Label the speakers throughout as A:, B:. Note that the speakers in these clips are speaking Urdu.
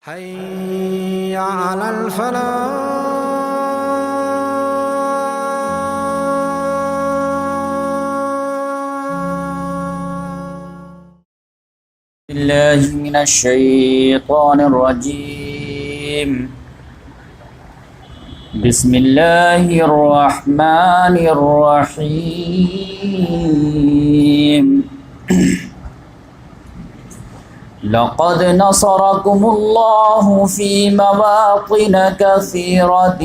A: حي على الفلاح.
B: بالله من الشيطان الرجيم. بسم الله الرحمن الرحيم. لقد نصركم الله في مواطن كثيرة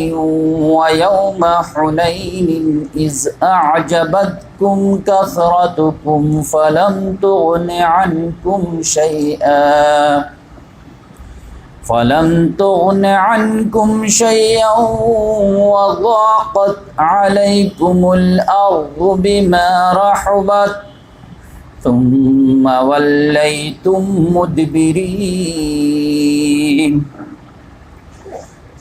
B: ويوم حنين إذ أعجبتكم كثرتكم فلم تغن عنكم شيئا وضاقت عليكم الأرض بما رحبت ثم وليتم مدبرين.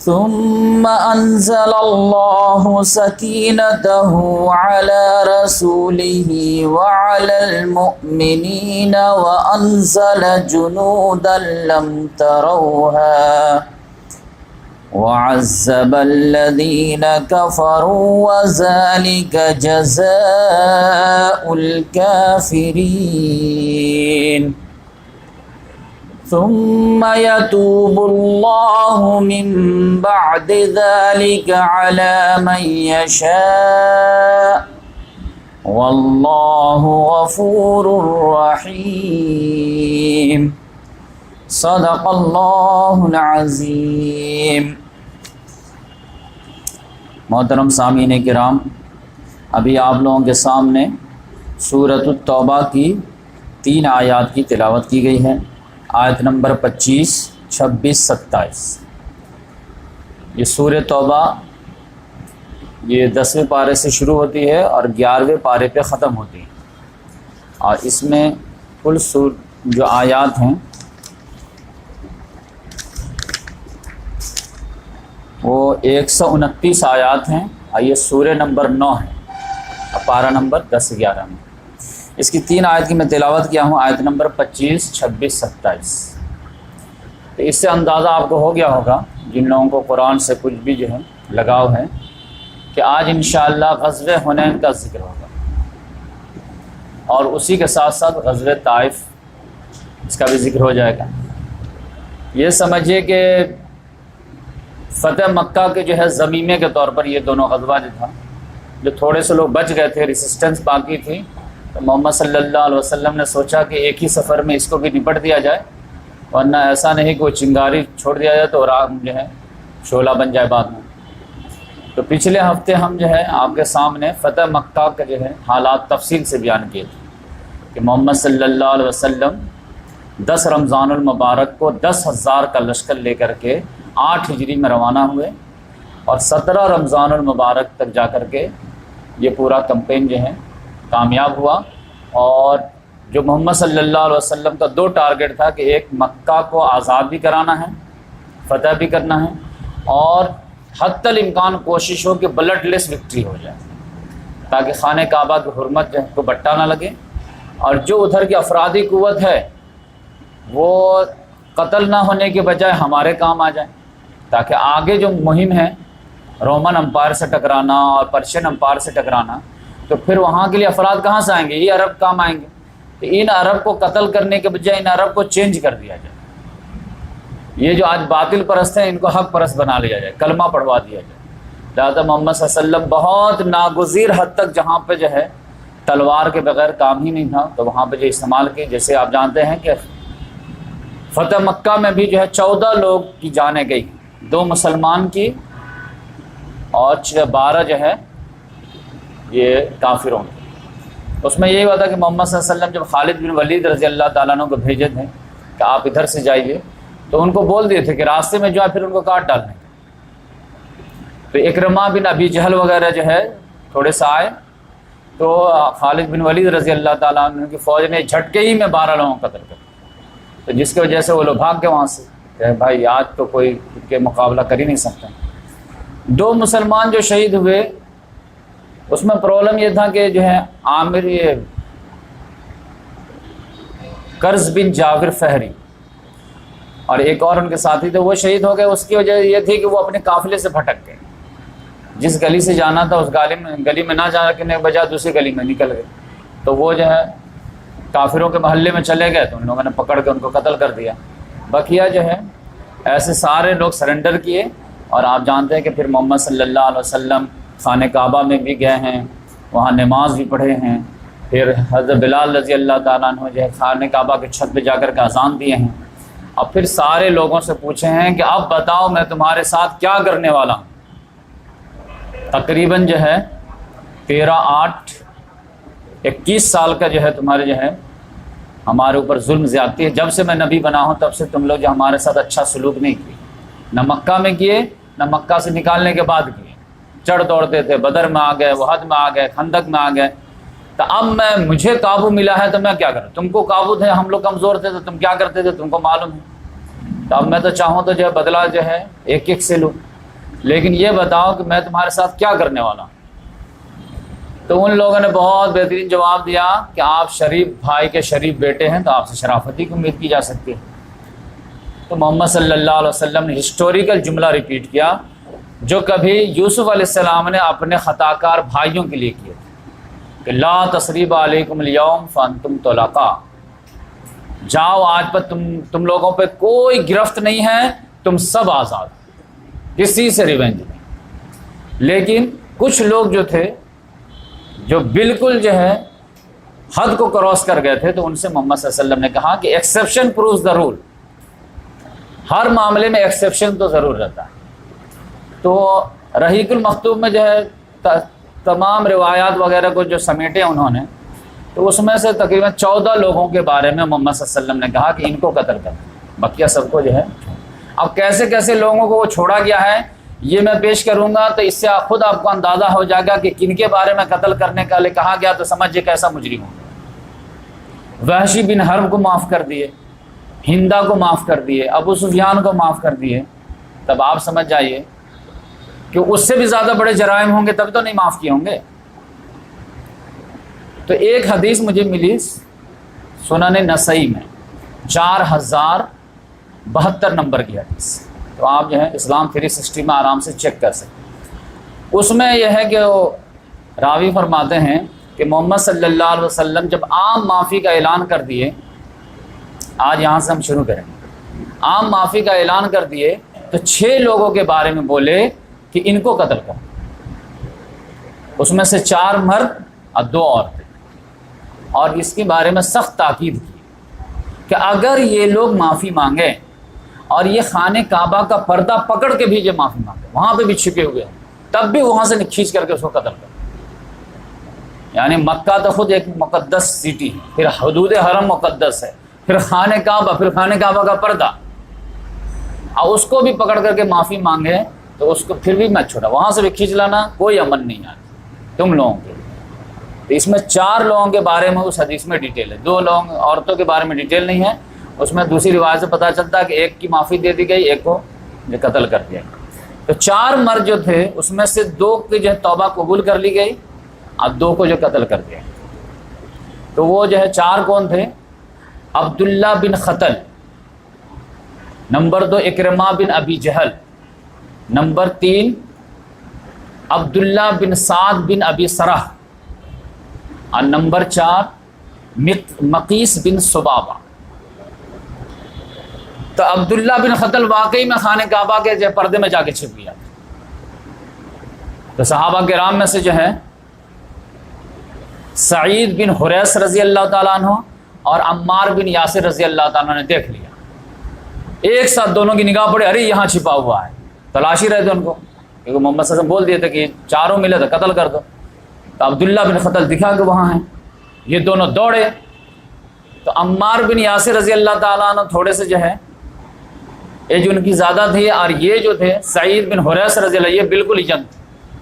B: ثم أنزل الله سكينته على رسوله وعلى المؤمنين وأنزل جنودا لم تروها وعذب الذين كفروا وذلك جزاء الكافرين. ثم يتوب الله من بعد ذلك على من يشاء والله غفور رحيم. صدق اللہ العظیم. محترم سامعین کرام، ابھی آپ لوگوں کے سامنے سورۃ التوبہ کی 3 آیات کی تلاوت کی گئی ہے، آیت نمبر 25، 26، 27. یہ سورۃ توبہ یہ 10ویں پارے سے شروع ہوتی ہے اور 11ویں پارے پہ ختم ہوتی ہے، اور اس میں کل جو آیات ہیں وہ 129 آیات ہیں، اور یہ سورہ نمبر 9 ہے، پارہ نمبر 10-11 میں. اس کی 3 آیت کی میں تلاوت کیا ہوں، آیت نمبر 25، 26، 27. تو اس سے اندازہ آپ کو ہو گیا ہوگا جن لوگوں کو قرآن سے کچھ بھی جو ہے لگاؤ ہے کہ آج انشاءاللہ غزوہ حنین کا ذکر ہوگا، اور اسی کے ساتھ ساتھ غزوہ طائف اس کا بھی ذکر ہو جائے گا. یہ سمجھیے کہ فتح مکہ کے جو ہے ضمیمے کے طور پر یہ دونوں غزوہ جو تھا، جو تھوڑے سے لوگ بچ گئے تھے، ریسسٹنس باقی تھی، تو محمد صلی اللہ علیہ وسلم نے سوچا کہ ایک ہی سفر میں اس کو بھی نپٹ دیا جائے، ورنہ ایسا نہیں کہ وہ چنگاری چھوڑ دیا جائے تو راہ جو ہے شعلہ بن جائے بعد میں. تو پچھلے ہفتے ہم جو ہے آپ کے سامنے فتح مکہ کے جو ہے حالات تفصیل سے بیان کیے تھے کہ محمد صلی اللہ علیہ وسلم 10 رمضان المبارک کو 10,000 کا لشکر لے کر کے 8 ہجری میں روانہ ہوئے، اور 17 رمضان المبارک تک جا کر کے یہ پورا کمپین جو ہے کامیاب ہوا. اور جو محمد صلی اللہ علیہ وسلم کا 2 ٹارگٹ تھا کہ ایک مکہ کو آزاد بھی کرانا ہے، فتح بھی کرنا ہے، اور حتی الامکان کوشش ہو کہ بلڈ لیس وکٹری ہو جائے تاکہ خانہ کعبہ کی حرمت جو ہے کو بٹا نہ لگے، اور جو ادھر کی افرادی قوت ہے وہ قتل نہ ہونے کے بجائے ہمارے کام آ جائے، تاکہ آگے جو مہم ہے رومن امپائر سے ٹکرانا اور پرشین امپائر سے ٹکرانا، تو پھر وہاں کے لیے افراد کہاں سے آئیں گے؟ یہ عرب کام آئیں گے. تو ان عرب کو قتل کرنے کے بجائے ان عرب کو چینج کر دیا جائے. یہ جو آج باطل پرست ہیں ان کو حق پرست بنا لیا جائے، کلمہ پڑھوا دیا جائے. لہٰذا محمد صلی اللہ علیہ وسلم بہت ناگزیر حد تک جہاں پہ جو ہے تلوار کے بغیر کام ہی نہیں تھا تو وہاں پہ جو استعمال کی. جیسے آپ جانتے ہیں کہ فتح مکہ میں بھی جو ہے 14 لوگ کی جانیں گئی، 2 مسلمان کی اور 12 جو ہے یہ کافروں کی. اس میں یہی ہوا تھا کہ محمد صلی اللہ علیہ وسلم جب خالد بن ولید رضی اللہ تعالیٰ عنہ کو بھیجے تھے کہ آپ ادھر سے جائیے، تو ان کو بول دیے تھے کہ راستے میں جو ہے پھر ان کو کاٹ ڈالنے. تو اکرمہ بن ابی جہل وغیرہ جو ہے تھوڑے سے آئے، تو خالد بن ولید رضی اللہ تعالیٰ عنہ کی فوج نے جھٹکے ہی میں 12 لوگوں کو قتل کر دیا. تو جس کی وجہ سے وہ لوگ بھاگ گئے وہاں سے کہ بھائی آج تو کوئی ان کے مقابلہ کر ہی نہیں سکتا. 2 مسلمان جو شہید ہوئے اس میں پرابلم یہ تھا کہ جو ہے عامر یہ قرظ بن جابر فہری اور ایک اور ان کے ساتھی تھے وہ شہید ہو گئے۔ اس کی وجہ یہ تھی کہ وہ اپنے قافلے سے بھٹک گئے، جس گلی سے جانا تھا اس گلی میں نہ جانے کے بجائے دوسری گلی میں نکل گئے، تو وہ جو ہے کافروں کے محلے میں چلے گئے، تو ان لوگوں نے پکڑ کے ان کو قتل کر دیا۔ بقیہ جو ہے ایسے سارے لوگ سرنڈر کیے، اور آپ جانتے ہیں کہ پھر محمد صلی اللہ علیہ وسلم خانہ کعبہ میں بھی گئے ہیں، وہاں نماز بھی پڑھے ہیں، پھر حضرت بلال رضی اللہ تعالیٰ عنہ جو ہے خانہ کعبہ کے چھت پہ جا کر کے اذان دیے ہیں، اور پھر سارے لوگوں سے پوچھے ہیں کہ اب بتاؤ میں تمہارے ساتھ کیا کرنے والا ہوں۔ تقریباً جو ہے 13-8-21 سال کا جو ہے تمہارے جو ہے ہمارے اوپر ظلم زیادتی ہے، جب سے میں نبی بنا ہوں تب سے تم لوگ جو ہمارے ساتھ اچھا سلوک نہیں کیے، نہ مکہ میں کیے نہ مکہ سے نکالنے کے بعد کیے، چڑھ دوڑتے تھے، بدر میں آ گئے، وحد میں آ گئے، خندق میں آ گئے، تو اب مجھے قابو ملا ہے تو میں کیا کروں؟ تم کو قابو تھے، ہم لوگ کمزور تھے تو تم کیا کرتے تھے تم کو معلوم ہے، تو اب میں تو چاہوں تو جو ہے بدلہ جو ہے ایک ایک سے لوں، لیکن یہ بتاؤ کہ میں تمہارے ساتھ کیا کرنے والا ہوں۔ تو ان لوگوں نے بہت بہترین جواب دیا کہ آپ شریف بھائی کے شریف بیٹے ہیں تو آپ سے شرافتی کی امید کی جا سکتی ہے۔ تو محمد صلی اللہ علیہ وسلم نے ہسٹوریکل جملہ ریپیٹ کیا جو کبھی یوسف علیہ السلام نے اپنے خطا کار بھائیوں کے لیے کیے تھے کہ لا تثریب علیکم اليوم فانتم طلقاء، جاؤ آج پر تم لوگوں پہ کوئی گرفت نہیں ہے، تم سب آزاد، کسی سے ریونج نہیں۔ لیکن کچھ لوگ جو تھے جو بالکل جو ہے حد کو کراس کر گئے تھے، تو ان سے محمد صلی اللہ علیہ وسلم نے کہا کہ ایکسیپشن پروز دا رول، ہر معاملے میں ایکسیپشن تو ضرور رہتا ہے۔ تو رحیق المختوم میں جو ہے تمام روایات وغیرہ کو جو سمیٹے انہوں نے، تو اس میں سے تقریباً 14 لوگوں کے بارے میں محمد صلی اللہ علیہ وسلم نے کہا کہ ان کو قتل کر، بقیہ سب کو جو ہے۔ اب کیسے کیسے لوگوں کو وہ چھوڑا گیا ہے یہ میں پیش کروں گا، تو اس سے خود آپ کو اندازہ ہو جائے گا کہ کن کے بارے میں قتل کرنے کا لئے کہا گیا، تو سمجھے کیسا مجرم ہوگا۔ وحشی بن حرب کو معاف کر دیے، ہندا کو معاف کر دیے، ابو سفیان کو معاف کر دیے، تب آپ سمجھ جائیے کہ اس سے بھی زیادہ بڑے جرائم ہوں گے تب تو نہیں معاف کیے ہوں گے۔ تو ایک حدیث مجھے ملی سنن نسائی میں 4072 نمبر کی حدیث، تو آپ جو ہے اسلام 360 میں آرام سے چیک کر سکتے۔ اس میں یہ ہے کہ وہ راوی فرماتے ہیں کہ محمد صلی اللہ علیہ وسلم جب عام معافی کا اعلان کر دیے، آج یہاں سے ہم شروع کریں گے، عام معافی کا اعلان کر دیے تو 6 لوگوں کے بارے میں بولے کہ ان کو قتل کر، اس میں سے 4 مرد اور 2 عورتیں، اور اس کے بارے میں سخت تاکید کی کہ اگر یہ لوگ معافی مانگے اور یہ خانہ کعبہ کا پردہ پکڑ کے بھی جو معافی مانگے، وہاں پہ بھی چھپے ہوئے ہیں، تب بھی وہاں سے کھینچ کر کے اس کو قتل کر۔ یعنی مکہ تو خود ایک مقدس سٹی ہے، پھر حدود حرم مقدس ہے، پھر خانہ کعبہ، پھر خانہ کعبہ کا پردہ، اور اس کو بھی پکڑ کر کے معافی مانگے تو اس کو پھر بھی مت چھوڑا، وہاں سے بھی کھینچ لانا، کوئی امن نہیں آتا تم لوگوں کے۔ تو اس میں 4 لوگوں کے بارے میں اس حدیث میں ڈیٹیل ہے، 2 لوگ عورتوں کے بارے میں ڈیٹیل نہیں ہے۔ اس میں دوسری روایت سے پتہ چلتا ہے کہ ایک کی معافی دے دی گئی، ایک کو جو قتل کر دیا گیا۔ تو 4 مرد جو تھے اس میں سے 2 کی جو ہے توبہ قبول کر لی گئی اور 2 کو جو قتل کر دیا۔ تو وہ جو ہے 4 کون تھے؟ عبداللہ بن خطل، نمبر 2 اکرمہ بن ابی جہل، نمبر 3 عبداللہ بن سعد بن ابی سرح، اور نمبر 4 مقیس بن صبابہ۔ تو عبداللہ بن خطل واقعی میں خانہ کعبہ کے پردے میں جا کے چھپ گیا۔ تو صحابہ کرام میں سے جو ہے سعید بن حریث رضی اللہ تعالیٰ عنہ اور عمار بن یاسر رضی اللہ تعالیٰ عنہ نے دیکھ لیا، ایک ساتھ دونوں کی نگاہ پڑی، ارے یہاں چھپا ہوا ہے، تلاشی رہے تھے ان کو، کیونکہ محمد صلی اللہ علیہ وسلم بول دیے تھے کہ 4 ملے تو قتل کر دو۔ تو عبداللہ بن خطل دکھا کہ وہاں ہیں، یہ دونوں دوڑے۔ تو عمار بن یاسر رضی اللہ تعالیٰ عنہ تھوڑے سے جو ہے ایج ان کی زیادہ تھی، اور یہ جو تھے سعید بن حریث رضی اللہ یہ بالکل ہی جنگ تھے،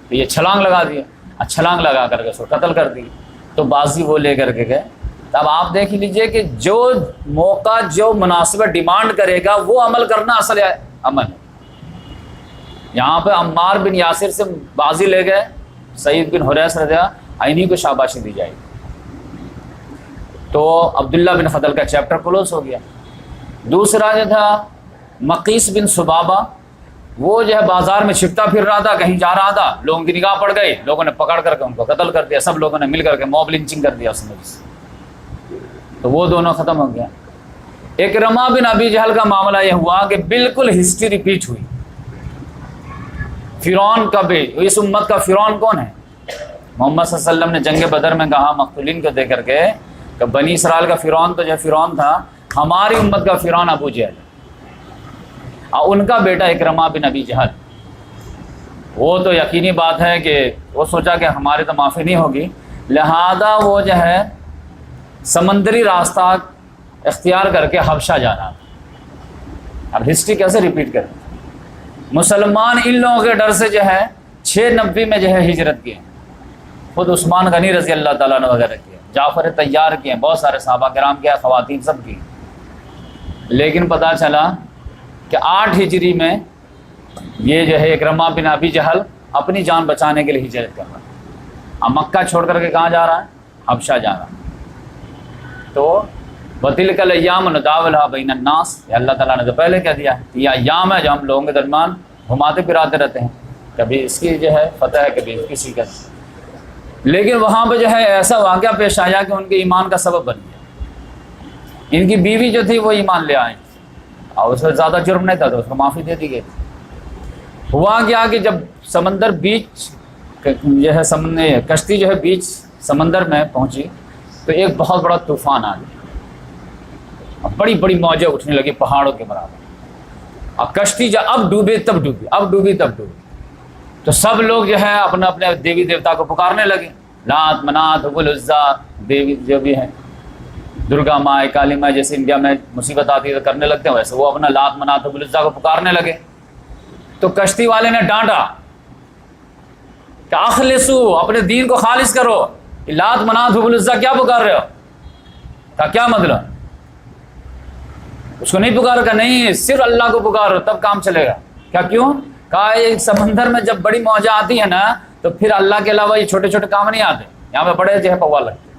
B: تو یہ چھلانگ لگا دیا، چھلانگ لگا کر کے اس کو قتل کر دی۔ تو بازی وہ لے کر کے گئے۔ تو اب آپ دیکھ لیجئے کہ جو موقع جو مناسبت ڈیمانڈ کرے گا وہ عمل کرنا اصل عمل ہے۔ یہاں پہ عمار بن یاسر سے بازی لے گئے، سعید بن حریث رضی اللہ انہی کو شاباشی دی جائے گی۔ تو عبداللہ بن خطل کا چیپٹر کلوز ہو گیا۔ دوسرا جو تھا مقیس بن سبابہ، وہ جو ہے بازار میں چھپتا پھر رہا تھا، کہیں جا رہا تھا، لوگوں کی نگاہ پڑ گئی، لوگوں نے پکڑ کر کے ان کو قتل کر دیا، سب لوگوں نے مل کر کے موب لنچنگ کر دیا اس میں، تو وہ دونوں ختم ہو گیا۔ اکرمہ بن ابی جہل کا معاملہ یہ ہوا کہ بالکل ہسٹری ریپیٹ ہوئی۔ فرعون کا بھی، اس امت کا فرعون کون ہے؟ محمد صلی اللہ علیہ وسلم نے جنگ بدر میں کہا مقتولین کو دے کر کے کہ بنی اسرائیل کا فرعون تو جو فرعون تھا، ہماری امت کا فرعون ابو جہل، اور ان کا بیٹا اکرمہ بن ابی جہل، وہ تو یقینی بات ہے کہ وہ سوچا کہ ہماری تو معافی نہیں ہوگی، لہذا وہ جو ہے سمندری راستہ اختیار کر کے حبشہ جا رہا تھا۔ اب ہسٹری کیسے ریپیٹ کریں؟ مسلمان ان لوگوں کے ڈر سے جو ہے 690 میں جو ہے ہجرت کی، خود عثمان غنی رضی اللہ تعالیٰ نے وغیرہ کیا، جعفر طیار کیے، بہت سارے صحابہ کرام کیا، خواتین سب کی، لیکن پتہ چلا کہ 8 ہجری میں یہ جو ہے اکرمہ بن ابی جہل اپنی جان بچانے کے لیے ہجرت کر رہا ہے، اب مکہ چھوڑ کر کے کہاں جا رہا ہے؟ حبشہ جا رہا ہے۔ تو وَتِلْكَ الْأَيَّامُ نُدَاوِلُهَا بَيْنَ النَّاسِ، یہ اللہ تعالیٰ نے تو پہلے کہہ دیا ہے، یہ ایام ہے جو ہم لوگوں کے درمیان گھماتے پھراتے رہتے ہیں، کبھی اس کی جو ہے فتح ہے، کبھی کسی کا۔ لیکن وہاں پہ جو ہے ایسا واقعہ پیش آیا کہ ان کے ایمان کا سبب بن گیا۔ ان کی بیوی جو تھی وہ ایمان لے آئی، اور اس سے زیادہ جرم نہیں تھا تو اس کو معافی دے دی گئی۔ ہوا کیا کہ جب سمندر بیچ جو ہے کشتی جو ہے بیچ سمندر میں پہنچی تو ایک بہت بڑا طوفان آ گیا، بڑی بڑی موجیں اٹھنے لگی پہاڑوں کے برابر، اب کشتی جب اب ڈوبی تب ڈوبی، اب ڈوبی تب ڈوبی، تو سب لوگ جو ہے اپنے اپنے دیوی دیوتا کو پکارنے لگے، لات منات حبل عزا دیوی جو بھی ہیں، درگا ماں کالی ماں، جیسے انڈیا میں مصیبت آتی ہے تو کرنے لگتے ہیں، ویسے وہ اپنا لات منات حبل عزا کو پکارنے لگے۔ تو کشتی والے نے ڈانٹا کہ اخلصو، اپنے دین کو خالص کرو، لات منات حبل عزا کیا پکار رہے ہو؟ کا کیا مطلب؟ اس کو نہیں پکارو، کہ نہیں صرف اللہ کو پکارو تب کام چلے گا۔ کیا کیوں؟ کہا ایک سمندر میں جب بڑی موجیں آتی ہیں نا تو پھر اللہ کے علاوہ یہ چھوٹے چھوٹے کام نہیں آتے، یہاں پہ بڑے جو ہے پوا لگتے ہیں،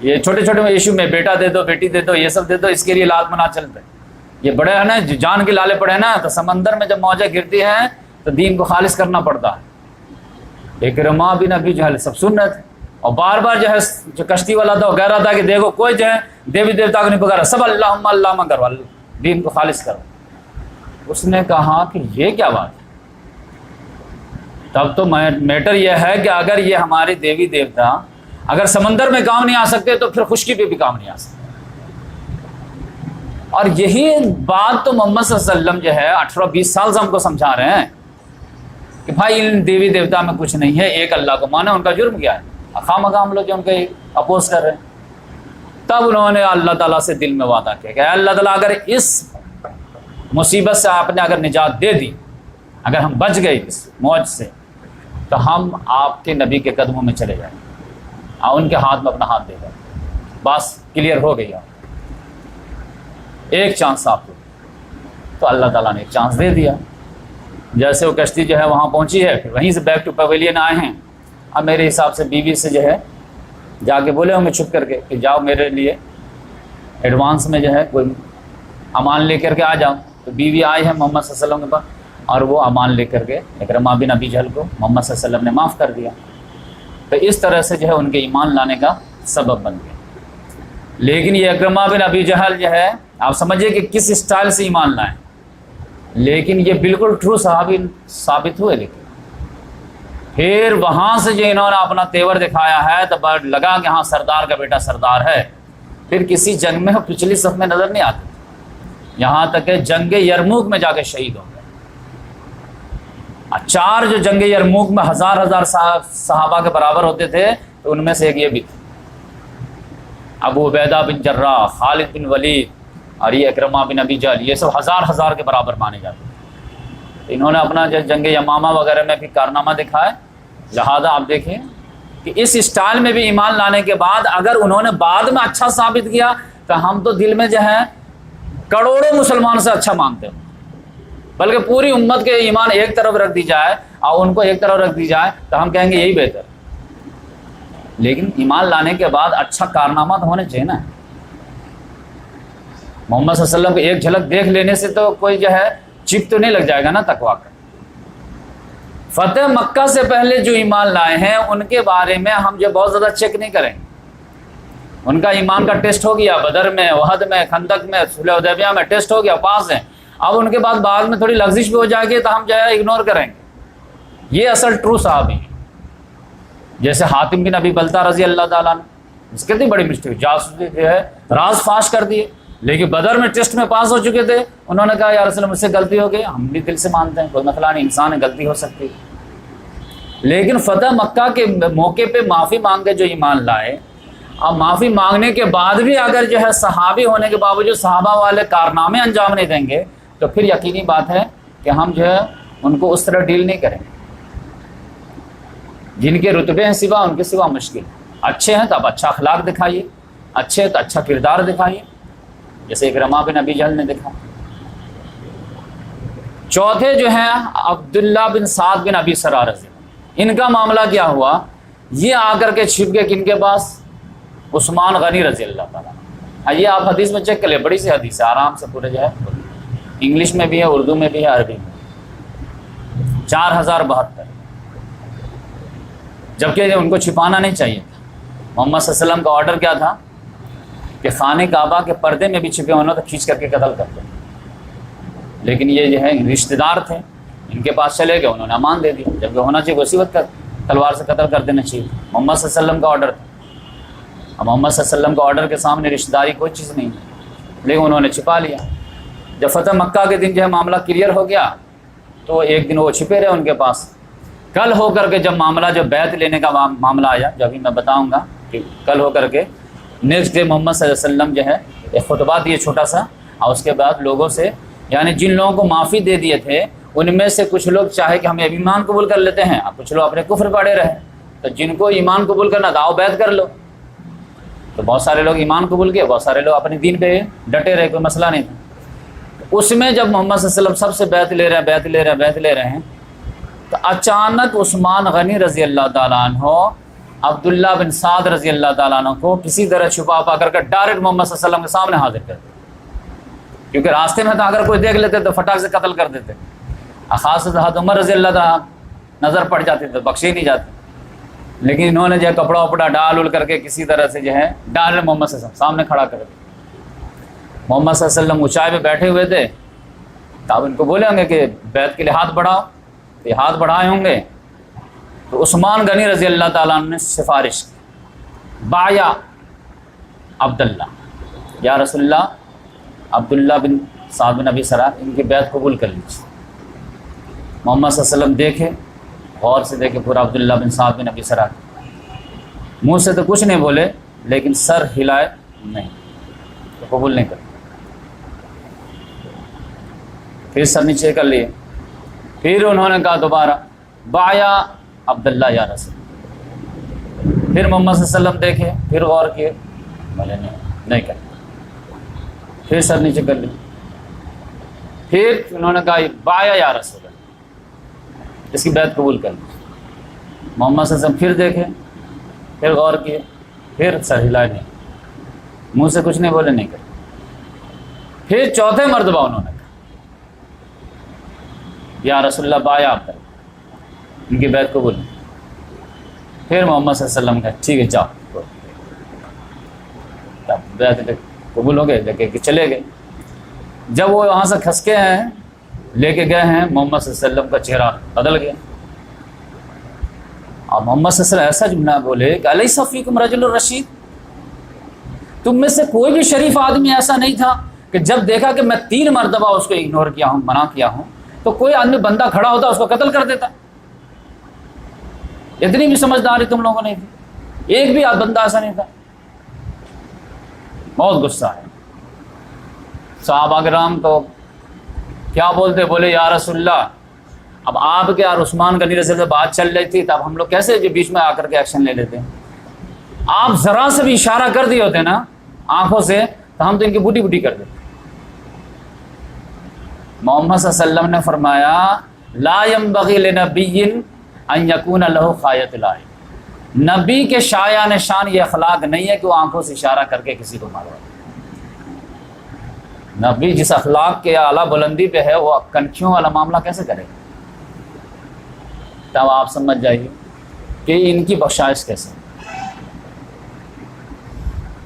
B: یہ چھوٹے چھوٹے ایشو میں بیٹا دے دو، بیٹی دے دو، یہ سب دے دو، اس کے لیے لات منات چلتے ہیں۔ یہ بڑے ہیں نا جان کے لالے پڑے نا، تو سمندر میں جب موجیں گرتی ہیں تو دین کو خالص کرنا پڑتا ہے۔ اکرمہ بن ابی جہل سب سن رہے تھے، اور بار بار جو ہے جو کشتی والا تھا وہ کہہ رہا تھا کہ دیکھو کوئی جو ہے دیوی دیوتا کو نہیں پکارا، سب اللہم اللہم کرو، دین کو خالص کرو۔ اس نے کہا کہ یہ کیا بات ہے؟ تب تو میٹر یہ ہے کہ اگر یہ ہمارے دیوی دیوتا اگر سمندر میں کام نہیں آ سکتے تو پھر خشکی پہ بھی کام نہیں آ سکتے۔ اور یہی بات تو محمد صلی اللہ علیہ وسلم جو ہے 18-20 سال سے ہم کو سمجھا رہے ہیں کہ بھائی ان دیوی دیوتا میں کچھ نہیں ہے، ایک اللہ کو مانا، ان کا جرم کیا ہے؟ خواہ ہم لوگ جو ان کے اپوز کر رہے ہیں۔ تب انہوں نے اللہ تعالیٰ سے دل میں وعدہ کیا کہ اے اللہ تعالیٰ اگر اس مصیبت سے آپ نے اگر نجات دے دی، اگر ہم بچ گئے اس موج سے، تو ہم آپ کے نبی کے قدموں میں چلے جائیں اور ان کے ہاتھ میں اپنا ہاتھ دے جائیں، بس کلیئر ہو گئی، ایک چانس آپ کو۔ تو اللہ تعالیٰ نے ایک چانس دے دیا۔ جیسے وہ کشتی جو ہے وہاں پہنچی ہے، پھر وہیں سے بیک ٹو پیویلین آئے ہیں۔ اب میرے حساب سے بیوی سے جو ہے جا کے بولے ہوں گے چھپ کر کے کہ جاؤ میرے لیے ایڈوانس میں جو ہے کوئی امان لے کر کے آ جاؤ۔ تو بیوی آئی ہے محمد صلی اللہ علیہ وسلم کے پاس، اور وہ امان لے کر کے اکرمہ بن ابی جہل کو محمد صلی اللہ علیہ وسلم نے معاف کر دیا۔ تو اس طرح سے جو ہے ان کے ایمان لانے کا سبب بن گیا۔ لیکن یہ اکرمہ بن ابی جہل جو ہے آپ سمجھیے کہ کس اسٹائل سے ایمان لائیں، لیکن یہ بالکل ٹرو صحابی ثابت ہوئے۔ لیکن پھر وہاں سے جو انہوں نے اپنا تیور دکھایا ہے تو لگا کہ ہاں سردار کا بیٹا سردار ہے۔ پھر کسی جنگ میں پچھلی صف میں نظر نہیں آتے، یہاں تک کہ جنگ یرموک میں جا کے شہید ہو گئے۔ 4 جو جنگ یرموک میں ہزار صحابہ کے برابر ہوتے تھے، تو ان میں سے ایک یہ بھی تھے، ابو عبیدہ بن جراح، خالد بن ولید اور یہ اکرمہ بن ابی جہل، یہ سب ہزار کے برابر مانے جاتے تھے۔ انہوں نے اپنا جو جنگ یمامہ وغیرہ میں بھی کارنامہ دکھائے، لہذا آپ دیکھیں کہ اس اسٹائل میں بھی ایمان لانے کے بعد اگر انہوں نے بعد میں اچھا ثابت کیا تو ہم تو دل میں جو ہے کروڑوں مسلمان سے اچھا مانتے ہیں، بلکہ پوری امت کے ایمان ایک طرف رکھ دی جائے اور ان کو ایک طرف رکھ دی جائے تو ہم کہیں گے یہی بہتر۔ لیکن ایمان لانے کے بعد اچھا کارنامہ تو ہونے چاہیے نا۔ محمد صلی اللہ علیہ وسلم کو ایک جھلک دیکھ لینے سے تو کوئی جو ہے چپ تو نہیں لگ جائے گا نا تقویٰ کا۔ فتح مکہ سے پہلے جو ایمان لائے ہیں ان کے بارے میں ہم جو بہت زیادہ چیک نہیں کریں، ان کا ایمان کا ٹیسٹ ہو گیا، بدر میں، احد میں، خندق میں، صلح حدیبیہ میں ٹیسٹ ہو گیا، پاس ہیں۔ اب ان کے بعد میں تھوڑی لغزش بھی ہو جائے گی تو ہم جو ہے اگنور کریں گے۔ یہ اصل ٹرو صحابی ہے۔ جیسے حاتم بن ابی بلتہ رضی اللہ تعالیٰ عنہ، اس کتنی بڑی مسٹیک، جاسوسی جو ہے راز فاش کر دیے، لیکن بدر میں ٹیسٹ میں پاس ہو چکے تھے۔ انہوں نے کہا یا رسول اللہ مجھ سے غلطی ہو گئی، ہم بھی دل سے مانتے ہیں، کوئی مسئلہ نہیں، انسان ہے، غلطی ہو سکتی۔ لیکن فتح مکہ کے موقع پہ معافی مانگ کے جو ایمان لائے، اب معافی مانگنے کے بعد بھی اگر جو ہے صحابی ہونے کے باوجود صحابہ والے کارنامے انجام نہیں دیں گے تو پھر یقینی بات ہے کہ ہم جو ہے ان کو اس طرح ڈیل نہیں کریں گے۔ جن کے رتبے ہیں سوا، ان کے سوا مشکل۔ اچھے ہیں تو اب اچھا اخلاق دکھائیے، اچھے تو اچھا کردار دکھائیے، جیسے اکرمہ بن ابی جہل نے دکھا۔ چوتھے جو ہیں عبداللہ بن سعد بن ابی سرار رضی اللہ، ان کا معاملہ کیا ہوا؟ یہ آ کر کے چھپ گئے کن کے پاس؟ عثمان غنی رضی اللہ تعالیٰ۔ یہ آپ حدیث میں چیک کر لیں، بڑی سی حدیث ہے، آرام سے پورے جو ہے انگلش میں بھی ہے، اردو میں بھی ہے، عربی میں۔ 4072، جبکہ ان کو چھپانا نہیں چاہیے تھا۔ محمد صلی اللہ علیہ وسلم کا آرڈر کیا تھا کہ خانہ کعبہ کے پردے میں بھی چھپے ہونا تو کھینچ کر کے قتل کر دیں، لیکن یہ جو ہے رشتہ دار تھے، ان کے پاس چلے گئے، انہوں نے امان دے دیا، جبکہ ہونا چاہیے اسی وقت تلوار سے قتل کر دینا چاہیے۔ محمد صلی اللہ علیہ وسلم کا آرڈر تھا، اب محمد صلی اللہ علیہ وسلم کا آرڈر کے سامنے رشتہ داری کوئی چیز نہیں ہے، لیکن انہوں نے چھپا لیا۔ جب فتح مکہ کے دن جو ہے معاملہ کلیئر ہو گیا تو ایک دن وہ چھپے رہے ان کے پاس۔ کل ہو کر کے جب معاملہ جو بیعت لینے کا معاملہ آیا، جو ابھی میں بتاؤں گا کہ کل ہو کر کے نیکسٹ ڈے محمد صلی اللہ علیہ وسلم جو ہے ایک خطبہ دیے چھوٹا سا، اور اس کے بعد لوگوں سے، یعنی جن لوگوں کو معافی دے دیے تھے ان میں سے کچھ لوگ چاہے کہ ہمیں اب ایمان قبول کر لیتے ہیں، اب کچھ لوگ اپنے کفر پڑے رہے، تو جن کو ایمان قبول کرنا تھا آؤ بیعت کر لو۔ تو بہت سارے لوگ ایمان قبول کیے، بہت سارے لوگ اپنے دین پہ ڈٹے رہے، کوئی مسئلہ نہیں تھا۔ اس میں جب محمد صلی اللہ علیہ وسلم سب سے بیعت لے رہے ہیں تو اچانک عثمان غنی رضی اللہ تعالیٰ عنہ عبداللہ بن سعد رضی اللہ تعالیٰ عنہ کو کسی طرح چھپا پا کر ڈائریکٹ محمد صلی اللہ علیہ وسلم کے سامنے حاضر کر دیا، کیونکہ راستے میں تھا، اگر کوئی دیکھ لیتے تو فٹاک سے قتل کر دیتے، خاص حضرت عمر رضی اللہ تعالیٰ نظر پڑ جاتے تو بخشے ہی نہیں جاتے، لیکن انہوں نے جو ہے کپڑا وپڑا ڈال کر کے کسی طرح سے جو ہے ڈائریکٹ محمد صلی اللہ علیہ وسلم سامنے کھڑا کر دیا۔ محمد صلی اللہ علیہ وسلم اونچائی پہ بیٹھے ہوئے تھے، تو اب ان کو بولے ہوں گے کہ بیعت کے لیے ہاتھ بڑھاؤ، تو یہ ہاتھ بڑھائے ہوں گے، تو عثمان غنی رضی اللہ تعالیٰ عنہ نے سفارش کی، بایا عبداللہ، یا رسول اللہ عبداللہ بن سعد بن ابی سرار ان کی بیعت قبول کر لیجیے۔ محمد صلی اللہ علیہ وسلم دیکھے، غور سے دیکھے پورا عبداللہ بن سعد بن ابی سرار، منہ سے تو کچھ نہیں بولے لیکن سر ہلائے نہیں، تو قبول نہیں کر، پھر سر نیچے کر لیے، پھر انہوں نے کہا دوبارہ بایا عبداللہ یا رسول، پھر محمد صلی اللہ علیہ وسلم دیکھے، پھر غور کیے، بولے نہیں کر، پھر سر نیچے کر لی، پھر انہوں نے کہا بایا یا رسول اللہ، اس کی بیعت قبول کر لی۔ محمد صلی اللہ علیہ وسلم پھر دیکھے، پھر غور کیے، پھر سر ہلائے نہیں، منہ سے کچھ نہیں بولے، نہیں کر، پھر چوتھے مرتبہ انہوں نے کہا یا رسول اللہ بایا عبداللہ، ان کی بیعت قبول، پھر محمد صلی اللہ علیہ وسلم کہا ٹھیک ہے جاؤ، تب بیعت قبول ہو گئے، لے کے چلے گئے۔ جب وہ وہاں سے کھسکے ہیں لے کے گئے ہیں، محمد صلی اللہ علیہ وسلم کا چہرہ بدل گیا، اور محمد صلی اللہ علیہ وسلم ایسا جملہ بولے کہ الیس فیکم رجل الرشید، تم میں سے کوئی بھی شریف آدمی ایسا نہیں تھا کہ جب دیکھا کہ میں 3 مرتبہ اس کو اگنور کیا ہوں، منع کیا ہوں، تو کوئی آدمی بندہ کھڑا ہوتا اس کو قتل کر دیتا۔ اتنی بھی سمجھداری تم لوگوں نے تھی، ایک بھی بندہ ایسا نہیں تھا۔ بہت غصہ ہے۔ صحابہ کرام تو کیا بولتے، بولے یا رسول اللہ، اب آپ کے اور عثمان غنی رضی اللہ سے بات چل رہی تھی، تب ہم لوگ کیسے جو بیچ میں آ کر کے ایکشن لے لیتے ہیں؟ آپ ذرا سے بھی اشارہ کر دیے ہوتے نا آنکھوں سے تو ہم تو ان کی بوٹی بوٹی کر دیتے۔ محمد صلی اللہ علیہ وسلم نے فرمایا لا ينبغي لنبی ان یکون لہ خایۃ العین، نبی کے شایان شان یہ اخلاق نہیں ہے کہ وہ آنکھوں سے اشارہ کر کے کسی کو مارو۔ نبی جس اخلاق کے اعلیٰ بلندی پہ ہے وہ کنکھیوں والا معاملہ کیسے کرے گا؟ تب آپ سمجھ جائیے کہ ان کی بخشائش کیسے۔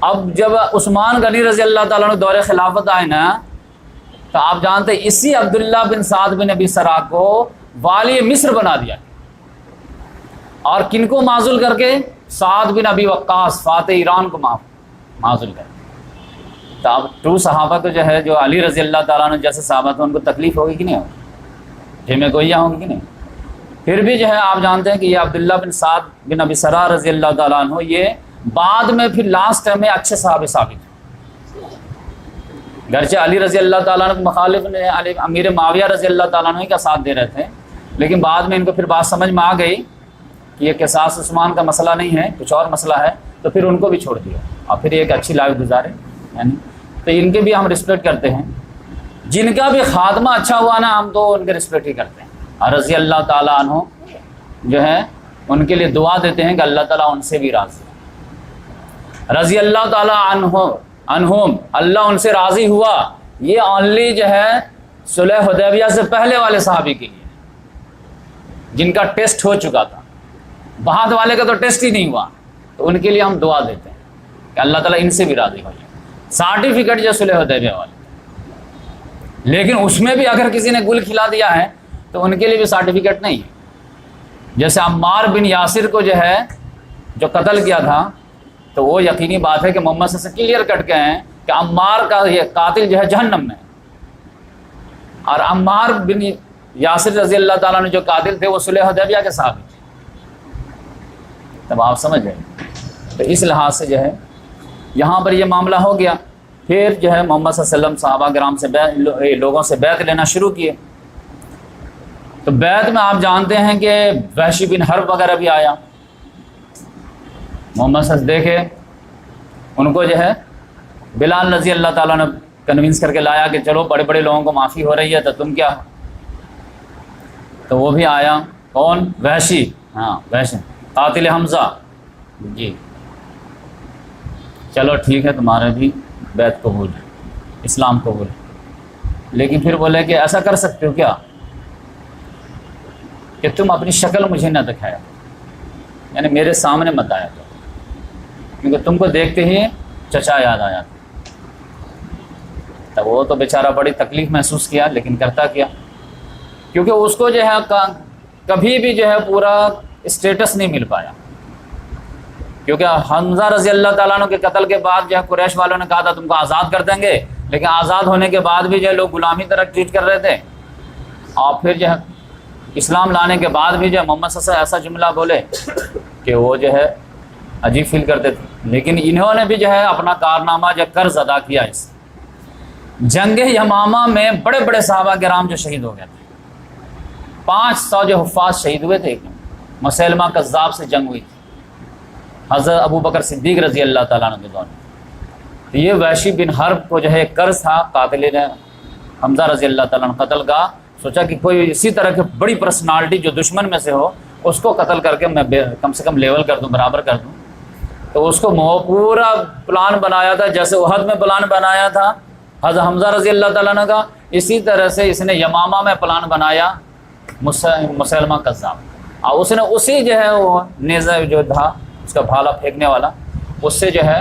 B: اب جب عثمان غنی رضی اللہ تعالیٰ عنہ دور خلافت آئے نا، تو آپ جانتے ہیں اسی عبداللہ بن سعد بن ابی سرا کو والی مصر بنا دیا، اور کن کو معزول کر کے؟ سعد بن ابی وقاص فاتح ایران کو معزول کر کے۔ تو اب 2 صحابہ کو جو ہے، جو علی رضی اللہ تعالیٰ عنہ جیسے صحابہ تھے، ان کو تکلیف ہوگی کہ نہیں ہوگی؟ جمع گوئیاں ہوں گی کہ نہیں؟ پھر بھی جو ہے آپ جانتے ہیں کہ یہ عبداللہ بن سعد بن ابی سرا رضی اللہ تعالیٰ عنہ یہ بعد میں پھر لاسٹ ٹائم میں اچھے صحابی ثابت ہوئے، گرچہ علی رضی اللہ تعالیٰ عنہ مخالف نے امیر معاویہ رضی اللہ تعالیٰ عنہ کا ساتھ دے رہے تھے، لیکن بعد میں ان کو پھر بات سمجھ میں آ گئی کہ یہ قصاص عثمان کا مسئلہ نہیں ہے، کچھ اور مسئلہ ہے، تو پھر ان کو بھی چھوڑ دیا اور پھر ایک اچھی لائف گزارے۔ یعنی تو ان کے بھی ہم رسپیکٹ کرتے ہیں، جن کا بھی خاتمہ اچھا ہوا نا ہم تو ان کے رسپیکٹ ہی کرتے ہیں، اور رضی اللہ تعالیٰ عنہ جو ہے ان کے لیے دعا دیتے ہیں کہ اللہ تعالیٰ ان سے بھی راضی، رضی اللہ تعالیٰ عنہم، اللہ ان سے راضی ہوا۔ یہ اونلی جو ہے صلح حدیبیہ سے پہلے والے صحابی کے لیے جن کا ٹیسٹ ہو چکا تھا، بعد والے کا تو ٹیسٹ ہی نہیں ہوا، تو ان کے لیے ہم دعا دیتے ہیں کہ اللہ تعالیٰ ان سے بھی راضی ہو جائے۔ سرٹیفکیٹ جو صلح حدیبیہ والے، لیکن اس میں بھی اگر کسی نے گل کھلا دیا ہے تو ان کے لیے بھی سرٹیفکیٹ نہیں ہے۔ جیسے عمار بن یاسر کو جو ہے جو قتل کیا تھا، تو وہ یقینی بات ہے کہ محمد صلی اللہ علیہ وسلم کلیئر کٹ کے ہیں کہ عمار کا یہ قاتل جو ہے جہنم میں، اور عمار بن یاسر رضی اللہ تعالیٰ نے جو قاتل تھے وہ صلح حدیبیہ کے صحابی تھے۔ تب آپ سمجھ گئے، تو اس لحاظ سے جو ہے یہاں پر یہ معاملہ ہو گیا۔ پھر جو ہے محمد صلی اللہ علیہ وسلم صحابہ کرام سے لوگوں سے بیعت لینا شروع کیے، تو بیعت میں آپ جانتے ہیں کہ وحشی بن حرب وغیرہ بھی آیا، محمد صلی اللہ علیہ وسلم دیکھے ان کو جو ہے بلال رضی اللہ تعالیٰ نے کنونس کر کے لایا کہ چلو بڑے بڑے لوگوں کو معافی ہو رہی ہے تو تم کیا، تو وہ بھی آیا۔ کون؟ وحشی، ہاں وحشی قاتل حمزہ، جی چلو ٹھیک ہے تمہارے بھی بیعت قبول ہے، اسلام قبول ہے، لیکن پھر بولے کہ ایسا کر سکتے ہو کیا کہ تم اپنی شکل مجھے نہ دکھایا، یعنی میرے سامنے مت آیا تو، کیونکہ تم کو دیکھتے ہی چچا یاد آیا تھا۔ تب وہ تو بیچارہ بڑی تکلیف محسوس کیا، لیکن کرتا کیا، کیونکہ اس کو جو ہے کبھی بھی جو ہے پورا اسٹیٹس نہیں مل پایا، کیونکہ حمزہ رضی اللہ تعالیٰ عنہ کے قتل کے بعد جو ہے قریش والوں نے کہا تھا تم کو آزاد کر دیں گے، لیکن آزاد ہونے کے بعد بھی جو ہے لوگ غلامی طرح ٹریٹ کر رہے تھے، اور پھر جو ہے اسلام لانے کے بعد بھی جو ہے محمد صلی اللہ علیہ وسلم ایسا جملہ بولے کہ وہ جو ہے عجیب فیل کرتے تھے۔ لیکن انہوں نے بھی جو ہے اپنا کارنامہ جو قرض ادا کیا۔ اس جنگ یمامہ میں بڑے بڑے صحابہ کرام جو شہید ہو گئے تھے، 500 جو حفاظ شہید ہوئے تھے، مسیلمہ کذاب سے جنگ ہوئی تھی حضرت ابو بکر صدیق رضی اللہ تعالیٰ عنہ کے دور میں۔ تو یہ وحشی بن حرب کو جو ہے قرض تھا قاتل نے حمزہ رضی اللہ تعالیٰ عنہ قتل کا، سوچا کہ کوئی اسی طرح کی بڑی پرسنالٹی جو دشمن میں سے ہو اس کو قتل کر کے میں کم سے کم لیول کر دوں، برابر کر دوں۔ تو اس کو پورا پلان بنایا تھا، جیسے احد میں پلان بنایا تھا حضرت حمزہ رضی اللہ تعالیٰ عنہ کا، اسی طرح سے اس نے یمامہ میں پلان بنایا مسیلمہ کذاب، اور اس نے اسی جو ہے وہ نیزہ جو تھا اس کا بھالا پھینکنے والا، اس سے جو ہے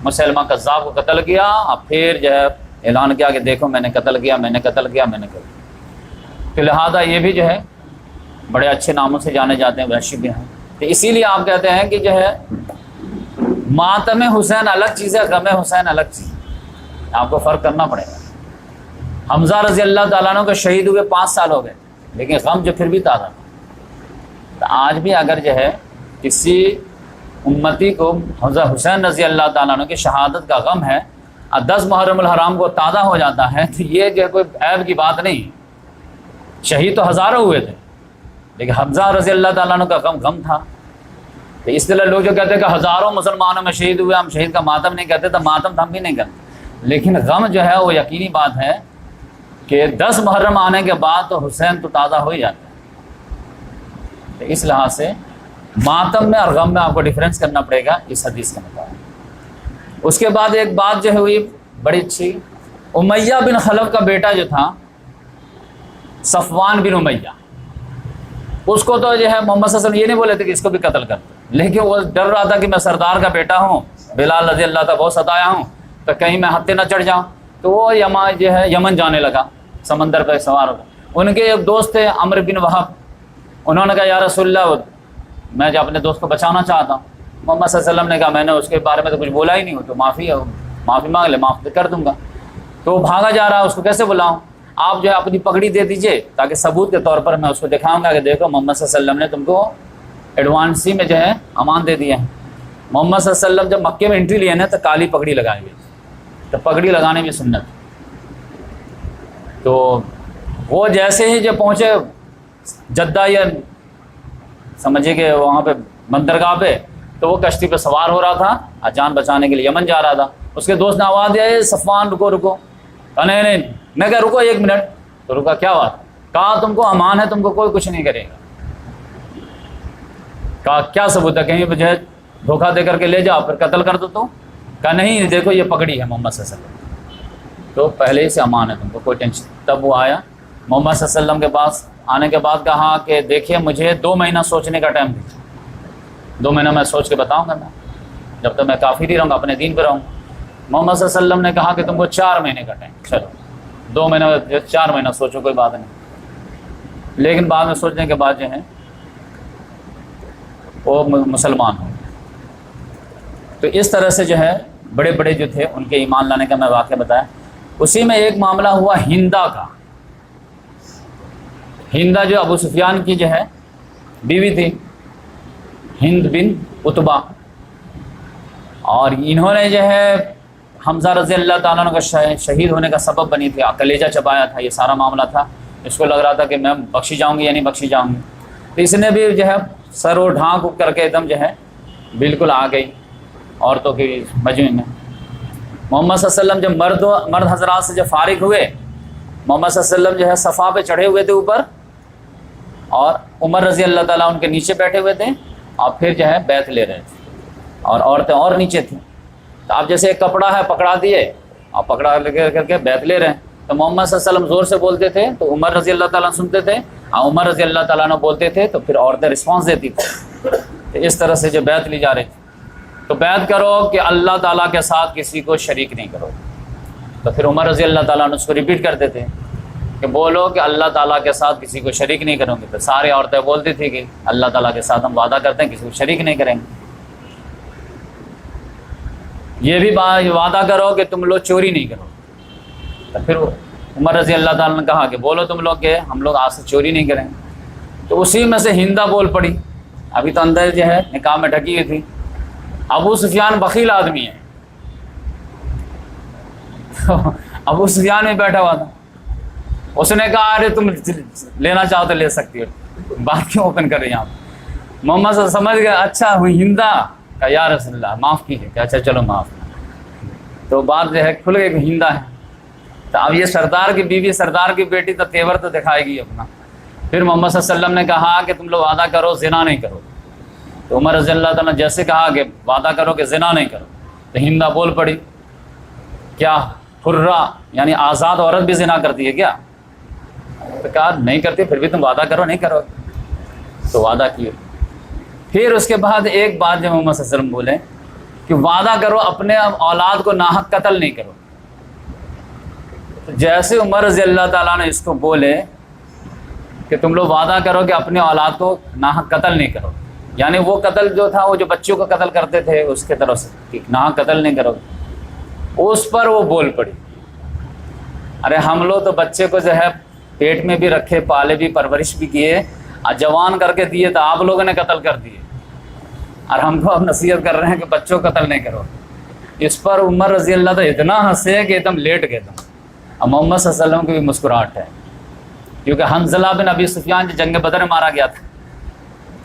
B: مسیلمہ کذاب کو قتل کیا، اور پھر جو ہے اعلان کیا کہ دیکھو میں نے قتل کیا، میں نے قتل کیا، میں نے قتل کیا۔ تو لہٰذا یہ بھی جو ہے بڑے اچھے ناموں سے جانے جاتے ہیں، وحشی بھی ہیں۔ تو اسی لیے آپ کہتے ہیں کہ جو ہے ماتم حسین الگ چیز ہے، غم حسین الگ چیز ہے، آپ کو فرق کرنا پڑے گا۔ حمزہ رضی اللہ تعالیٰ عنہ کے شہید ہوئے 5 سال ہو گئے، لیکن غم جو پھر بھی تازہ تھا۔ تو آج بھی اگر جو ہے کسی امتی کو حضرت حسین رضی اللہ تعالیٰ عنہ کی شہادت کا غم ہے اور 10 محرم الحرام کو تازہ ہو جاتا ہے، تو یہ جو کوئی عیب کی بات نہیں۔ شہید تو ہزاروں ہوئے تھے، لیکن حمزہ رضی اللہ تعالیٰ عنہ کا غم تھا۔ تو اس طرح لوگ جو کہتے ہیں کہ ہزاروں مسلمانوں میں شہید ہوئے، ہم شہید کا ماتم نہیں کرتے، تو ماتم ہم بھی نہیں کرتے، لیکن غم جو ہے وہ یقینی بات ہے کہ 10 محرم آنے کے بعد تو حسین تو تازہ ہو ہی جاتا ہے۔ تو اس لحاظ سے ماتم میں اور غم میں آپ کو ڈیفرنس کرنا پڑے گا اس حدیث کے مطابق۔ اس کے بعد ایک بات جو ہوئی بڑی اچھی، امیہ بن خلف کا بیٹا جو تھا صفوان بن امیہ، اس کو تو جو ہے محمد صلی اللہ علیہ وسلم یہ نہیں بولے تھے کہ اس کو بھی قتل کر دو، لیکن وہ ڈر رہا تھا کہ میں سردار کا بیٹا ہوں، بلال رضی اللہ تعالیٰ بہت ستایا ہوں، تو کہیں میں ہتھے نہ چڑھ جاؤں، تو وہ یمن جانے لگا، سمندر پہ سوار ہو گیا۔ ان کے ایک دوست تھے عمرو بن وہب، انہوں نے کہا یا رسول اللہ میں جو اپنے دوست کو بچانا چاہتا ہوں۔ محمد صلی اللہ علیہ وسلم نے کہا میں نے اس کے بارے میں تو کچھ بولا ہی نہیں ہوں، تو معافی مانگ لے، معاف کر دوں گا۔ تو وہ بھاگا جا رہا ہے، اس کو کیسے بلاؤں؟ آپ جو ہے اپنی پگڑی دے دیجئے تاکہ ثبوت کے طور پر میں اس کو دکھاؤں گا کہ دیکھو محمد صلی اللہ علیہ وسلم نے تم کو ایڈوانسی میں جو ہے امان دے دیا ہے۔ محمد صلی اللہ علیہ وسلم جب مکے میں انٹری لیے نا تو کالی پگڑی لگائی ہوئی، تو پگڑی لگانے میں سنت۔ تو وہ جیسے ہی جب پہنچے جدہ یا سمجھے کہ وہاں پہ بندرگاہ پہ، تو وہ کشتی پہ سوار ہو رہا تھا، جان بچانے کے لیے یمن جا رہا تھا۔ اس کے دوست نے آواز دیا اے صفوان رکو رکو، کہا نہیں، میں کہا رکو ایک منٹ، تو رکا کیا بات؟ کہا تم کو امان ہے، تم کو کوئی کچھ نہیں کرے گا۔ کہا کیا ثبوت ہے؟ کہیں جو ہے دھوکہ دے کر کے لے جاؤ پھر قتل کر دو تو؟ کہا نہیں دیکھو یہ پگڑی ہے محمد صلی اللہ علیہ وسلم، تو پہلے ہی سے امان ہے تم کو، کوئی ٹینشن۔ تب وہ آیا محمد صلی اللہ علیہ وسلم کے پاس، آنے کے بعد کہا کہ دیکھیے مجھے 2 مہینہ سوچنے کا ٹائم دیجیے، 2 مہینہ میں سوچ کے بتاؤں گا، میں جب تک میں کافر ہی رہوں گا، اپنے دین پہ رہوں گا۔ محمد صلی اللہ علیہ وسلم نے کہا کہ تم کو 4 مہینے کا ٹائم، چلو 2 مہینہ 4 مہینہ سوچو، کوئی بات نہیں۔ لیکن بعد میں سوچنے کے بعد جو ہے وہ مسلمان ہو۔ تو اس طرح سے جو ہے بڑے بڑے جو تھے ان کے ایمان لانے کا میں واقعہ بتایا۔ اسی میں ایک معاملہ ہوا ہندا کا۔ ہندا جو ابو سفیان کی جو ہے بیوی تھی، ہند بن عتبہ، اور انہوں نے جو ہے حمزہ رضی اللہ تعالیٰ عنہ کا شہید ہونے کا سبب بنی تھی، کلیجہ چبایا تھا، یہ سارا معاملہ تھا۔ اس کو لگ رہا تھا کہ میں بخشی جاؤں گی یا نہیں بخشی جاؤں گی، تو اس نے بھی جو ہے سر و ڈھانک کر کے ایک دم جو ہے بالکل آ گئی عورتوں کی مجمع میں۔ محمد صلی اللہ علیہ وسلم جب مرد حضرات سے جب فارغ ہوئے، محمد صلی اللہ علیہ وسلم جو ہے صفا پہ چڑھے ہوئے تھے اوپر، اور عمر رضی اللہ تعالیٰ ان کے نیچے بیٹھے ہوئے تھے، اور پھر جو ہے بیعت لے رہے تھے، اور عورتیں اور نیچے تھیں۔ تو آپ جیسے ایک کپڑا ہے پکڑا دیے اور پکڑا لے کر کے بیعت لے رہے ہیں، تو محمد صلی اللہ علیہ وسلم زور سے بولتے تھے تو عمر رضی اللہ تعالیٰ سنتے تھے، اور عمر رضی اللہ تعالیٰ نے بولتے تھے تو پھر عورتیں رسپانس دیتی تھیں۔ تو اس طرح سے جو بیعت لی جا رہی تھی، تو بیعت کرو کہ اللہ تعالیٰ کے ساتھ کسی کو شریک نہیں کرو۔ تو پھر عمر رضی اللہ تعالیٰ نے اس کو ریپیٹ کرتے تھے کہ بولو کہ اللہ تعالیٰ کے ساتھ کسی کو شریک نہیں کروں گے۔ تو ساری عورتیں بولتی تھی کہ اللہ تعالیٰ کے ساتھ ہم وعدہ کرتے ہیں کسی کو شریک نہیں کریں گے۔ یہ بھی وعدہ کرو کہ تم لوگ چوری نہیں کرو۔ تو پھر عمر رضی اللہ تعالیٰ نے کہا کہ بولو تم لوگ کہ ہم لوگ آج سے چوری نہیں کریں گے۔ تو اسی میں سے ہندا بول پڑی، ابھی تو اندر جو ہے نکاح میں ڈھکی ہوئی تھی۔ ابو سفیان بخیل آدمی ہے، ابو سفیان میں بیٹھا ہوا تھا، اس نے کہا ارے تم لینا چاہو تو لے سکتی ہو، بات کیوں اوپن کر رہی ہیں آپ؟ محمد صلی اللہ علیہ وسلم سمجھ گئے اچھا ہوئی ہندا کا، یا رسول اللہ معاف کیجیے، کہ اچھا چلو معاف۔ تو بات جو ہے کھل گئی کہ ہندا ہے۔ تو اب یہ سردار کی بیوی، سردار کی بیٹی، تو تیور تو دکھائے گی اپنا۔ پھر محمد صلی اللہ علیہ وسلم نے کہا کہ تم لوگ وعدہ کرو زنا نہیں کرو۔ تو عمر رضی اللہ تعالیٰ نے جیسے کہا کہ وعدہ کرو کہ زنا نہیں کرو، تو ہندا بول پڑی کیا حرہ یعنی آزاد عورت بھی زنا کرتی ہے کیا؟ تو کہا نہیں کرتی، پھر بھی تم وعدہ کرو نہیں کرو۔ تو وعدہ کیے۔ پھر اس کے بعد ایک بات جو محمد صلی اللہ علیہ وسلم بولے کہ وعدہ کرو اپنے اولاد کو ناحق قتل نہیں کرو۔ تو جیسے عمر رضی اللہ تعالیٰ نے اس کو بولے کہ تم لوگ وعدہ کرو کہ اپنے اولاد کو ناحق قتل نہیں کرو، یعنی وہ قتل جو تھا وہ جو بچوں کا قتل کرتے تھے اس کے طرف سے کہ ناحق قتل نہیں کرو، اس پر وہ بول پڑی ارے ہم لوگ تو بچے کو جو ہے پیٹ میں بھی رکھے، پالے بھی، پرورش بھی کیے، اور جوان کر کے دیے، تو آپ لوگوں نے قتل کر دیے، اور ہم کو اب نصیحت کر رہے ہیں کہ بچوں کو قتل نہیں کرو۔ اس پر عمر رضی اللہ تعالیٰ اتنا ہنسے کہ ایک دم لیٹ گئے تم۔ اب محمد صلی اللہ علیہ وسلم کی بھی مسکراہٹ ہے، کیونکہ حنظلہ بن ابی سفیان جو جنگ بدر میں مارا گیا تھا،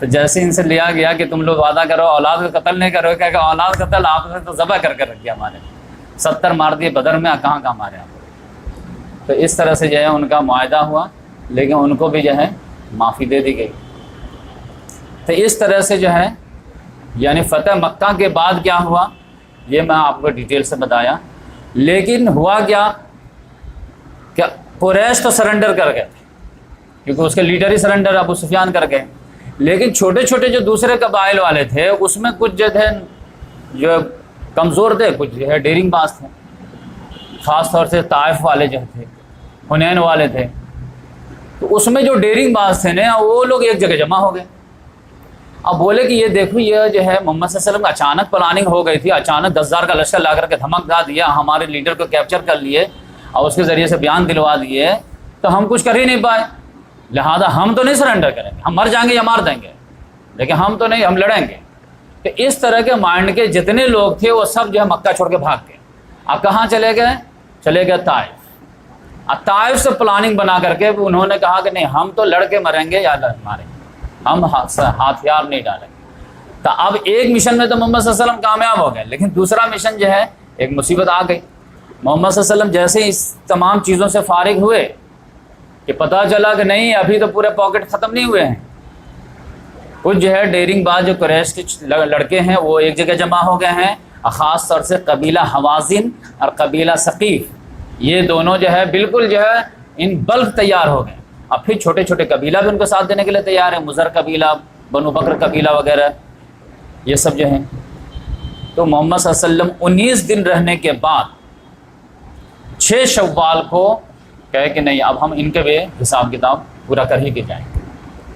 B: تو جیسے ان سے لیا گیا کہ تم لوگ وعدہ کرو اولاد کو قتل نہیں کرو، کہ اولاد قتل آپ نے تو ذبح کر کے رکھ دیا، ہمارے 70 مار دیے بدر میں، کہاں کہاں مارے آپ۔ تو اس طرح سے جو ہے ان کا معاہدہ ہوا، لیکن ان کو بھی جو ہے معافی دے دی گئی۔ تو اس طرح سے جو ہے یعنی فتح مکہ کے بعد کیا ہوا یہ میں آپ کو ڈیٹیل سے بتایا، لیکن ہوا کیا کہ قریش تو سرنڈر کر گئے تھے کیونکہ اس کے لیڈر ہی سرنڈر ابو سفیان کر گئے، لیکن چھوٹے چھوٹے جو دوسرے قبائل والے تھے اس میں کچھ جو تھے جو کمزور تھے، کچھ جو ہے ڈیرنگ باز تھے، خاص طور سے طائف والے جو تھے، حنین والے تھے، تو اس میں جو ڈیرنگ باز تھے نا وہ لوگ ایک جگہ جمع ہو گئے۔ اب بولے کہ یہ دیکھو یہ جو ہے محمد صلی اللہ علیہ وسلم اچانک پلاننگ ہو گئی تھی، اچانک 10,000 کا لشکر لا کر کے دھمک دیا، ہمارے لیڈر کو کیپچر کر لیے اور اس کے ذریعے سے بیان دلوا دیے، تو ہم کچھ کر ہی نہیں پائے، لہذا ہم تو نہیں سرنڈر کریں گے، ہم مر جائیں گے یا مار دیں گے، لیکن ہم تو نہیں، ہم لڑیں گے۔ تو اس طرح کے مائنڈ کے جتنے لوگ تھے وہ سب جو ہے مکہ چھوڑ کے بھاگ گئے۔ اب کہاں چلے گئے؟ چلے گئے طائف۔ اب طائف سے پلاننگ بنا کر کے انہوں نے کہا کہ نہیں ہم تو لڑ کے مریں گے یا ماریں گے، ہم ہتھیار نہیں ڈالیں گے۔ تو اب ایک مشن میں تو محمد صلی اللہ علیہ وسلم کامیاب ہو گئے، لیکن دوسرا مشن جو ہے ایک مصیبت آ گئی۔ محمد صلی اللہ علیہ وسلم جیسے اس تمام چیزوں سے فارغ ہوئے کہ پتہ چلا کہ نہیں ابھی تو پورے پاکٹ ختم نہیں ہوئے ہیں، کچھ جو ہے ڈیرنگ باز جو قریش کے لڑکے ہیں وہ ایک جگہ جمع ہو گئے ہیں، خاص طور سے قبیلہ حوازن اور قبیلہ ثقیف، یہ دونوں جو ہے بالکل جو ہے ان بلک تیار ہو گئے۔ اب پھر چھوٹے چھوٹے قبیلہ بھی ان کو ساتھ دینے کے لیے تیار ہیں، مضر قبیلہ، بنو بکر قبیلہ وغیرہ، یہ سب جو ہیں۔ تو محمد صلی اللہ علیہ وسلم 19 دن رہنے کے بعد 6 شوال کو کہے کہ نہیں اب ہم ان کے بھی حساب کتاب پورا کر ہی کے جائیں گے،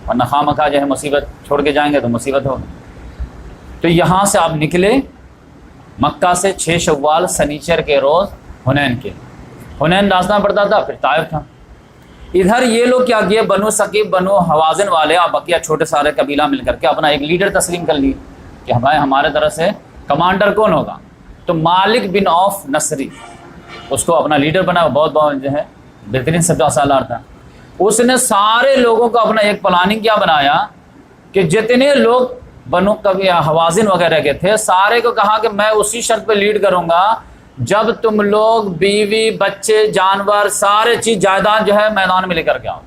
B: ورنہ خواہ مخواہ جو ہے مصیبت چھوڑ کے جائیں گے تو مصیبت ہوگی۔ تو یہاں سے آپ نکلے مکہ سے 6 شوال سنیچر کے روز حنین کے، حنین راستہ پڑتا تھا، پھر طائف تھا۔ ادھر یہ لوگ کیا کیے، بنو ثقیف بنو حوازن والے اور بقیہ چھوٹے سارے قبیلہ مل کر کے اپنا ایک لیڈر تسلیم کر لیے کہ ہمارے طرف سے کمانڈر کون ہوگا، تو مالک بن عوف نصری اس کو اپنا لیڈر بنا، بہت جو ہے بہترین سپاہ سالار تھا۔ اس نے سارے لوگوں کو اپنا ایک پلاننگ کیا بنایا کہ جتنے لوگ بنو حوازن وغیرہ کے تھے سارے کو کہا کہ میں اسی شرط پہ لیڈ کروں گا جب تم لوگ بیوی بچے جانور سارے چیز جائیداد جو ہے میدان میں لے کر کے آؤ،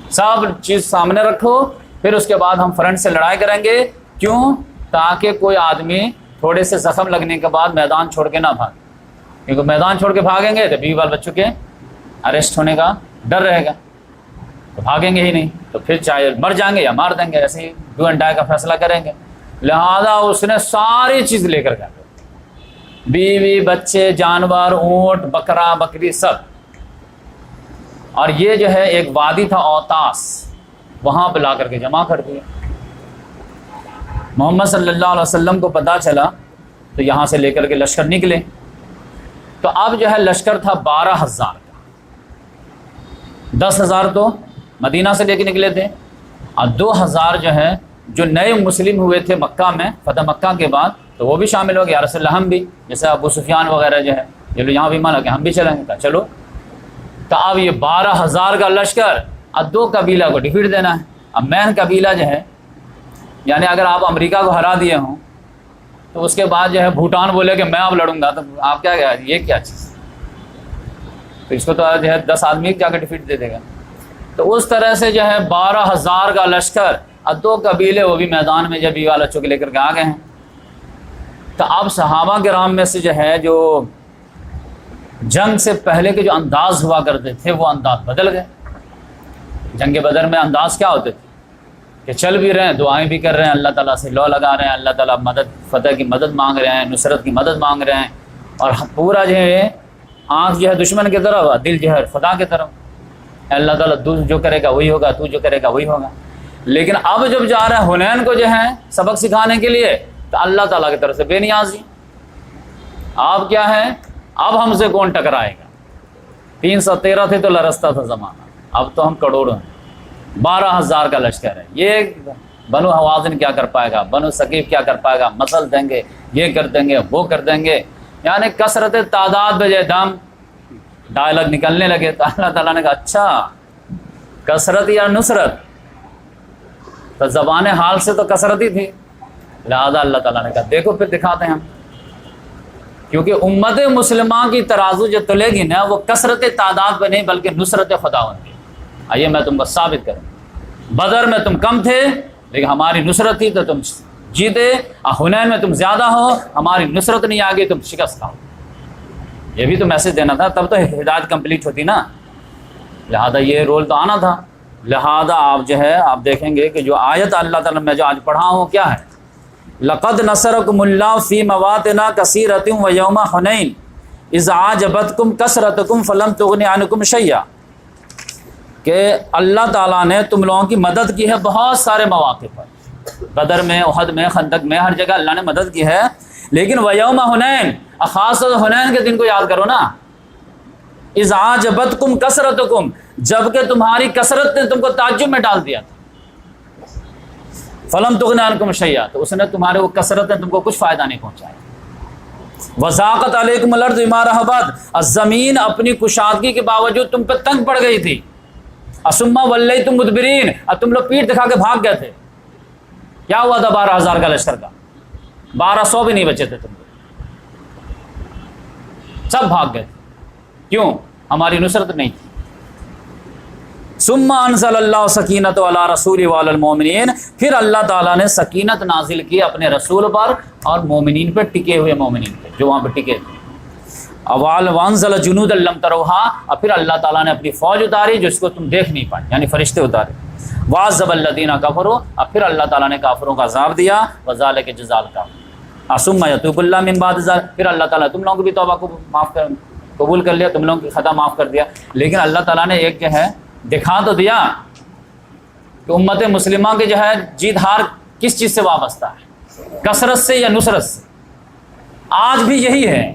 B: سب چیز سامنے رکھو، پھر اس کے بعد ہم فرنٹ سے لڑائی کریں گے۔ کیوں؟ تاکہ کوئی آدمی تھوڑے سے زخم لگنے کے بعد میدان چھوڑ کے نہ بھاگے، کیونکہ میدان چھوڑ کے بھاگیں گے تو بیوی بال بچوں کے اریسٹ ہونے کا ڈر رہے گا، تو بھاگیں گے ہی نہیں، تو پھر چاہے مر جائیں گے یا مار دیں گے، ایسے ہی ڈو اینڈ ڈائی کا فیصلہ کریں گے۔ لہذا اس نے ساری چیز لے کر گئے، بیوی بچے جانور اونٹ بکرا بکری سب، اور یہ جو ہے ایک وادی تھا اوتاس، وہاں پہ لا کر کے جمع کر دیا۔ محمد صلی اللہ علیہ وسلم کو پتہ چلا تو یہاں سے لے کر کے لشکر نکلے، تو اب جو ہے لشکر تھا 12,000 کا، 10,000 تو مدینہ سے لے کے نکلے تھے اور 2,000 جو ہے جو نئے مسلم ہوئے تھے مکہ میں فتح مکہ کے بعد تو وہ بھی شامل ہو گئے، یا رسول اللہ ہم بھی، جیسے ابو سفیان وغیرہ جو ہے یہ لوگ یہاں بھی مانا کہ ہم بھی چلیں گے، کہا چلو۔ تو اب یہ 12,000 کا لشکر اب 2 قبیلہ کو ڈیفیٹ دینا ہے۔ اب مین قبیلہ جو ہے یعنی اگر آپ امریکہ کو ہرا دیے ہوں تو اس کے بعد جو ہے بھوٹان بولے کہ میں اب لڑوں گا، تو آپ کیا کہا یہ کیا چیز، تو اس کو تو جو ہے 10 آدمی جا کے ڈیفیٹ دے دے گا۔ تو اس طرح سے جو ہے 12,000 کا لشکر اور 2 قبیلے وہ بھی میدان میں جب والا چوک لے کر کے آ گئے ہیں۔ تو اب صحابہ کرام میں سے جو ہے جو جنگ سے پہلے کے جو انداز ہوا کرتے تھے وہ انداز بدل گئے۔ جنگ بدر میں انداز کیا ہوتے تھے کہ چل بھی رہے ہیں، دعائیں بھی کر رہے ہیں، اللہ تعالیٰ سے لو لگا رہے ہیں، اللہ تعالیٰ مدد فتح کی مدد مانگ رہے ہیں، نصرت کی مدد مانگ رہے ہیں، اور پورا جو ہے آنکھ جو ہے دشمن کی طرف، دل جو ہے خدا کی طرف، اللہ تعالیٰ تو جو کرے گا وہی ہوگا، تو جو کرے گا وہی ہوگا۔ لیکن اب جب جا رہے ہیں حنین کو جو ہے سبق سکھانے کے لیے تو اللہ تعالیٰ کی طرف سے بے نیازی، آپ کیا ہے اب ہم سے کون ٹکرائے گا، 313 تھے تو لرزتا تھا زمانہ، اب تو ہم کروڑوں ہیں، 12,000 کا لشکر ہے۔ یہ بنو حوازن کیا کر پائے گا، بنو ثقیف کیا کر پائے گا، مسل دیں گے، یہ کر دیں گے، وہ کر دیں گے، یعنی کثرت تعداد بجے دم ڈائلاگ نکلنے لگے۔ تو اللہ تعالیٰ نے کہا اچھا کثرت یا نصرت، تو زبان حال سے تو کثرت ہی تھی، لہذا اللہ تعالیٰ نے کہا دیکھو پھر دکھاتے ہیں ہم، کیونکہ امت مسلمہ کی ترازو جو تلے گی نا وہ کثرت تعداد پہ نہیں بلکہ نصرت خداوند کی۔ آئیے میں تم کو ثابت کروں، بدر میں تم کم تھے لیکن ہماری نصرت تھی تو تم جیتے، اور حنین میں تم زیادہ ہو، ہماری نصرت نہیں آ گئی تم شکست کھاؤ۔ یہ بھی تو میسج دینا تھا، تب تو ہدایت کمپلیٹ ہوتی نا، لہذا یہ رول تو آنا تھا۔ لہذا آپ جو ہے آپ دیکھیں گے کہ جو آیت اللہ تعالیٰ میں جو آج پڑھا ہوں کیا ہے، لقد نصرکم اللہ فی مواطن کثیرۃ ویوم حنین اذ اعجبتکم کثرتکم فلم تغن عنکم شیئا، کہ اللہ تعالیٰ نے تم لوگوں کی مدد کی ہے بہت سارے مواقع پر، بدر میں، احد میں، خندق میں، ہر جگہ اللہ نے مدد کی ہے، لیکن ویوم حنین، خاص طور سے حنین کے دن کو یاد کرو نا، اذ اعجبتکم کثرتکم، جبکہ تمہاری کثرت نے تم کو تعجب میں ڈال دیا تھا، فلم تغن عنکم شیئا، تو اس نے تمہارے وہ کثرت نے تم کو کچھ فائدہ نہیں پہنچایا، وضاقت علیکم الارض بما رحبت، زمین اپنی کشادگی کے باوجود تم پہ تنگ پڑ گئی تھی، ثم ولیتم مدبرین، اور تم لوگ پیٹ دکھا کے بھاگ گئے تھے، کیا ہوا تھا 12,000 کا لشکر کا، 1200 بھی نہیں بچے تھے، تم سب بھاگ گئے تھے، کیوں؟ ہماری نصرت نہیں تھی۔ ثم انزل اللہ سکینت علی رسول وعلی المؤمنین، پھر اللہ تعالیٰ نے سکینت نازل کی اپنے رسول پر اور مومنین پہ، ٹکے ہوئے مومنین پہ جو وہاں پہ ٹکے تھے، وانزل جنودا لم تروہا، اور پھر اللہ تعالیٰ نے اپنی فوج اتاری جو اس کو تم دیکھ نہیں پائے، یعنی فرشتے اتارے، وعذب الذین کفروا، اور پھر اللہ تعالیٰ نے کافروں کا عذاب دیا، وذالک جزاء الکافرین، ثم یتوب اللہ من بعد ذلک، پھر اللہ تعالیٰ تم لوگوں کی بھی توبہ کو قبول کر لیا، تم لوگوں کی خطا معاف کر دیا، لیکن اللہ تعالیٰ نے ایک جو ہے دکھا تو دیا کہ امت مسلمہ کے جو ہے جیت ہار کس چیز سے وابستہ ہے، کثرت سے یا نصرت سے۔ آج بھی یہی ہے،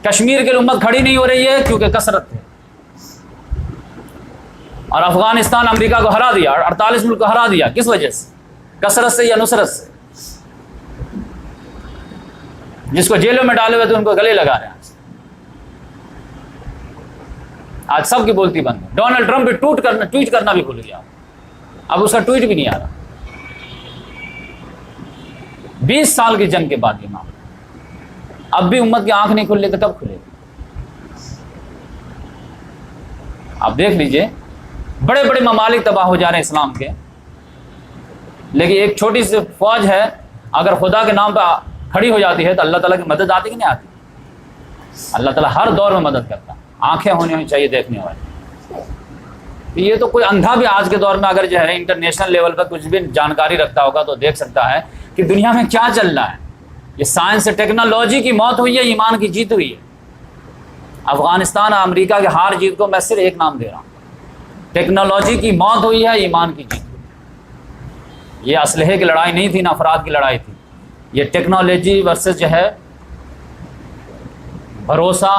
B: کشمیر کی امت کھڑی نہیں ہو رہی ہے کیونکہ کثرت ہے، اور افغانستان امریکہ کو ہرا دیا، 48 ملک کو ہرا دیا، کس وجہ سے؟ کثرت سے یا نصرت سے؟ جس کو جیلوں میں ڈالے ہوئے تھے ان کو گلے لگا رہے ہیں آج سب کی بولتی بند ہے۔ ڈونلڈ ٹرمپ بھی ٹویٹ کرنا بھی بھول گیا، اب اس کا ٹویٹ بھی نہیں آ رہا، 20 سال کی جنگ کے بعد یہ معاملہ، اب بھی امت کی آنکھ نہیں کھل رہی تو کب کھلے گی؟ آپ دیکھ لیجئے بڑے بڑے ممالک تباہ ہو جا رہے ہیں اسلام کے، لیکن ایک چھوٹی سی فوج ہے اگر خدا کے نام پہ کھڑی ہو جاتی ہے تو اللہ تعالیٰ کی مدد آتی کہ نہیں آتی؟ اللہ تعالیٰ ہر دور میں مدد کرتا ہے، آنکھیں ہونی چاہیے دیکھنے والی۔ یہ تو کوئی اندھا بھی آج کے دور میں اگر جو ہے انٹرنیشنل لیول پر کچھ بھی جانکاری رکھتا ہوگا تو دیکھ سکتا ہے کہ دنیا میں کیا چل رہا ہے۔ یہ سائنس سے ٹیکنالوجی کی موت ہوئی ہے، ایمان کی جیت ہوئی ہے۔ افغانستان اور امریکہ کے ہار جیت کو میں صرف ایک نام دے رہا ہوں، ٹیکنالوجی کی موت ہوئی ہے، ایمان کی جیت ہوئی۔ یہ اسلحے کی لڑائی نہیں تھی، نہ افراد کی لڑائی تھی، یہ ٹیکنالوجی ورسز جو ہے بھروسہ،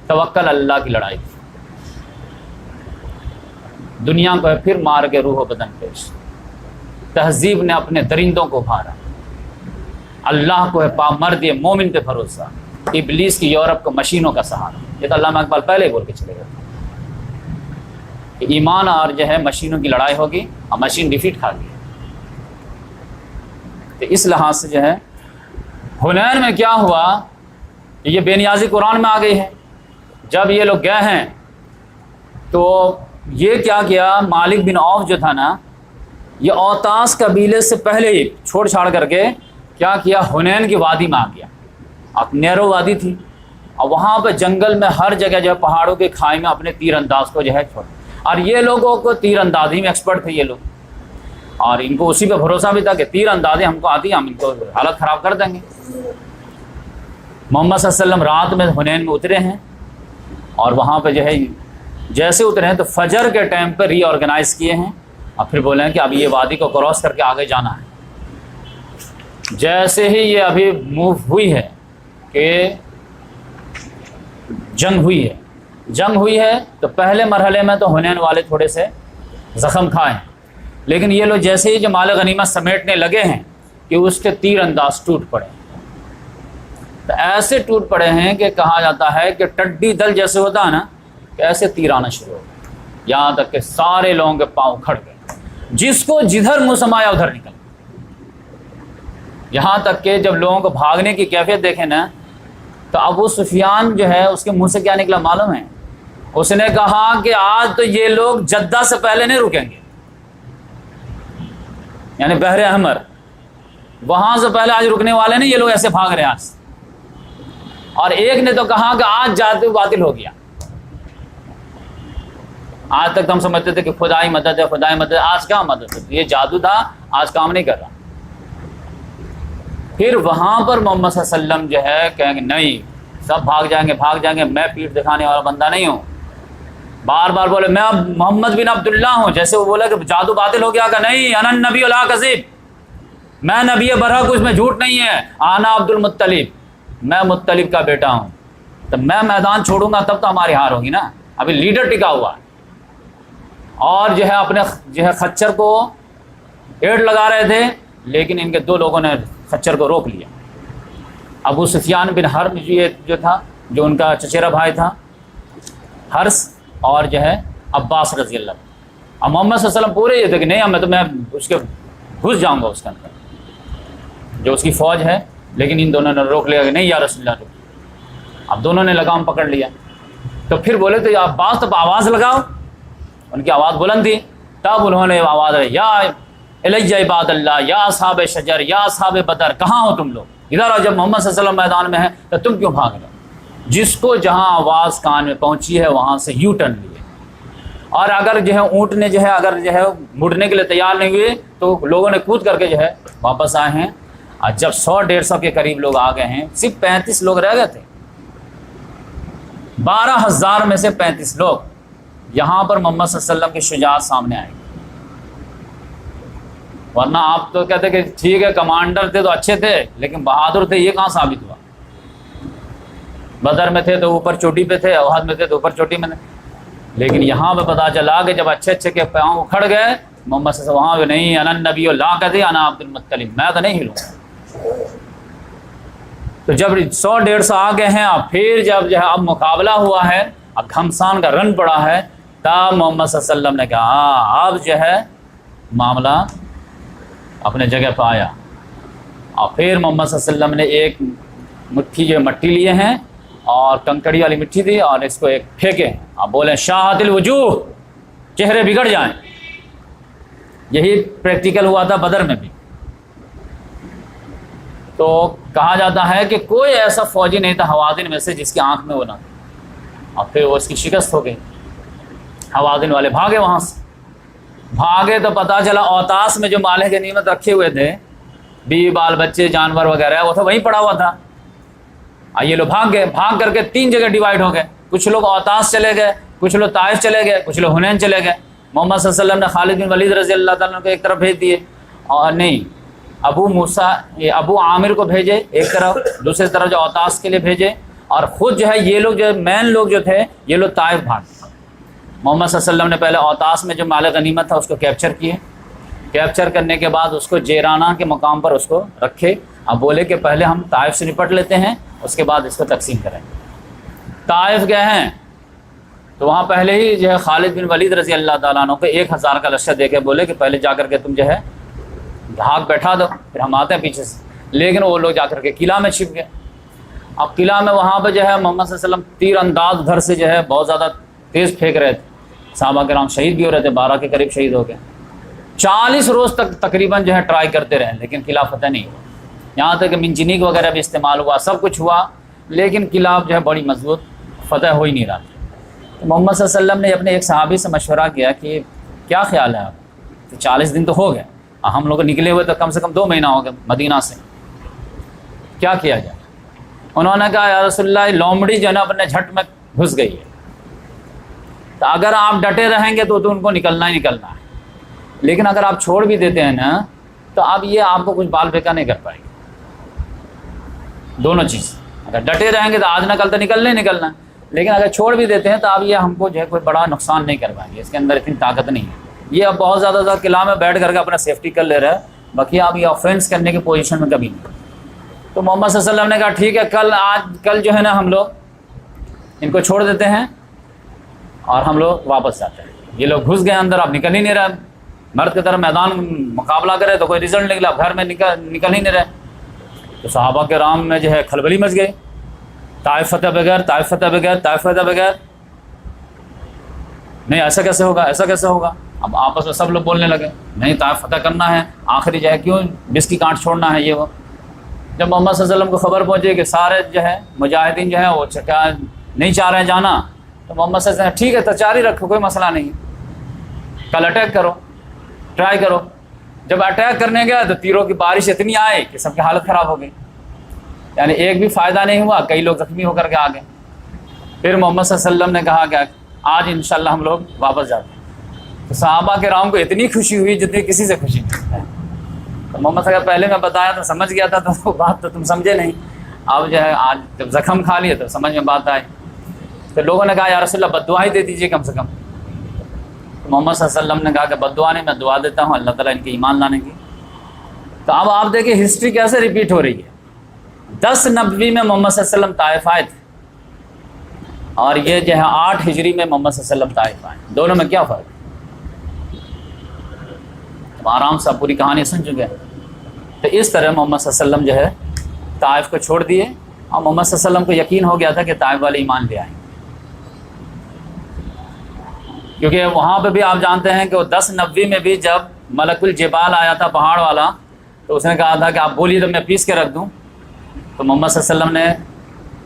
B: توکل اللہ کی لڑائی تھی۔ دنیا کو پھر مار کے روح و بدن پیش، تہذیب نے اپنے درندوں کو بھارا، اللہ کو ہے پامرد مومن پہ بھروسہ، ابلیس کی یورپ کو مشینوں کا سہارا۔ یہ تو علامہ اقبال پہلے ہی بول کے چلے گئے کہ ایمان اور جو ہے مشینوں کی لڑائی ہوگی اور مشین ڈیفیٹ کھا گئی۔ تو اس لحاظ سے جو ہے حنین میں کیا ہوا، یہ بے نیازی قرآن میں آ گئی ہے۔ جب یہ لوگ گئے ہیں تو یہ کیا کیا، مالک بن عوف جو تھا نا، یہ اوتاس قبیلے سے پہلے ہی چھوڑ چھاڑ کر کے کیا کیا، حنین کی وادی میں آ گیا۔ اب نیرو وادی تھی اور وہاں پہ جنگل میں ہر جگہ جو ہے پہاڑوں کے کھائی میں اپنے تیر انداز کو جو ہے چھوڑ، اور یہ لوگوں کو تیر اندازی میں ایکسپرٹ تھے یہ لوگ، اور ان کو اسی پہ بھروسہ بھی تھا کہ تیر اندازی ہم کو آتی ہے، ہم ان کو حالت خراب کر دیں گے۔ محمد صلی اللہ علیہ وسلم رات میں حنین میں اترے ہیں، اور وہاں پہ جو ہے جیسے اترے ہیں تو فجر کے ٹائم پہ ری آرگنائز کیے ہیں، اور پھر بولے ہیں کہ اب یہ وادی کو کراس کر کے آگے جانا ہے۔ جیسے ہی یہ ابھی موو ہوئی ہے کہ جنگ ہوئی ہے تو پہلے مرحلے میں تو حنین والے تھوڑے سے زخم کھائے ہیں، لیکن یہ لوگ جیسے ہی جو مال غنیمت سمیٹنے لگے ہیں کہ اس کے تیر انداز ٹوٹ پڑے، تو ایسے ٹوٹ پڑے ہیں کہ کہا جاتا ہے کہ ٹڈی دل جیسے ہوتا ہے نا، کہ ایسے تیر آنا شروع ہو گئے، یہاں تک کہ سارے لوگوں کے پاؤں کھڑ گئے، جس کو جدھر منہ سمایا ادھر نکل، یہاں تک کہ جب لوگوں کو بھاگنے کی کیفیت دیکھیں نا تو ابو سفیان جو ہے اس کے منہ سے کیا نکلا معلوم ہے؟ اس نے کہا کہ آج تو یہ لوگ جدہ سے پہلے نہیں رکیں گے، یعنی بحر احمر وہاں سے پہلے آج رکنے والے نہیں، یہ لوگ ایسے بھاگ رہے ہیں آج۔ اور ایک نے تو کہا کہ آج جادو باطل ہو گیا. آج تک ہم سمجھتے تھے کہ خدائی مدد ہے، خدائی مدد ہے. آج کیا مدد ہے؟ یہ جادو تھا، آج کام نہیں کر رہا. پھر وہاں پر محمد صلی اللہ علیہ وسلم جو ہے کہیں گے نہیں، سب بھاگ جائیں گے، میں پیٹھ دکھانے والا بندہ نہیں ہوں. بار بار بولے میں محمد بن عبداللہ ہوں. جیسے وہ بولا کہ جادو باطل ہو گیا کہ نہیں، انا النبی لا کذب، میں نبی برحق، اس میں جھوٹ نہیں ہے. انا عبد المطلب، میں مطلب کا بیٹا ہوں. تو میں میدان چھوڑوں گا تب تو ہماری ہار ہوگی نا. ابھی لیڈر ٹکا ہوا ہے اور جو ہے اپنے جو ہے خچر کو ایڑ لگا رہے تھے، لیکن ان کے دو لوگوں نے خچر کو روک لیا. ابو سفیان بن حرب یہ جو تھا، جو ان کا چچیرا بھائی تھا حرس، اور جو ہے عباس رضی اللہ عنہ. اب محمد صلی اللہ علیہ وسلم پورے یہ تھے کہ نہیں میں اس کے گھس جاؤں گا اس کے اندر جو اس کی فوج ہے، لیکن ان دونوں نے روک لیا کہ نہیں یا رسول اللہ. اب دونوں نے لگام پکڑ لیا. تو پھر بولے تو عباس تب آواز لگاؤ. ان کی آواز بلند تھی. تب انہوں نے آواز یا الیہ عباد اللہ، یا اصحاب شجر، یا اصحاب بدر، کہاں ہو تم لوگ؟ ادھر. اور جب محمد صلی اللہ علیہ وسلم میدان میں ہے تو تم کیوں بھاگ رہے ہو؟ جس کو جہاں آواز کان میں پہنچی ہے وہاں سے یو ٹرن لیے. اور اگر جو ہے اونٹ نے جو ہے اگر جو ہے مڑنے کے لیے تیار نہیں ہوئے تو لوگوں نے کود کر کے جو ہے واپس آئے ہیں. اور جب 100-150 کے قریب لوگ آ گئے ہیں، صرف 35 لوگ رہ گئے تھے. 12,000 میں سے 35 لوگ. یہاں پر محمد صلی اللہ علیہ وسلم کی شجاعت سامنے آئے گی. ورنہ آپ تو کہتے کہ ٹھیک ہے کمانڈر تھے تو اچھے تھے لیکن بہادر تھے، یہ کہاں ثابت ہوا؟ بدر میں تھے تو اوپر چوٹی پہ تھے، احد میں تھے تو اوپر چوٹی میں تھے. لیکن یہاں پہ پتہ چلا کہ جب اچھے کے پاؤں اکھڑ گئے، محمد صلی اللہ علیہ وسلم وہاں پہ نہیں، انا النبی لا کہتے انا عبد المطلب، میں تو نہیں ہلوں. تو جب 100-150 آ گئے ہیں، اب پھر جب جو ہے اب مقابلہ ہوا ہے، اب گھمسان کا رن پڑا ہے، تب محمد صلی اللہ علیہ وسلم نے کہا اب جو ہے معاملہ اپنے جگہ پہ آیا. اور پھر محمد صلی اللہ علیہ وسلم نے ایک مٹھی جو مٹی لیے ہیں اور کنکڑی والی مٹی تھی اور اس کو ایک پھینکے. اب بولیں شاہت الوجوہ، چہرے بگڑ جائیں. یہی پریکٹیکل ہوا تھا بدر میں بھی. تو کہا جاتا ہے کہ کوئی ایسا فوجی نہیں تھا حوازن میں سے جس کی آنکھ میں وہ نہ تھا. اور پھر وہ اس کی شکست ہو گئی. حوازن والے بھاگے وہاں سے. بھاگے تو پتہ چلا اوتاس میں جو مال غنیمت رکھے ہوئے تھے، بیوی بال بچے جانور وغیرہ، وہ تو وہیں پڑا ہوا تھا. یہ لوگ بھاگ گئے. بھاگ کر کے 3 جگہ ڈیوائڈ ہو گئے. کچھ لوگ اوتاس چلے گئے، کچھ لوگ طائف چلے گئے، کچھ لوگ حنین چلے گئے. محمد صلی اللہ علیہ وسلم نے خالد بن ولید رضی اللہ تعالیٰ کو ایک طرف بھیج دیے، اور نہیں ابو عامر کو بھیجے ایک طرف، دوسری طرف جو اوتاس کے لیے بھیجے، اور خود جو ہے یہ لوگ جو مین لوگ جو تھے یہ لوگ طائف بھاگ. محمد صلی اللہ علیہ وسلم نے پہلے اوتاس میں جو مال غنیمت تھا اس کو کیپچر کیے. کیپچر کرنے کے بعد اس کو جیرانہ کے مقام پر اس کو رکھے. اب بولے کہ پہلے ہم طائف سے نپٹ لیتے ہیں، اس کے بعد اس کو تقسیم کریں. طائف گئے ہیں تو وہاں پہلے ہی جو ہے خالد بن ولید رضی اللہ تعالیٰ عنہ کو 1000 کا لشکر دے کے بولے کہ پہلے جا کر کے تم جو ہے دھاک بیٹھا دو، پھر ہم آتے ہیں پیچھے سے. لیکن وہ لوگ جا کر کے قلعہ میں چھپ گئے. اب قلعہ میں وہاں پہ جو ہے محمد صلی اللہ علیہ وسلم تیر انداز ادھر سے جو ہے بہت زیادہ تیز پھینک رہے تھے. صحابہ کرام شہید بھی ہو رہے تھے، 12 کے قریب شہید ہو گئے. 40 روز تک تقریباً جو ہے ٹرائی کرتے رہے لیکن قلعہ فتح نہیں ہوا. یہاں تک کہ منجنیق وغیرہ بھی استعمال ہوا، سب کچھ ہوا، لیکن قلعہ جو ہے بڑی مضبوط فتح ہو ہی نہیں رہا. تو محمد صلی اللہ علیہ وسلم نے اپنے ایک صحابی سے مشورہ کیا کہ کیا خیال ہے آپ کہ 40 دن تو ہو گئے، ہم لوگ نکلے ہوئے تو کم سے کم 2 مہینہ ہو گئے مدینہ سے، کیا کیا جائے؟ انہوں نے کہا یا رسول اللہ لومڑی جو ہے نا اپنے جھٹ میں گھس گئی ہے، تو اگر آپ ڈٹے رہیں گے تو ان کو نکلنا ہی نکلنا ہے، لیکن اگر آپ چھوڑ بھی دیتے ہیں نا تو اب یہ آپ کو کچھ بال بیکا نہیں کر پائے گی. دونوں چیز، اگر ڈٹے رہیں گے تو آج نہ کل تو نکلنا ہی نکلنا ہے، لیکن اگر چھوڑ بھی دیتے ہیں تو اب یہ ہم کو جو ہے کوئی بڑا نقصان نہیں کر پائیں گے، اس کے اندر اتنی طاقت نہیں ہے. یہ اب بہت زیادہ قلعہ میں بیٹھ کر کے اپنا سیفٹی کر لے رہا ہے، باقی آپ یہ آفینس کرنے کی پوزیشن میں کبھی نہیں. تو محمد صلی اللہ علیہ وسلم نے کہا ٹھیک ہے کل جو ہے نا ہم لوگ ان کو چھوڑ دیتے ہیں اور ہم لوگ واپس جاتے ہیں. یہ لوگ گھس گئے اندر، اب نکل ہی نہیں رہا. مرد کی طرف میدان مقابلہ کرے تو کوئی رزلٹ نکلا، گھر میں نکل ہی نہیں رہے. تو صحابہ کرام میں جو ہے کھلبلی مچ گئی. طائف فتح بغیر، طائف فتح بغیر، طائف فتح بغیر، نہیں ایسا کیسے ہوگا، ایسا کیسے ہوگا. اب آپس میں سب لوگ بولنے لگے نہیں طائف فتح کرنا ہے، آخری جائے کیوں 20 کی کانٹ چھوڑنا ہے یہ وہ. جب محمد صلی اللہ علیہ وسلم کو خبر پہنچی کہ سارے جو ہے مجاہدین جو ہیں وہ نہیں چاہ رہے ہیں جانا، تو محمد صلی اللہ علیہ وسلم ٹھیک ہے تو جاری رکھو، کوئی مسئلہ نہیں، کل اٹیک کرو، ٹرائی کرو۔ جب اٹیک کرنے گیا تو تیروں کی بارش اتنی آئی کہ سب کی حالت خراب ہو گئی، یعنی ایک بھی فائدہ نہیں ہوا، کئی لوگ زخمی ہو کر کے آ گئے۔ پھر محمد صلی اللہ علیہ وسلم نے کہا کہ آج انشاءاللہ ہم لوگ واپس جاتے ہیں، تو صحابہ کرام کو اتنی خوشی ہوئی جتنی کسی سے خوشی نہیں۔ تو محمد صلی اللہ علیہ وسلم پہلے میں بتایا تو سمجھ گیا تھا، تو بات تو تم سمجھے نہیں، اب جو ہے آج جب زخم کھا لیے تو سمجھ میں بات آئی۔ تو لوگوں نے کہا یا رسول اللہ بد دعا ہی دے دیجیے کم سے کم۔ تو محمد صلی اللہ علیہ وسلم نے کہا کہ بد دعا نہیں، میں دعا دیتا ہوں اللہ تعالیٰ ان کے ایمان لانے کی۔ تو اب آپ دیکھیں ہسٹری کیسے ریپیٹ ہو رہی ہے۔ 10 نبوی میں محمد صلی اللہ علیہ وسلم طائف آئے تھے، اور یہ جو ہے 8 ہجری میں محمد صلی اللہ علیہ وسلم طائف آئے، دونوں میں کیا فرق ہے؟ اب آرام سے پوری کہانی سن چکے ہیں۔ تو اس طرح محمد صلی اللہ علیہ وسلم جو ہے طائف کو چھوڑ دیے، اور محمد صلی اللہ علیہ وسلم کو یقین ہو گیا تھا کہ طائف والے ایمان لے آئیں، کیونکہ وہاں پہ بھی آپ جانتے ہیں کہ وہ 10 نبوی میں بھی جب ملک الجبال آیا تھا پہاڑ والا، تو اس نے کہا تھا کہ آپ بولیے تو میں پیس کے رکھ دوں۔ تو محمد صلی اللہ علیہ وسلم نے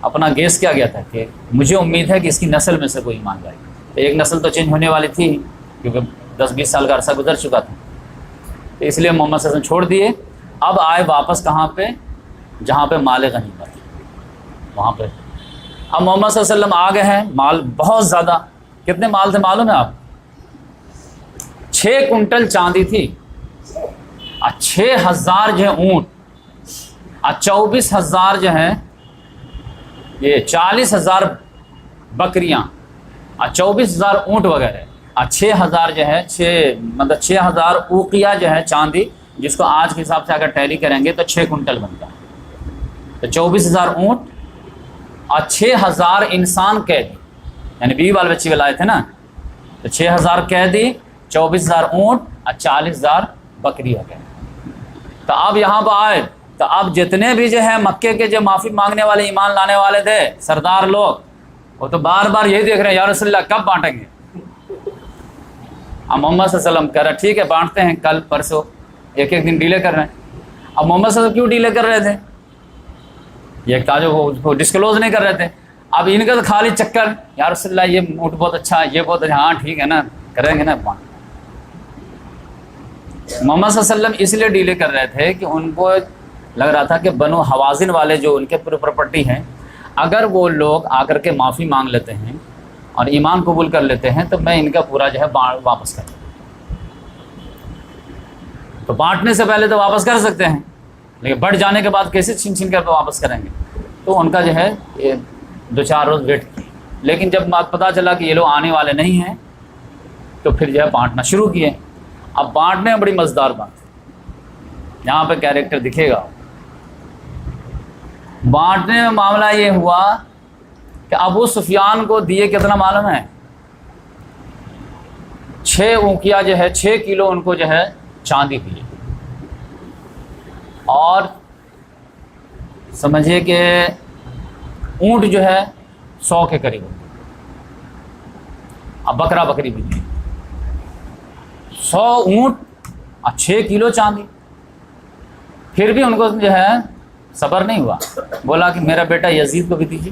B: اپنا گیس کیا گیا تھا کہ مجھے امید ہے کہ اس کی نسل میں سے کوئی ایمان لائے گا۔ تو ایک نسل تو چینج ہونے والی تھی، کیونکہ 10-20 سال کا عرصہ گزر چکا تھا، تو اس لیے محمد صلی اللہ علیہ وسلم چھوڑ دیے۔ اب آئے واپس کہاں پہ؟ جہاں پہ مال غنیمت، وہاں پہ اب محمد صلی اللہ علیہ وسلم آ گئے ہیں، مال بہت زیادہ۔ کتنے مال تھے معلوم ہے آپ؟ 6 کنٹل چاندی تھی، 6000 جو ہے اونٹ، 24,000 جو ہیں یہ 40,000 بکریاں، 24,000 اونٹ وغیرہ، 6,000 جو ہے 6,000 اوقیہ جو ہے چاندی، جس کو آج کے حساب سے اگر ٹیلی کریں گے تو 6 کنٹل بنتا ہے۔ تو 24,000 اونٹ اور 6,000 انسان قیدی، یعنی بیوی بال بچی کے لائے تھے نا، تو 6,000 قیدی، 24,000 اونٹ اور 40,000 بکری ہو گئے۔ تو اب یہاں پہ آئے تو اب جتنے بھی جو ہے مکے کے جو معافی مانگنے والے ایمان لانے والے تھے سردار لوگ، وہ تو بار بار یہی دیکھ رہے ہیں یا رسول اللہ کب بانٹیں گے۔ اب محمد صلی اللہ علیہ وسلم کہہ رہے ٹھیک ہے بانٹتے ہیں، کل پرسوں، ایک دن ڈیلے کر رہے ہیں۔ اب محمد صلی اللہ علیہ وسلم کیوں ڈیلے کر رہے تھے؟ یہ ایک تاجو وہ ڈسکلوز نہیں کر رہے تھے۔ اب ان کا تو خالی چکر یا رسول اللہ یہ اونٹ بہت اچھا ہے، یہ بہت اچھا، ہاں ٹھیک ہے نا کریں گے نا بانٹ۔ محمد صلی اللہ علیہ وسلم اس لیے ڈیلے کر رہے تھے کہ ان کو لگ رہا تھا کہ بنو حوازن والے جو ان کے پورے پراپرٹی ہیں، اگر وہ لوگ آ کر کے معافی مانگ لیتے ہیں اور ایمان قبول کر لیتے ہیں تو میں ان کا پورا جو ہے واپس کر دوں۔ تو بانٹنے سے پہلے تو واپس کر سکتے ہیں، لیکن بڑھ جانے کے بعد کیسے چھین چھین کر واپس کریں گے؟ تو ان کا جو ہے 2-4 روز ویٹ کی، لیکن جب پتہ چلا کہ یہ لوگ آنے والے نہیں ہیں تو پھر جو ہے بانٹنا شروع کیے۔ اب بانٹنے میں بڑی مزیدار بات، یہاں پہ کیریکٹر دکھے گا۔ بانٹنے میں معاملہ یہ ہوا کہ ابو سفیان کو دیے کتنا معلوم ہے؟ 6 اونقیہ جو ہے 6 کلو ان کو جو ہے چاندی دیے، اور سمجھیے کہ اونٹ جو ہے 100 کے قریب، اب بکرا بکری بھی دی، 100 اونٹ اور 6 کلو چاندی۔ پھر بھی ان کو جو ہے صبر نہیں ہوا، بولا کہ میرا بیٹا یزید کو بھی دیجیے۔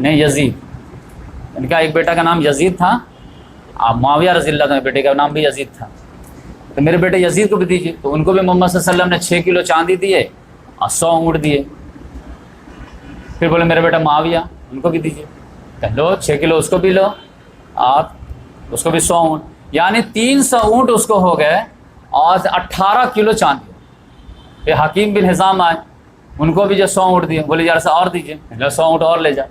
B: نہیں، یزید، ان کا ایک بیٹا کا نام یزید تھا، معاویہ رضی اللہ عنہ بیٹے کا نام بھی یزید تھا، تو میرے بیٹے یزید کو بھی دیجیے۔ تو ان کو بھی محمد صلی اللہ علیہ وسلم نے 6 کلو چاندی دیے اور 100 اونٹ دیے۔ پھر بولے میرا بیٹا معاویہ، ان کو بھی دیجیے، کہ لو 6 کلو اس کو بھی لو اور اس کو بھی 100 اونٹ، یعنی 300 اونٹ اس کو ہو گئے اور 18 کلو چاندی۔ پھر حکیم بن حزام آئے، ان کو بھی جو 100 اونٹ دیے، بولے یار سے اور دیجیے، 100 اونٹ اور لے جا۔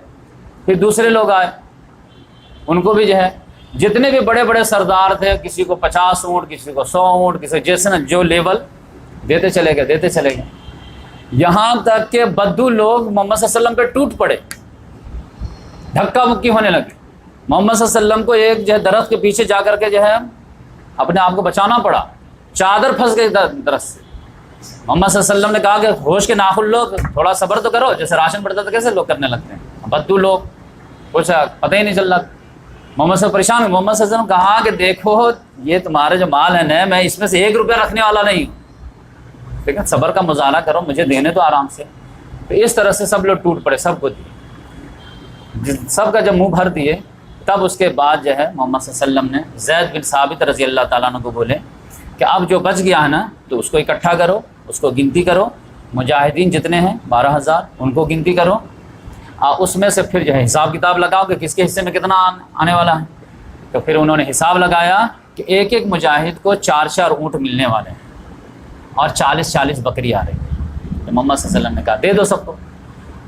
B: پھر دوسرے لوگ آئے، ان کو بھی جو ہے جتنے بھی بڑے بڑے سردار تھے، کسی کو 50 اونٹ، کسی کو 100 اونٹ، کسی جیسے نا جو لیول دیتے چلے گئے، یہاں تک کہ بدو لوگ محمد صلی اللہ علیہ وسلم پہ ٹوٹ پڑے، دھکا مکی ہونے لگے۔ محمد صلی اللہ علیہ وسلم کو ایک جو ہے درخت کے پیچھے جا کر کے جو ہے اپنے آپ کو بچانا پڑا، چادر پھنس گئی درخت سے۔ محمد صلی اللہ علیہ وسلم نے کہا کہ ہوش کے ناخن لوگ تھوڑا صبر تو کرو، جیسے راشن پڑتا تو کیسے لوگ کرنے لگتے ہیں، بدو لوگ، کچھ پتہ ہی نہیں چل رہا۔ محمد صلی اللہ علیہ وسلم پریشان ہوئے، محمد صلی اللہ علیہ وسلم کہا کہ دیکھو یہ تمہارے جو مال ہے نا، میں اس میں سے 1 روپیہ رکھنے والا نہیں ہوں، لیکن صبر کا مظاہرہ کرو، مجھے دینے تو آرام سے۔ تو اس طرح سے سب لوگ ٹوٹ پڑے، سب کو دیے، سب کا جب منہ بھر دیے، تب اس کے بعد جو ہے محمد صلی اللہ علیہ وسلم نے زید بن ثابت رضی اللہ تعالیٰ عنہ کو بولے کہ اب جو بچ گیا ہے نا تو اس کو اکٹھا کرو، اس کو گنتی کرو، مجاہدین جتنے ہیں 12,000 ان کو گنتی کرو، اس میں سے پھر جو ہے حساب کتاب لگاؤ کہ کس کے حصے میں کتنا آنے والا ہے۔ تو پھر انہوں نے حساب لگایا کہ ایک ایک مجاہد کو 4 اونٹ ملنے والے ہیں اور 40 بکری آ رہی ہے۔ تو محمد صلی اللہ علیہ وسلم نے کہا دے دو سب کو۔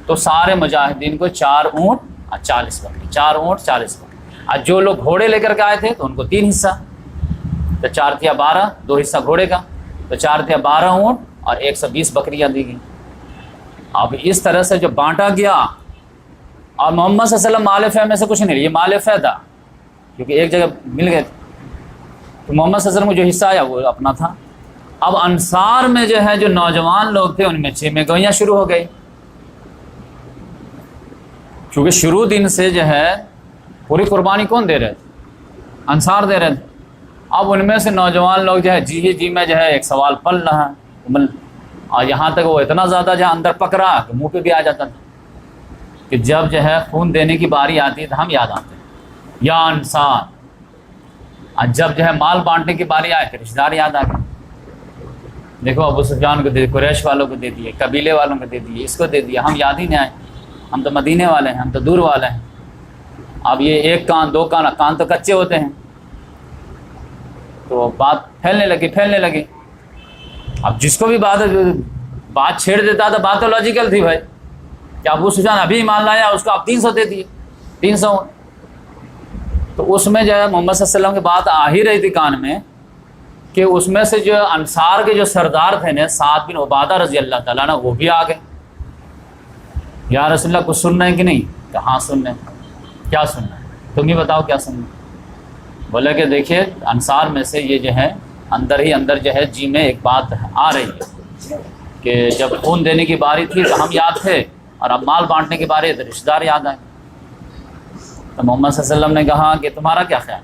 B: تو سارے مجاہدین کو 4 اونٹ اور 40 بکری، 4 اونٹ 40 بکری۔ اور جو لوگ گھوڑے لے کر کے آئے تھے تو ان کو 3 حصہ، تو 4 تیا 12، 2 حصہ گھوڑے کا، تو 4 تیا 12 اونٹ اور 120 بکریاں دی گئیں۔ اب اس طرح سے جو بانٹا گیا، اور محمد صلی اللہ علیہ وسلم مال فہ میں سے کچھ نہیں، یہ مال فہ تھا کیونکہ ایک جگہ مل گئے تھے، تو محمد صلی اللہ علیہ وسلم کو جو حصہ آیا وہ اپنا تھا۔ اب انصار میں جو ہے جو نوجوان لوگ تھے ان میں چیمے گوئیاں شروع ہو گئی، کیونکہ شروع دن سے جو ہے پوری قربانی کون دے رہے تھے؟ انصار دے رہے تھے۔ اب ان میں سے نوجوان لوگ جو ہے جی میں جو ہے ایک سوال پل رہا ہے، اور یہاں تک وہ اتنا زیادہ جہاں اندر پکڑا کہ منہ پہ بھی آ جاتا تھا کہ جب جو ہے خون دینے کی باری آتی ہے تو ہم یاد آتے ہیں یا انصار، اور جب جو ہے مال بانٹنے کی باری آئے تو رشتہ دار یاد آ گئے۔ دیکھو ابو سفیان کو دے دیے، قریش والوں کو دے دیے، قبیلے والوں کو دے دیے، اس کو دے دیا، ہم یاد ہی نہیں آئے، ہم تو مدینے والے ہیں، ہم تو دور والے ہیں۔ اب یہ 1 کان 2 کان تو کچے ہوتے ہیں، تو بات پھیلنے لگی۔ اب جس کو بھی بات چھیڑ دیتا تھا، بات تو لاجیکل تھی بھائی، کہ ابو سفیان ابھی مان لایا، اس کو آپ 300 دے دیے، 300۔ تو اس میں جو ہے محمد صلی اللہ علیہ وسلم کی بات آ ہی رہی تھی کان میں کہ اس میں سے جو انصار کے جو سردار تھے نا سعد بن عبادہ رضی اللہ تعالیٰ عنہ، وہ بھی آ گئے۔ یا رسول اللہ کچھ سننا ہے کہ نہیں؟ کہ ہاں سننا ہے۔ کیا سننا ہے؟ تم ہی بتاؤ کیا سننا ہے؟ بولے کہ دیکھیے انصار میں سے یہ جو ہے اندر ہی اندر جو ہے جی میں ایک بات آ رہی ہے کہ جب خون دینے کی باری تھی تو ہم یاد تھے، اور اب مال بانٹنے کی باری ہے تو رشتہ دار یاد آئے۔ تو محمد صلی اللہ علیہ وسلم نے کہا کہ تمہارا کیا خیال،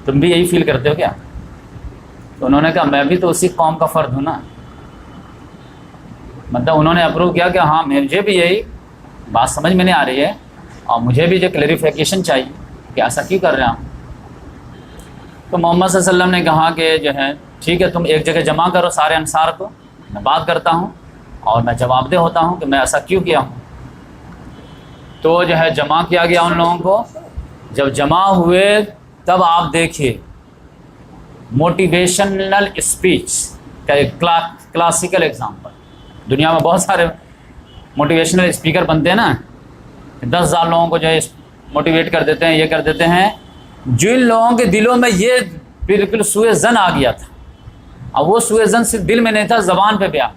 B: تم بھی یہی فیل کرتے ہو کیا؟ تو انہوں نے کہا میں بھی تو اسی قوم کا فرد ہوں نا، مطلب انہوں نے اپروو کیا کہ ہاں مجھے بھی یہی بات سمجھ میں نہیں آ رہی ہے، اور مجھے بھی جو کلیریفیکیشن چاہیے کہ ایسا کیوں کر رہے ہیں۔ تو محمد صلی اللہ علیہ وسلم نے کہا کہ جو ہے ٹھیک ہے، تم ایک جگہ جمع کرو سارے انصار کو، میں بات کرتا ہوں اور میں جواب دہ ہوتا ہوں کہ میں ایسا کیوں کیا ہوں۔ تو جو ہے جمع کیا گیا ان لوگوں کو۔ جب جمع ہوئے تب آپ دیکھیے موٹیویشنل اسپیچ کا ایک کلاسیکل ایگزامپل، دنیا میں بہت سارے موٹیویشنل اسپیکر بنتے ہیں نا، 10,000 لوگوں کو جو ہے موٹیویٹ کر دیتے ہیں، یہ کر دیتے ہیں۔ جن لوگوں کے دلوں میں یہ بالکل سوء ظن آ گیا تھا، اور وہ سوء ظن صرف دل میں نہیں تھا، زبان پہ بھی آ،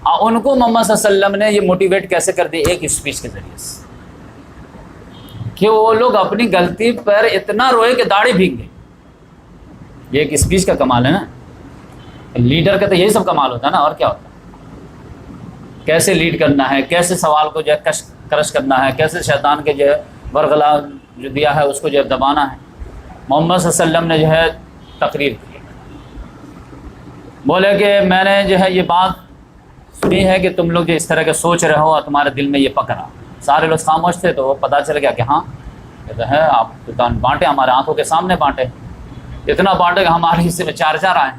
B: اور ان کو محمد صلی اللہ علیہ وسلم نے یہ موٹیویٹ کیسے کر دی؟ ایک اسپیچ کے ذریعے سے، کہ وہ لوگ اپنی غلطی پر اتنا روئے کہ داڑھی بھیگ گئی۔ یہ ایک اسپیچ کا کمال ہے نا، لیڈر کا تو یہی سب کمال ہوتا ہے نا، اور کیا ہوتا ہے؟ کیسے لیڈ کرنا ہے، کیسے سوال کو جو ہے کرش کرنا ہے، کیسے شیطان کے جو ہے ورغلا جو دیا ہے اس کو جو ہے دبانا ہے۔ محمد صلی اللہ علیہ وسلم نے جو ہے تقریر کی، بولے کہ میں نے جو ہے یہ بات سنی ہے کہ تم لوگ جو اس طرح کے سوچ رہے ہو اور تمہارے دل میں یہ پکڑا۔ سارے لوگ خاموش تھے، تو وہ پتہ چل گیا کہ ہاں یہ تو ہے، آپ دکان بانٹے، ہمارے آنکھوں کے سامنے بانٹے، اتنا بانٹے کہ ہمارے حصے میں 4 آئے۔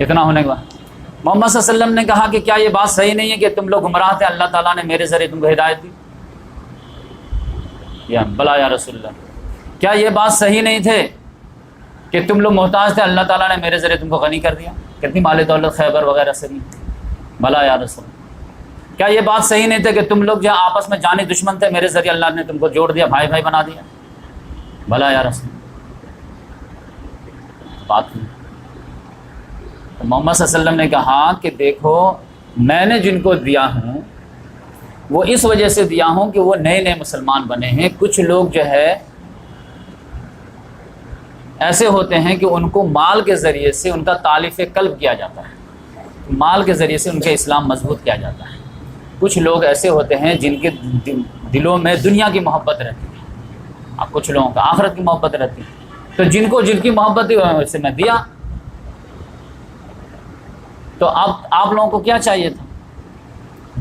B: اتنا ہونے کے بعد محمد صلی اللہ علیہ وسلم نے کہا کہ کیا یہ بات صحیح نہیں ہے کہ تم لوگ گمراہ تھے، اللہ تعالیٰ نے میرے ذریعے تم کو ہدایت دی؟ یا بلا یا رسول اللہ، کیا یہ بات صحیح نہیں تھے کہ تم لوگ محتاج تھے، اللہ تعالیٰ نے میرے ذریعے تم کو غنی کر دیا، کتنی مال دولت خیبر وغیرہ سے نہیں؟ بلا یا رسول اللہ، کیا یہ بات صحیح نہیں تھے کہ تم لوگ جہاں آپس میں جانی دشمن تھے، میرے ذریعے اللہ نے تم کو جوڑ دیا، بھائی بھائی بنا دیا؟ بلا یا رسول اللہ۔ بات نہیں۔ تو محمد صلی اللہ علیہ وسلم نے کہا کہ دیکھو میں نے جن کو دیا ہوں وہ اس وجہ سے دیا ہوں کہ وہ نئے مسلمان بنے ہیں۔ کچھ لوگ جو ہے ایسے ہوتے ہیں کہ ان کو مال کے ذریعے سے ان کا تالیف قلب کیا جاتا ہے، مال کے ذریعے سے ان کے اسلام مضبوط کیا جاتا ہے۔ کچھ لوگ ایسے ہوتے ہیں جن کے دلوں میں دنیا کی محبت رہتی ہے، اور کچھ لوگوں کا آخرت کی محبت رہتی ہے۔ تو جن کی محبت تھی اسے میں دیا، تو اب آپ لوگوں کو کیا چاہیے تھا؟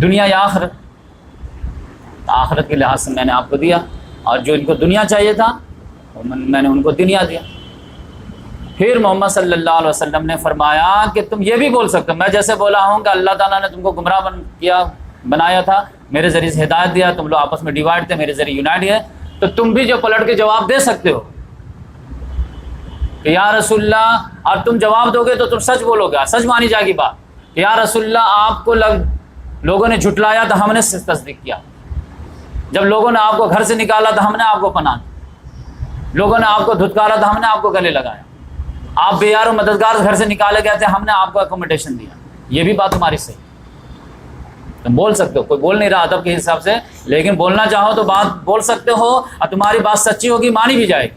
B: دنیا یا آخرت؟ آخرت کے لحاظ سے میں نے آپ کو دیا، اور جو ان کو دنیا چاہیے تھا میں نے ان کو دنیا دیا۔ پھر محمد صلی اللہ علیہ وسلم نے فرمایا کہ تم یہ بھی بول سکتے ہو، میں جیسے بولا ہوں کہ اللہ تعالیٰ نے تم کو گمراہ بنایا تھا، میرے ذریعے سے ہدایت دیا، تم لوگ آپس میں ڈیوائڈ تھے، میرے ذریعے یونائٹ ہے، تو تم بھی جو پلٹ کے جواب دے سکتے ہو کہ یا رسول اللہ، اور تم جواب دو گے تو تم سچ بولو گے، سچ مانی جائے گی بات کہ یا رسول اللہ آپ کو لوگوں نے جھٹلایا تو ہم نے تصدیق کیا، جب لوگوں نے آپ کو گھر سے نکالا تو ہم نے آپ کو پناہ دی، لوگوں نے آپ کو دھتکارا تو ہم نے آپ کو گلے لگایا، آپ بے یار و مددگار گھر سے نکالے گئے تھے، ہم نے آپ کو اکوموڈیشن دیا، یہ بھی بات تمہاری صحیح۔ تم بول سکتے ہو، کوئی بول نہیں رہا ادب کے حساب سے، لیکن بولنا چاہو تو بات بول سکتے ہو، اور تمہاری بات سچی ہوگی، مانی بھی جائے گی۔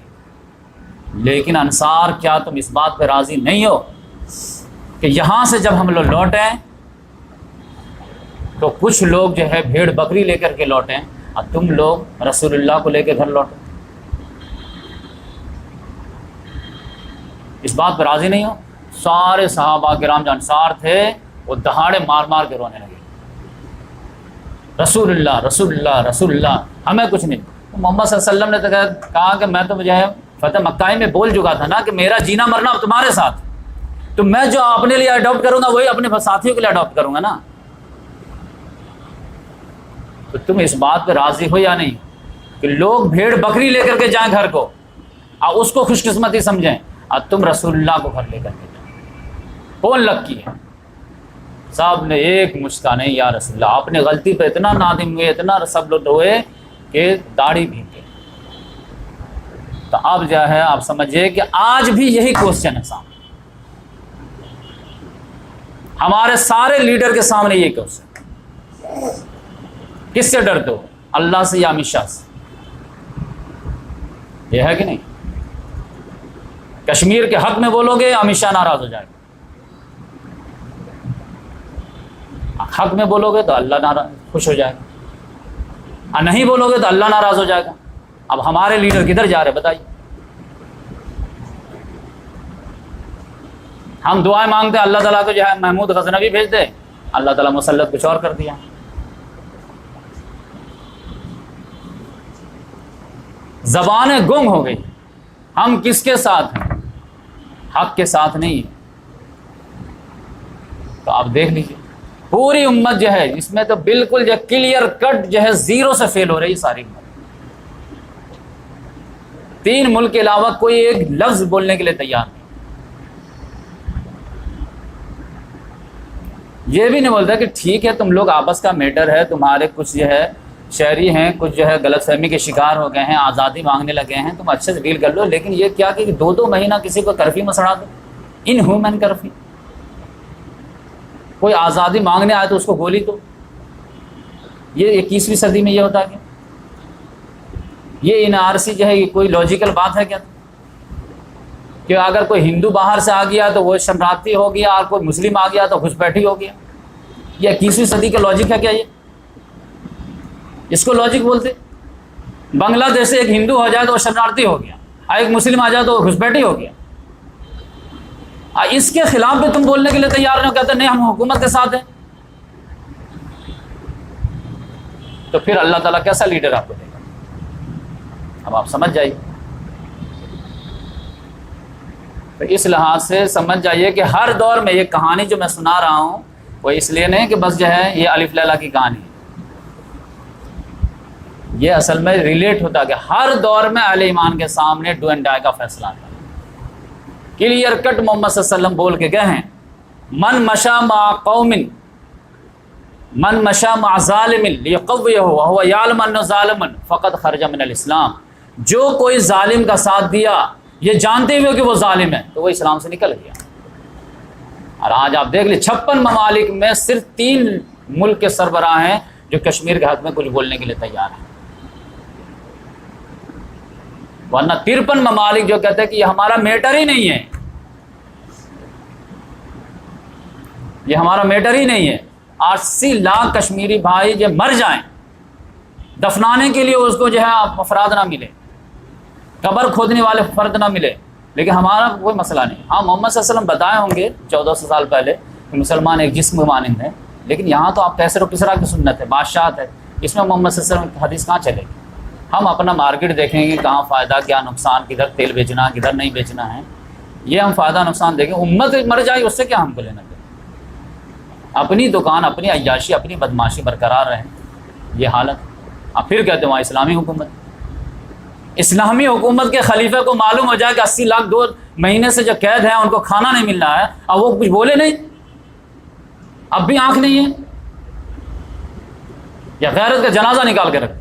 B: لیکن انصار کیا تم اس بات پہ راضی نہیں ہو کہ یہاں سے جب ہم لوگ لوٹیں تو کچھ لوگ جو ہے بھیڑ بکری لے کر کے لوٹیں، اور تم لوگ رسول اللہ کو لے کے گھر لوٹیں؟ اس بات پہ راضی نہیں ہو؟ سارے صحابہ کرام جو انصار تھے وہ دہاڑے مار مار کے رونے لگے، رسول اللہ رسول اللہ رسول اللہ، ہمیں کچھ نہیں۔ محمد صلی اللہ علیہ وسلم نے تو کہا کہ میں تو مجھے فتح مکہ میں بول چکا تھا نا کہ میرا جینا مرنا اب تمہارے ساتھ، تو میں جو اپنے لیے اڈاپٹ کروں گا وہی اپنے ساتھیوں کے لیے اڈاپٹ کروں گا نا۔ تو تم اس بات پہ راضی ہو یا نہیں کہ لوگ بھیڑ بکری لے کر کے جائیں گھر کو اور اس کو خوش قسمتی سمجھیں، اور تم رسول اللہ کو گھر لے کر کے جائیں؟ کون لکی ہے؟ صاحب نے ایک مشکا نہیں، یا رسول اللہ اپنے غلطی پہ اتنا نادم ہوئے، اتنا سب لوگ ہوئے کہ داڑھی بھیگ گئی۔ تو اب جو ہے آپ سمجھیے کہ آج بھی یہی کوسچن ہے سامنے، ہمارے سارے لیڈر کے سامنے یہ کوسچن، کس سے ڈرتے ہو، اللہ سے یا امت شاہ سے؟ یہ ہے کہ نہیں؟ کشمیر کے حق میں بولو گے امت شاہ ناراض ہو جائے گا، حق میں بولو گے تو اللہ خوش ہو جائے گا، اور نہیں بولو گے تو اللہ ناراض ہو جائے گا۔ اب ہمارے لیڈر کدھر جا رہے بتائیے؟ ہم دعائیں مانگتے ہیں اللہ تعالیٰ کو جو ہے محمود غزنوی بھیج دے، اللہ تعالیٰ مسلط کچھ اور کر دیا۔ زبانیں گنگ ہو گئی، ہم کس کے ساتھ ہیں؟ حق کے ساتھ نہیں ہے۔ تو آپ دیکھ لیجیے پوری امت جو ہے اس میں تو بالکل جو کلیئر کٹ جو ہے زیرو سے فیل ہو رہی ساری امت، 3 ملک کے علاوہ کوئی ایک لفظ بولنے کے لیے تیار نہیں۔ یہ بھی نہیں بولتا کہ ٹھیک ہے تم لوگ آپس کا میٹر ہے، تمہارے کچھ جو ہے شہری ہیں، کچھ جو ہے غلط فہمی کے شکار ہو گئے ہیں، آزادی مانگنے لگے ہیں، تم اچھے سے ڈیل کر لو، لیکن یہ کیا کہ 2 مہینہ کسی کو کرفیو میں سڑا دو، ان ہیومن کرفیو۔ کوئی آزادی مانگنے آئے تو اس کو گولی دو، یہ 21ویں صدی میں یہ ہوتا ہے کیا؟ یہ NRC جو ہے یہ کوئی لاجیکل بات ہے کیا؟ کہ اگر کوئی ہندو باہر سے آ گیا تو وہ شرناರ್ಥی ہو گیا، اور کوئی مسلم آ گیا تو گھسپیٹھی ہو گیا؟ یہ 21ویں صدی کا لاجک ہے کیا؟ یہ اس کو لاجک بولتے؟ بنگلہ دیش سے ایک ہندو ہو جائے تو وہ شرناರ್ಥی ہو گیا، اور ایک مسلم آ جائے تو وہ گھسپیٹھی ہو گیا، اور اس کے خلاف بھی تم بولنے کے لیے تیار نہیں ہو، کہتے نہیں ہم حکومت کے ساتھ ہیں۔ تو پھر اللہ تعالیٰ کیسا لیڈر آپ کو دے گا؟ اب آپ سمجھ جائیے۔ تو اس لحاظ سے سمجھ جائیے کہ ہر دور میں یہ کہانی جو میں سنا رہا ہوں وہ اس لیے نہیں کہ بس جو ہے یہ الف لیلا کی کہانی ہے، یہ اصل میں ریلیٹ ہوتا ہے کہ ہر دور میں اہل ایمان کے سامنے ڈو اینڈ ڈائی کا فیصلہ آتا ہے۔ کلیئر کٹ محمد صلی اللہ علیہ وسلم بول کے گئے ہیں، من مشى مع قوم، من مشى مع ظالم ليقويه وهو يعلم انه ظالم فقد خرج من الاسلام، جو کوئی ظالم کا ساتھ دیا یہ جانتے ہوئے کہ وہ ظالم ہے تو وہ اسلام سے نکل گیا۔ اور آج آپ دیکھ لیں 56 ممالک میں صرف 3 ملک کے سربراہ ہیں جو کشمیر کے حق میں کچھ بولنے کے لیے تیار ہیں، ورنہ 53 ممالک جو کہتے ہیں کہ یہ ہمارا میٹر ہی نہیں ہے، یہ ہمارا میٹر ہی نہیں ہے۔ 80 لاکھ کشمیری بھائی جو مر جائیں، دفنانے کے لیے اس کو جو ہے افراد نہ ملے، قبر کھودنے والے فرد نہ ملے، لیکن ہمارا کوئی مسئلہ نہیں۔ ہاں محمد صلی اللہ علیہ وسلم بتائے ہوں گے 1400 سال پہلے کہ مسلمان ایک جسم مانند ہے، لیکن یہاں تو آپ کیسر و کسرا کی سنت ہے، بادشاہت ہے، اس میں محمد صلی اللہ علیہ وسلم کی حدیث کہاں چلے گی؟ ہم اپنا مارکیٹ دیکھیں گے، کہاں فائدہ کیا نقصان، کدھر تیل بیچنا کدھر نہیں بیچنا ہے، یہ ہم فائدہ نقصان دیکھیں۔ امت مر جائے اس سے کیا ہم کو لینا دینا؟ اپنی دکان، اپنی عیاشی، اپنی بدماشی برقرار رہیں، یہ حالت۔ اب پھر کہتے ہیں وہاں اسلامی حکومت، اسلامی حکومت کے خلیفہ کو معلوم ہو جائے کہ 80 لاکھ 2 مہینے سے جو قید ہیں ان کو کھانا نہیں مل رہا ہے، اب وہ کچھ بولے نہیں، اب بھی آنکھ نہیں ہے، یا غیرت کا جنازہ نکال کے رکھ،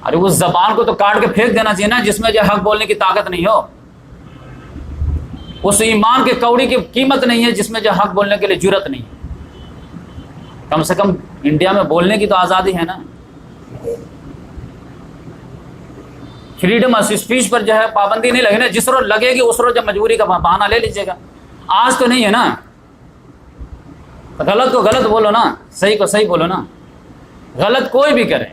B: ارے اس زبان کو تو کاٹ کے پھینک دینا چاہیے نا جس میں جو حق بولنے کی طاقت نہیں ہو، اس ایمان کے کوڑی کی قیمت نہیں ہے جس میں جو حق بولنے کے لیے جرت نہیں ہے۔ کم سے کم انڈیا میں بولنے کی تو آزادی ہے نا، فریڈم آف اسپیچ پر جو ہے پابندی نہیں لگے نا، جس روز لگے گی اس روز جب مجبوری کا بہانہ لے لیجیے گا، آج تو نہیں ہے نا، غلط کو غلط بولو نا، صحیح کو صحیح بولو نا، غلط کوئی بھی کرے۔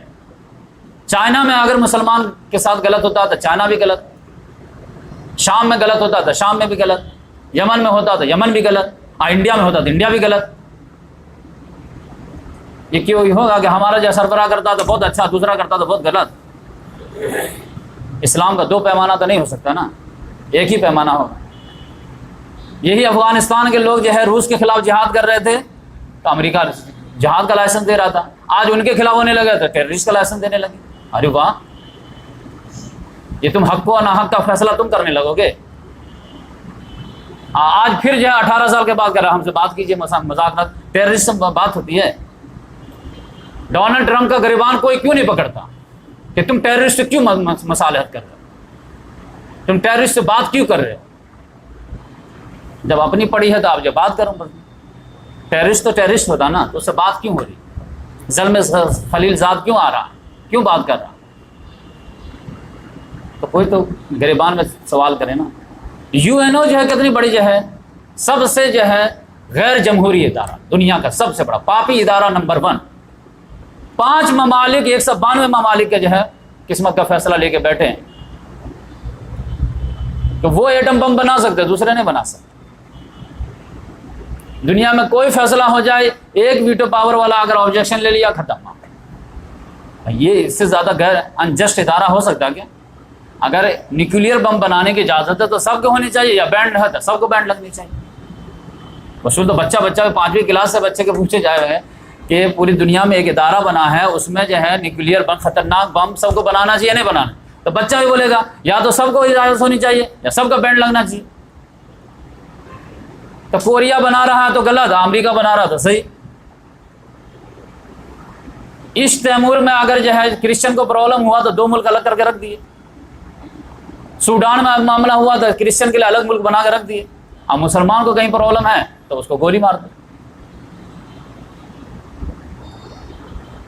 B: چائنا میں اگر مسلمان کے ساتھ غلط ہوتا تو چائنا بھی غلط، شام میں غلط ہوتا تو شام میں بھی غلط، یمن میں ہوتا تو یمن بھی غلط، انڈیا میں ہوتا تو انڈیا بھی غلط۔ یہ کیوں ہوگا کہ ہمارا جو سربراہ کرتا تو بہت اچھا، دوسرا کرتا تو بہت غلط؟ اسلام کا 2 پیمانہ تو نہیں ہو سکتا نا، ایک ہی پیمانہ ہوگا۔ یہی افغانستان کے لوگ جو ہے روس کے خلاف جہاد کر رہے تھے تو امریکہ جہاد کا لائسنس دے رہا تھا، آج ان کے خلاف ہونے لگے تو ٹیررسٹ کا لائسنس دینے لگے۔ ارے واہ، یہ تم حق کو ناحق کا فیصلہ تم کرنے لگو گے۔ آج پھر جو ہے 18 سال کے بعد کر رہا، ہم سے بات کیجیے، مذاق نہ، ٹیررسٹ بات ہوتی ہے۔ ڈونلڈ ٹرمپ کا گریبان کوئی کیوں نہیں پکڑتا کہ تم ٹیررسٹ کیوں مصالحت کر رہے ہو، تم ٹیررسٹ سے بات کیوں کر رہے ہو؟ جب اپنی پڑی ہے تو آپ جب بات کرو، ٹیررسٹ تو ٹیررسٹ ہوتا نا، تو اس سے بات کیوں ہو رہی؟ ظلم خلیل زاد کیوں آ رہا، کیوں بات کر رہا؟ تو کوئی تو گریبان میں سوال کرے نا۔ UN جو ہے کتنی بڑی جو ہے، سب سے جو ہے غیر جمہوری ادارہ، دنیا کا سب سے بڑا پاپی ادارہ نمبر 1، 5 ممالک 192 ممالک کے جو ہے قسمت کا فیصلہ لے کے بیٹھے ہیں کہ وہ ایٹم بم بنا سکتے، دوسرے نہیں بنا سکتے۔ دنیا میں کوئی فیصلہ ہو جائے، ایک ویٹو پاور والا اگر آبجیکشن لے لیا، ختم۔ یہ اس سے زیادہ غیر انجسٹ ادارہ ہو سکتا ہے کیا؟ اگر نیوکلیئر بم بنانے کی اجازت ہے تو سب کو ہونی چاہیے، یا بینڈ ہے تو سب کو بینڈ لگنی چاہیے۔ اصول تو بچہ 5ویں کلاس سے بچے کے پوچھے جائے ہوئے کہ پوری دنیا میں ایک ادارہ بنا ہے، اس میں جو ہے نیوکلیئر بم، خطرناک بم سب کو بنانا چاہیے نہیں بنانا، تو بچہ بھی بولے گا یا تو سب کو اجازت ہونی چاہیے یا سب کا بینڈ لگنا چاہیے۔ تو کوریا بنا رہا ہے تو غلط، امریکہ بنا رہا تو صحیح۔ ایسٹ تیمور میں اگر جو ہے کرسچن کو پرابلم ہوا تو 2 ملک الگ کر کے رکھ دیے، سوڈان میں معاملہ ہوا تو کرسچن کے لیے الگ ملک بنا کے رکھ دیے، اب مسلمان کو کہیں پرابلم ہے تو اس کو گولی مار دو۔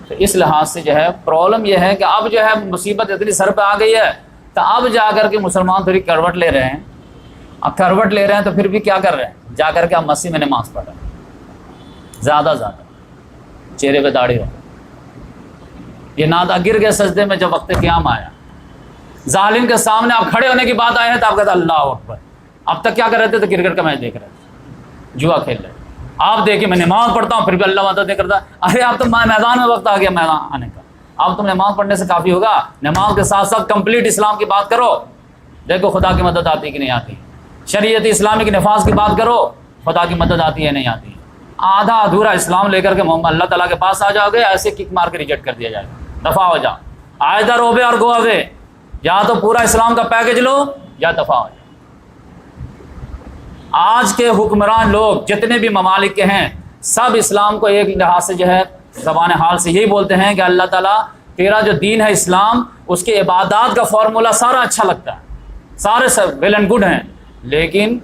B: تو اس لحاظ سے جو ہے پرابلم یہ ہے کہ اب جو ہے مصیبت اتنی سر پہ آ گئی ہے تو اب جا کر کے مسلمان تھوڑی کروٹ لے رہے ہیں۔ اب کروٹ لے رہے ہیں تو پھر بھی کیا کر رہے ہیں؟ جا کر کے اب مسجد میں نماز پڑھ رہے ہیں، زیادہ چہرے پہ داڑھی رہے۔ یہ نادا گر گئے سجدے میں جب وقت قیام آیا، ظالم کے سامنے آپ کھڑے ہونے کی بات آئے ہیں تو آپ کہتے اللہ اکبر۔ اب تک کیا کر رہے تھے؟ تو کرکٹ کا میچ دیکھ رہے تھے، جوا کھیل رہے تھے۔ آپ دیکھیں میں نماز پڑھتا ہوں پھر بھی اللہ مدد نہیں کرتا۔ ارے اب تو میدان میں وقت آ گیا میدان آنے کا، اب تم نماز پڑھنے سے کافی ہوگا، نماز کے ساتھ ساتھ کمپلیٹ اسلام کی بات کرو، دیکھو خدا کی مدد آتی کہ نہیں آتی، شریعت اسلامی کے نفاذ کی بات کرو، خدا کی مدد آتی ہے نہیں آتی۔ آدھا ادھورا اسلام لے کر کے محمد اللہ تعالیٰ کے پاس آ جاؤ گے، ایسے کک مار کے ریجیکٹ کر دیا جائے گا، دفاع ہو جاؤ، آئدر اوبے اور گو اوے، یا تو پورا اسلام کا پیکج لو یا دفاع ہو جاؤ۔ آج کے حکمران لوگ جتنے بھی ممالک کے ہیں سب اسلام کو ایک لحاظ سے جو ہے زبان حال سے یہی بولتے ہیں کہ اللہ تعالیٰ تیرا جو دین ہے اسلام، اس کے عبادات کا فارمولہ سارا اچھا لگتا ہے، سارے سب ویل اینڈ گڈ ہیں، لیکن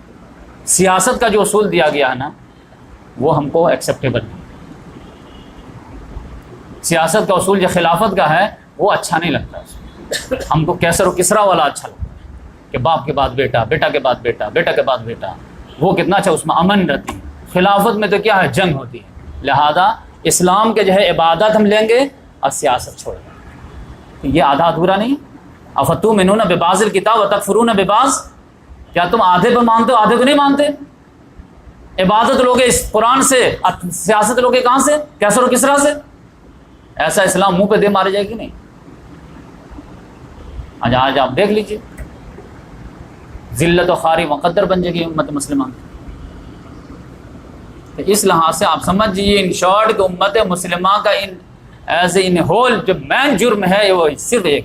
B: سیاست کا جو اصول دیا گیا ہے نا وہ ہم کو ایکسیپٹیبل نہیں۔ سیاست کا اصول جو خلافت کا ہے وہ اچھا نہیں لگتا، ہم کو کیسر و کسرا والا اچھا لگتا ہے کہ باپ کے بعد بیٹا، بیٹا کے بعد بیٹا، بیٹا کے بعد بیٹا، وہ کتنا اچھا، اس میں امن رہتی ہے۔ خلافت میں تو کیا ہے؟ جنگ ہوتی ہے۔ لہذا اسلام کے جو ہے عبادت ہم لیں گے اور سیاست چھوڑ دیں گے، یہ آدھا ادھورا نہیں۔ افتؤمنون ببعض الکتاب وتکفرون ببعض، کیا تم آدھے پہ مانتے ہو آدھے کو نہیں مانتے؟ عبادت لوگے اس قرآن سے، سیاست لوگے کہاں سے؟ کیسر و کسرا سے؟ ایسا اسلام منہ پہ دے مارے جائے گی نہیں؟ آج آپ دیکھ لیجیے، ذلت و خواری مقدر بن جائے گی امت مسلمہ۔ تو اس لحاظ سے آپ سمجھیے ان شارٹ کہ امت مسلمہ کا ایز ان ہول جو مین جرم ہے وہ صرف ایک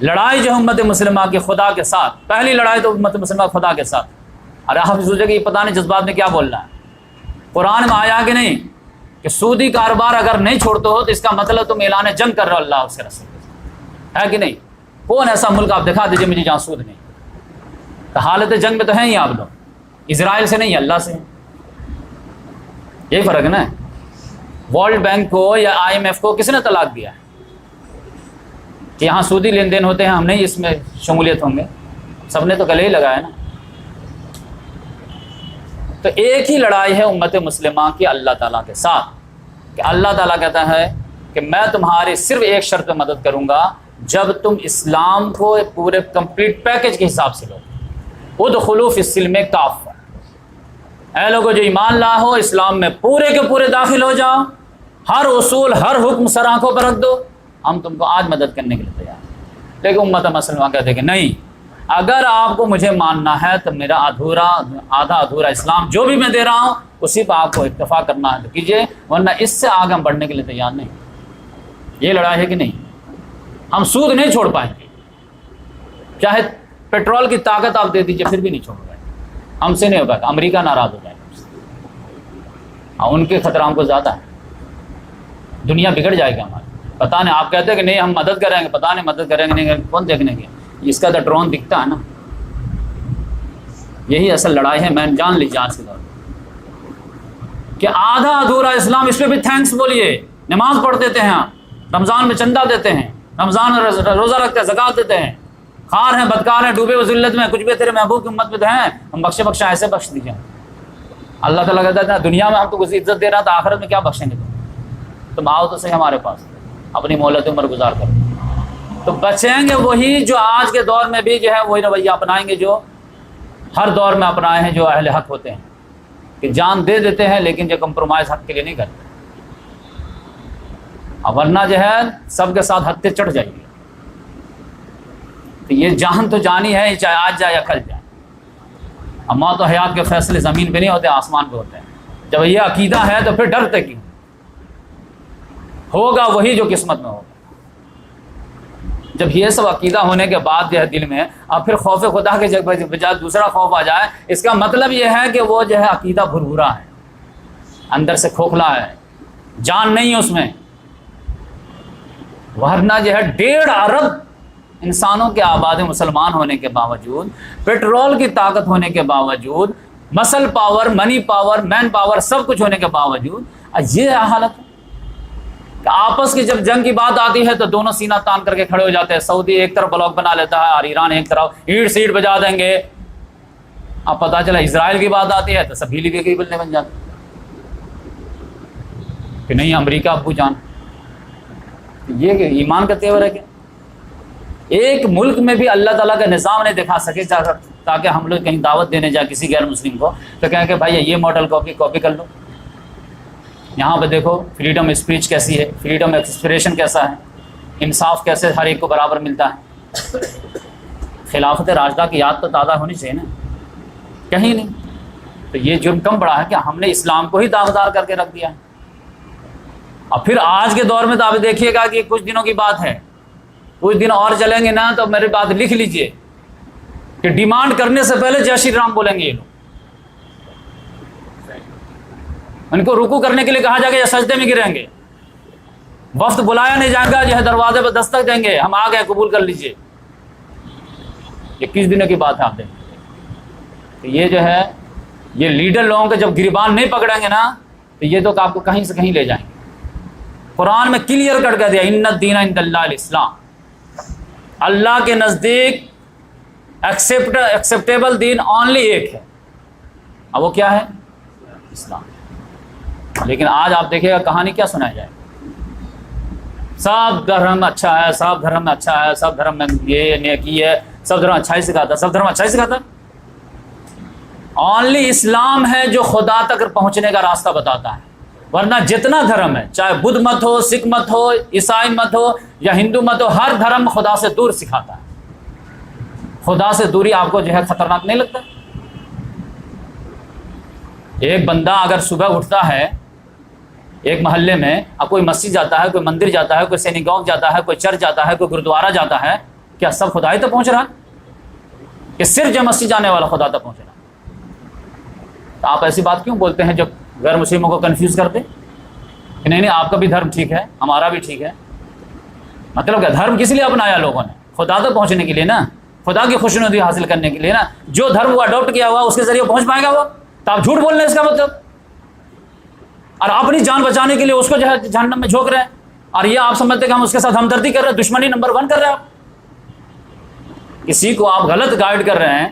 B: لڑائی جو امت مسلمہ کی خدا کے ساتھ، پہلی لڑائی تو امت مسلمہ خدا کے ساتھ۔ ارے آپ سوچے کہ یہ پتہ نہیں جذبات میں کیا بول رہا ہے، قرآن میں آیا کہ نہیں کہ سودی کاروبار اگر نہیں چھوڑتے ہو تو اس کا مطلب تم اعلان جنگ کر رہے ہو اللہ اس کے رسول کے، ہے کہ نہیں؟ کون ایسا ملک آپ دکھا دیجیے مجھے جہاں سود نہیں؟ تو حالت جنگ میں تو ہیں ہی آپ لوگ، اسرائیل سے نہیں اللہ سے، یہی فرق ہے نا۔ ورلڈ بینک کو یا IMF کو کس نے طلاق دیا ہے کہ یہاں سودی لین دین ہوتے ہیں، ہم نہیں اس میں شمولیت ہوں گے؟ سب نے تو گلے ہی لگایا نا۔ تو ایک ہی لڑائی ہے امت مسلمہ کی اللہ تعالیٰ کے ساتھ کہ اللہ تعالیٰ کہتا ہے کہ میں تمہاری صرف ایک شرط پہ مدد کروں گا، جب تم اسلام کو پورے کمپلیٹ پیکج کے حساب سے لو، ادخلوا فی السلم کافہ، اے لوگوں جو ایمان لا ہو اسلام میں پورے کے پورے داخل ہو جاؤ، ہر اصول ہر حکم سر آنکھوں پر رکھ دو، ہم تم کو آج مدد کرنے کے لیے تیار ہیں۔ لیکن امت مسلمہ کہتے ہیں کہ نہیں، اگر آپ کو مجھے ماننا ہے تو میرا آدھا ادھورا اسلام جو بھی میں دے رہا ہوں اسی پہ آپ کو اکتفا کرنا ہے تو کیجیے، ورنہ اس سے آگے ہم بڑھنے کے لیے تیار نہیں۔ یہ لڑائی ہے کہ نہیں؟ ہم سود نہیں چھوڑ پائیں گے، چاہے پیٹرول کی طاقت آپ دے دیجیے پھر بھی نہیں چھوڑ پائیں گے، ہم سے نہیں ہوگا، امریکہ ناراض ہو جائے گا، ان کے خطرہ ہم کو زیادہ ہے، دنیا بگڑ جائے گی ہماری۔ پتہ نہیں آپ کہتے ہیں کہ نہیں ہم مدد کریں گے، پتہ نہیں مدد کریں گے نہیں، کون دیکھنے گے؟ اس کا تو ڈرون دکھتا ہے نا۔ یہی اصل لڑائی ہے، میں جان لیجیے آج کے دور میں کہ آدھا ادھورا اسلام، اس پہ بھی تھینکس بولیے۔ نماز پڑھ دیتے ہیں آپ، رمضان میں چندہ دیتے ہیں، رمضان میں روزہ رکھتے ہیں، زکوٰۃ دیتے ہیں، خوار ہیں بدکار ہیں ڈوبے ہوئے ذلت میں، کچھ بھی تیرے محبوب کی امت میں تو ہیں، ہم بخشا ایسے بخش دیجیے۔ اللہ تعالیٰ کہتا ہے دنیا میں ہم تو کچھ عزت دے رہا تھا، آخرت میں کیا بخشیں گے تم آؤ تو صحیح ہمارے پاس، اپنی مہلت عمر گزار کرو۔ تو بچیں گے وہی جو آج کے دور میں بھی جو ہے وہی رویہ اپنائیں گے جو ہر دور میں اپنائے ہیں، جو اہل حق ہوتے ہیں کہ جان دے دیتے ہیں لیکن جو کمپرومائز حق کے لیے نہیں کرتے، ورنہ جو ہے سب کے ساتھ حد سے چڑھ جائے گی۔ تو یہ جان تو جانی ہے، چاہے آج جائے یا کل جائے۔ اب موت و حیات کے فیصلے زمین پہ نہیں ہوتے، آسمان پہ ہوتے ہیں۔ جب یہ عقیدہ ہے تو پھر ڈرتے کیوں؟ ہوگا وہی جو قسمت میں ہوگا۔ جب یہ سب عقیدہ ہونے کے بعد جو ہے دل میں اب پھر خوف خدا کے بجائے دوسرا خوف آ جائے، اس کا مطلب یہ ہے کہ وہ جو ہے عقیدہ بھربھرا ہے، اندر سے کھوکھلا ہے، جان نہیں ہے اس میں۔ ورنہ جو ہے 1.5 ارب انسانوں کے آباد مسلمان ہونے کے باوجود، پیٹرول کی طاقت ہونے کے باوجود، مسل پاور، منی پاور، مین پاور سب کچھ ہونے کے باوجود یہ حالت ہے کہ آپس کی جب جنگ کی بات آتی ہے تو دونوں سینہ تان کر کے کھڑے ہو جاتے ہیں۔ سعودی ایک طرف بلاک بنا لیتا ہے اور ایران ایک طرف، اینٹ سیٹ بجا دیں گے۔ اب پتہ چلا اسرائیل کی بات آتی ہے تو سب ہیلی کے بلنے بن جاتے کہ نہیں امریکہ ابو جان۔ یہ کہ ایمان کا تیور ہے کہ ایک ملک میں بھی اللہ تعالیٰ کا نظام نہیں دکھا سکے تاکہ ہم لوگ کہیں دعوت دینے جائے کسی غیر مسلم کو تو کہیں کہ بھائی یہ ماڈل کاپی کر لو۔ یہاں پہ دیکھو فریڈم اسپیچ کیسی ہے، فریڈم ایکسپریشن کیسا ہے، انصاف کیسے ہر ایک کو برابر ملتا ہے۔ خلافت راشدہ کی یاد تو تازہ ہونی چاہیے نا، کہیں نہیں۔ تو یہ جرم کم بڑا ہے کہ ہم نے اسلام کو ہی داغدار کر کے رکھ دیا ہے۔ اور پھر آج کے دور میں تو آپ دیکھیے گا کہ کچھ دنوں کی بات ہے، کچھ دن اور چلیں گے نا تو میری بات لکھ لیجئے کہ ڈیمانڈ کرنے سے پہلے جے شری رام بولیں گے یہ لوگ۔ ان کو رکوع کرنے کے لیے کہا جائے گا یا سجدے میں گریں گے، وفد بلایا نہیں جائے گا، جو ہے دروازے پہ دستک دیں گے ہم آ گئے قبول کر لیجئے۔ 21 دنوں کی بات ہے، آپ دیکھیں۔ تو یہ جو ہے یہ لیڈر لوگوں کے جب گریبان نہیں پکڑیں گے نا تو یہ تو آپ کو کہیں سے کہیں لے جائیں گے۔ قرآن میں کلیئر کر کے دیا ان الدین عند اللہ الاسلام، اللہ کے نزدیک ایکسیپٹیبل دین اونلی ایک ہے، اب وہ کیا ہے؟ اسلام۔ لیکن آج آپ دیکھیے گا کہانی کیا سنایا جائے، سب دھرم اچھا ہے، سب دھرم میں اچھا ہے، سب دھرم میں یہ نیکی ہے، سب دھرم اچھائی سکھاتا ہے، سب دھرم اچھائی سکھاتا ہے۔ اونلی اسلام ہے جو خدا تک پہنچنے کا راستہ بتاتا ہے، ورنہ جتنا دھرم ہے، چاہے بدھ مت ہو، سکھ مت ہو، عیسائی مت ہو یا ہندو مت ہو، ہر دھرم خدا سے دور سکھاتا ہے۔ خدا سے دوری آپ کو جو ہے خطرناک نہیں لگتا؟ ایک بندہ اگر صبح اٹھتا ہے ایک محلے میں، اب کوئی مسجد جاتا ہے، کوئی مندر جاتا ہے، کوئی سینیگوگ جاتا ہے، کوئی چرچ جاتا ہے، کوئی گرودوارہ جاتا ہے، کیا سب خدا ہی تک پہنچ رہا ہے کہ صرف جو مسجد جانے والا خدا تک پہنچ رہا ہے؟ تو آپ ایسی بات کیوں بولتے ہیں جو غیر مسلموں کو کنفیوز کرتے کہ نہیں آپ کا بھی دھرم ٹھیک ہے، ہمارا بھی ٹھیک ہے؟ مطلب کیا دھرم کس لیے اپنایا لوگوں نے؟ خدا تک پہنچنے کے لیے نا، خدا کی خوشنودی حاصل کرنے کے لیے نا۔ جو دھرم وہ اڈاپٹ کیا ہوا اس کے ذریعے پہنچ پائے گا وہ، تو آپ جھوٹ بول رہے ہیں اس کا مطلب، اور اپنی جان بچانے کے لیے اس کو جو ہے جہنم میں جھونک رہے ہیں، اور یہ آپ سمجھتے کہ ہم اس کے ساتھ ہمدردی کر رہے ہیں، دشمنی نمبر 1 کر رہے ہیں آپ۔ کسی کو آپ غلط گائیڈ کر رہے ہیں،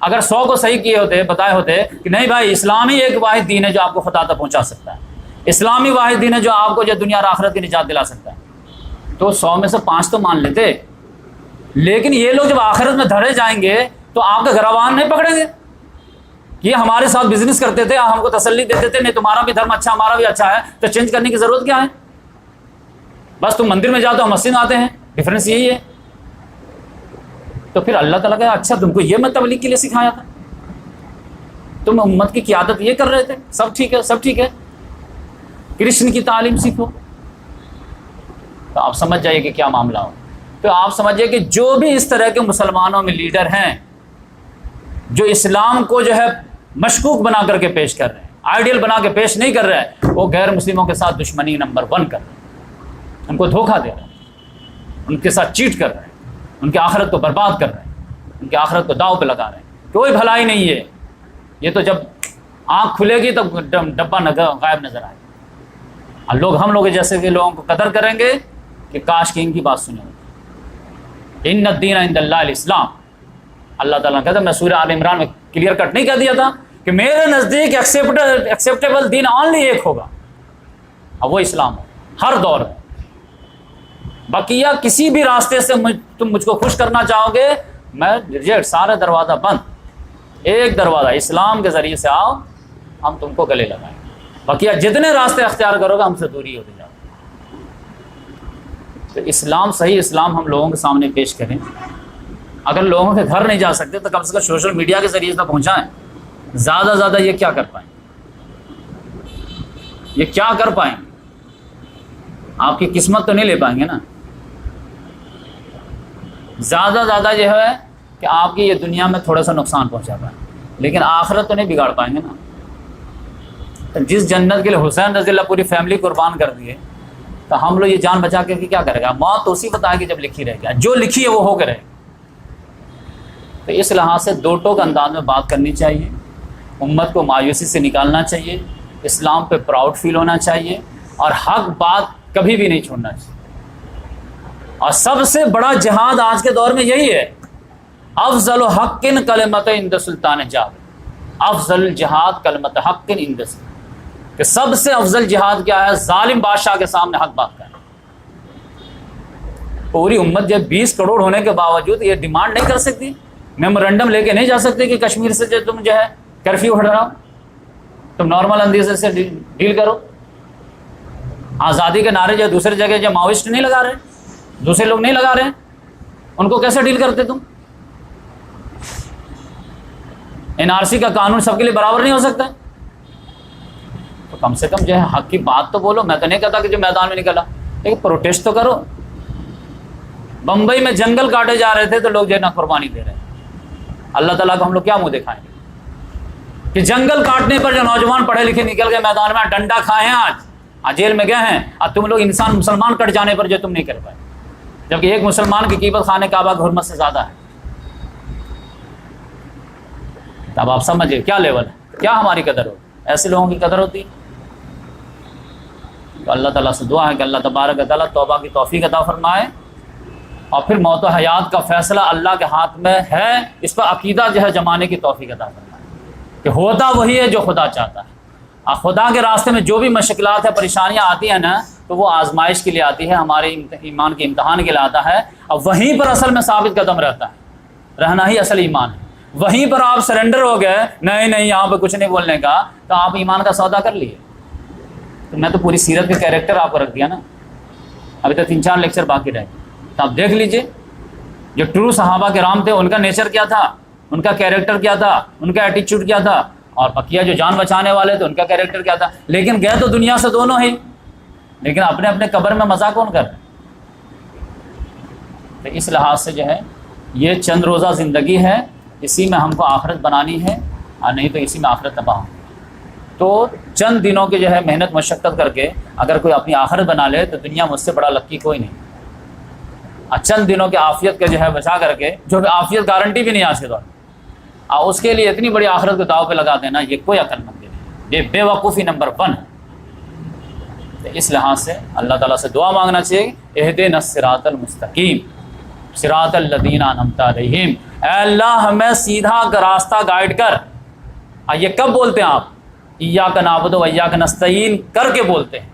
B: اگر 100 کو صحیح کیے ہوتے، بتائے ہوتے کہ نہیں بھائی اسلام ہی ایک واحد دین ہے جو آپ کو خدا تک پہنچا سکتا ہے، اسلامی واحد دین ہے جو آپ کو جو دنیا اور آخرت کی نجات دلا سکتا ہے، تو 100 میں سے 5 تو مان لیتے۔ لیکن یہ لوگ جب آخرت میں دھرے جائیں گے تو آپ کے گھروان نہیں پکڑیں گے کہ یہ ہمارے ساتھ بزنس کرتے تھے، ہم کو تسلی دیتے تھے، نہیں تمہارا بھی دھرم اچھا ہمارا بھی اچھا ہے، تو چینج کرنے کی ضرورت کیا ہے؟ بس تم مندر میں جاتے ہو، مسجد میں آتے ہیں، ڈفرینس یہی ہے۔ تو پھر اللہ تعالیٰ کا اچھا تم کو یہ میں تبلیغ کے لیے سکھایا تھا، تم امت کی قیادت یہ کر رہے تھے، سب ٹھیک ہے، سب ٹھیک ہے، کرشن کی تعلیم سیکھو۔ تو آپ سمجھ جائیے کہ کیا معاملہ ہو۔ تو آپ سمجھیے کہ جو بھی اس طرح کے مسلمانوں میں لیڈر ہیں جو اسلام کو جو ہے مشکوک بنا کر کے پیش کر رہے ہیں، آئیڈیل بنا کے پیش نہیں کر رہے ہیں، وہ غیر مسلموں کے ساتھ دشمنی نمبر 1 کر رہے ہیں، ان کو دھوکہ دے رہے ہیں، ان کے ساتھ چیٹ کر رہے ہیں، ان کی آخرت کو برباد کر رہے ہیں، ان کی آخرت کو داؤ پہ لگا رہے ہیں۔ کوئی بھلائی نہیں ہے، یہ تو جب آنکھ کھلے گی تو ڈبہ غائب نظر آئے گا، اور لوگ ہم لوگ جیسے کہ لوگوں کو قدر کریں گے کہ کاش کہ ان کی بات سنیں۔ ان الدین عند اللہ الاسلام، اللہ تعالیٰ کہتا ہے، میں سورہ آل عمران میں کلیئر کٹ نہیں کہہ دیا تھا کہ میرے نزدیک ایکسیپٹیبل دین اونلی ایک ہوگا، اور وہ اسلام ہو ہر دور میں۔ بقیہ کسی بھی راستے سے تم مجھ کو خوش کرنا چاہو گے، میں ریجیکٹ، سارے دروازہ بند، ایک دروازہ اسلام کے ذریعے سے آؤ، ہم تم کو گلے لگائیں گے، بقیہ جتنے راستے اختیار کرو گے ہم سے دوری ہوتے جاؤ۔ تو اسلام، صحیح اسلام ہم لوگوں کے سامنے پیش کریں۔ اگر لوگوں کے گھر نہیں جا سکتے تو کم سے کم سوشل میڈیا کے ذریعے سے پہنچائیں۔ زیادہ سے زیادہ یہ کیا کر پائیں، یہ کیا کر پائیں؟ آپ کی قسمت تو نہیں لے پائیں گے نا۔ زیادہ سے زیادہ یہ ہے کہ آپ کی یہ دنیا میں تھوڑا سا نقصان پہنچا پائیں، لیکن آخرت تو نہیں بگاڑ پائیں گے نا۔ تو جس جنت کے لیے حسین رضی اللہ پوری فیملی قربان کر دیے، تو ہم لوگ یہ جان بچا کے کیا کرے گا؟ موت تو اسی وقت آئے گی جب لکھی رہے گا، جو لکھی ہے وہ ہو کے رہے گا۔ تو اس لحاظ سے دو ٹوک انداز میں بات کرنی چاہیے، امت کو مایوسی سے نکالنا چاہیے، اسلام پہ پراؤڈ فیل ہونا چاہیے، اور حق بات کبھی بھی نہیں چھوڑنا چاہیے۔ اور سب سے بڑا جہاد آج کے دور میں یہی ہے، افضل حق کلمت عند سلطان جابر، افضل الجہاد کلمت حق عند سلطان، کہ سب سے افضل جہاد کیا ہے؟ ظالم بادشاہ کے سامنے حق بات کرنا۔ پوری امت جب 20 کروڑ ہونے کے باوجود یہ ڈیمانڈ نہیں کر سکتی، میمورنڈم لے کے نہیں جا سکتے کہ کشمیر سے جو تم جو ہے کرفیو ہٹاؤ، تم نارمل اندیزے سے ڈیل کرو۔ آزادی کے نعرے جو دوسری جگہ جو ماوسٹ نہیں لگا رہے، دوسرے لوگ نہیں لگا رہے، ان کو کیسے ڈیل کرتے تم؟ NRC کا قانون سب کے لیے برابر نہیں ہو سکتا، تو کم سے کم جو ہے حق کی بات تو بولو۔ میں تو نہیں کہتا کہ جو میدان میں نکلا، لیکن پروٹیسٹ تو کرو۔ بمبئی میں جنگل کاٹے جا رہے تھے تو لوگ جو ہے نا قربانی دے رہے ہیں، اللہ تعالیٰ کو ہم لوگ کیا منہ دکھائیں گے کہ جنگل کاٹنے پر جو نوجوان پڑھے لکھے نکل گئے میدان میں، ڈنڈا کھائے ہیں، آج جیل میں گئے ہیں، اور تم لوگ انسان مسلمان کٹ جانے پر جو تم نہیں کر پائے، جبکہ ایک مسلمان کی قیمت خانہ کعبہ کی حرمت سے زیادہ ہے۔ اب آپ سمجھے کیا لیول ہے، کیا ہماری قدر ہو، ایسے لوگوں کی قدر ہوتی۔ تو اللہ تعالیٰ سے دعا ہے کہ اللہ تبارک و تعالیٰ توبہ کی توفیق عطا فرمائے، اور پھر موت و حیات کا فیصلہ اللہ کے ہاتھ میں ہے، اس پر عقیدہ جو ہے جمانے کی توفیق عطا فرمائے کہ ہوتا وہی ہے جو خدا چاہتا ہے۔ اور خدا کے راستے میں جو بھی مشکلات ہیں، پریشانیاں آتی ہیں نا، تو وہ آزمائش کے لیے آتی ہے، ہمارے ایمان کے امتحان کے لیے آتا ہے، اور وہیں پر اصل میں ثابت قدم رہتا ہے، رہنا ہی اصل ایمان ہے۔ وہیں پر آپ سرنڈر ہو گئے، نہیں نہیں یہاں پہ کچھ نہیں بولنے کا، تو آپ ایمان کا سودا کر لیے۔ تو میں تو پوری سیرت کے کیریکٹر آپ کو رکھ دیا نا، ابھی تو 3-4 لیکچر باقی رہے، تو آپ دیکھ لیجئے جو ٹرو صحابہ کرام تھے ان کا نیچر کیا تھا، ان کا کیریکٹر کیا تھا، ان کا ایٹیچیوڈ کیا تھا، اور بقیہ جو جان بچانے والے تھے ان کا کیریکٹر کیا تھا۔ لیکن گئے تو دنیا سے دونوں ہی، لیکن اپنے اپنے قبر میں مزہ کون کر رہے؟ تو اس لحاظ سے جو ہے یہ چند روزہ زندگی ہے، اسی میں ہم کو آخرت بنانی ہے، اور نہیں تو اسی میں آخرت تباہ ہو۔ تو چند دنوں کے جو ہے محنت مشقت کر کے اگر کوئی اپنی آخرت بنا لے تو دنیا مجھ سے بڑا لکی کوئی نہیں۔ اور چند دنوں کے عافیت کے جو ہے بچا کر کے، جو کہ عافیت گارنٹی بھی نہیں آج کے دور میں، اور اس کے لیے اتنی بڑی آخرت کو داؤ پہ لگا دینا، یہ کوئی عقل مندی نہیں، یہ بے وقوفی نمبر 1 ہے۔ تو اس لحاظ سے اللہ تعالیٰ سے دعا مانگنا چاہیے، اہدنا الصراط المستقیم صراط الذین انعمت علیہم، اے اللہ ہمیں سیدھا راستہ گائیڈ کر۔ اور یہ کب بولتے ہیں آپ؟ ایاک نعبد و ایاک نستعین کر کے بولتے ہیں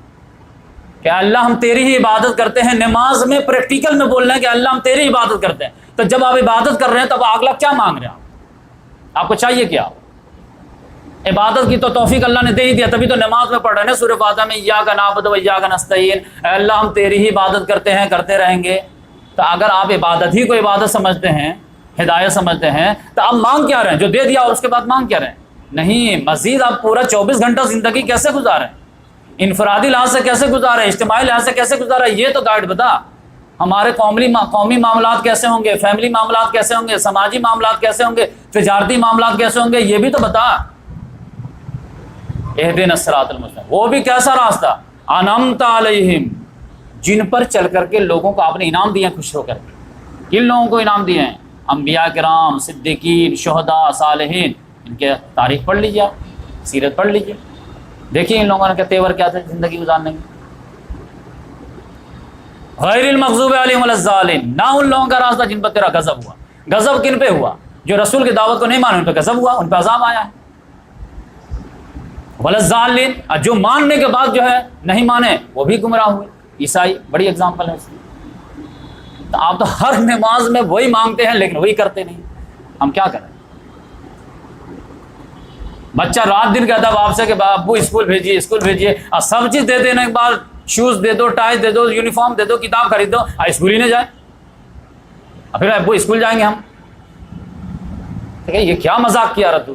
B: کہ اللہ ہم تیری ہی عبادت کرتے ہیں۔ نماز میں پریکٹیکل میں بول رہے ہیں کہ اللہ ہم تیری عبادت کرتے ہیں۔ تو جب آپ عبادت کر رہے ہیں تب اگلا کیا مانگ رہے ہیں؟ آپ کو چاہیے کیا؟ عبادت کی تو توفیق اللہ نے دے ہی دیا، تبھی تو نماز میں پڑھ رہے ہیں سورہ فاتحہ میں ایاک نعبد و ایاک نستعین، اے اللہ ہم تیری ہی عبادت کرتے ہیں، کرتے رہیں گے۔ تو اگر آپ عبادت ہی کو عبادت سمجھتے ہیں، ہدایت سمجھتے ہیں، تو آپ مانگ کیا رہے ہیں؟ جو دے دیا اور اس کے بعد مانگ کیا رہے ہیں؟ نہیں، مزید آپ پورا 24 گھنٹہ زندگی کیسے گزاریں، انفرادی لحاظ سے کیسے گزاریں، اجتماعی لحاظ سے کیسے گزاریں، یہ تو گائیڈ بتا۔ ہمارے قومی معاملات کیسے ہوں گے، فیملی معاملات کیسے ہوں گے، سماجی معاملات کیسے ہوں گے، تجارتی معاملات کیسے ہوں گے، یہ بھی تو بتا۔ اہدنا الصراط المستقیم، وہ بھی کیسا راستہ؟ انعمت علیہم، جن پر چل کر کے لوگوں کو آپ نے انعام دیے ہیں، خوش ہو کر کے کن لوگوں کو انعام دیے ہیں؟ انبیاء کرام، صدیقین، شہداء، صالحین، ان کے تاریخ پڑھ لیجیے، آپ سیرت پڑھ لیجیے، دیکھیے ان لوگوں کے تیور کیا تھے زندگی گزارنے میں۔ غیر المغضوب علیہم ولا الضالین، نہ ان لوگوں کا راستہ جن پر تیرا غضب ہوا۔ غضب کن پہ ہوا؟ جو رسول کی دعوت کو نہیں مانے ان پہ غضب ہوا، ان پہ عذاب آیا ہے۔ ولا الضالین، اور جو ماننے کے بعد جو ہے نہیں مانے وہ بھی گمراہ ہوئے، عیسائی بڑی اگزامپل ہے اس کی۔ تو آپ تو ہر نماز میں وہی مانگتے ہیں لیکن وہی کرتے نہیں، ہم کیا کریں؟ بچہ رات دن کہتا ہے باپ سے کہ ابو اسکول بھیجیے، اسکول بھیجیے، اور سب چیز دے دینے کے بعد شوز دے دو، ٹائی دے دو، یونیفارم دے دو، کتاب خرید دو، اور اسکول ہی نہیں جائے، اور پھر ابو اسکول جائیں گے ہم۔ یہ کیا مذاق کیا رہا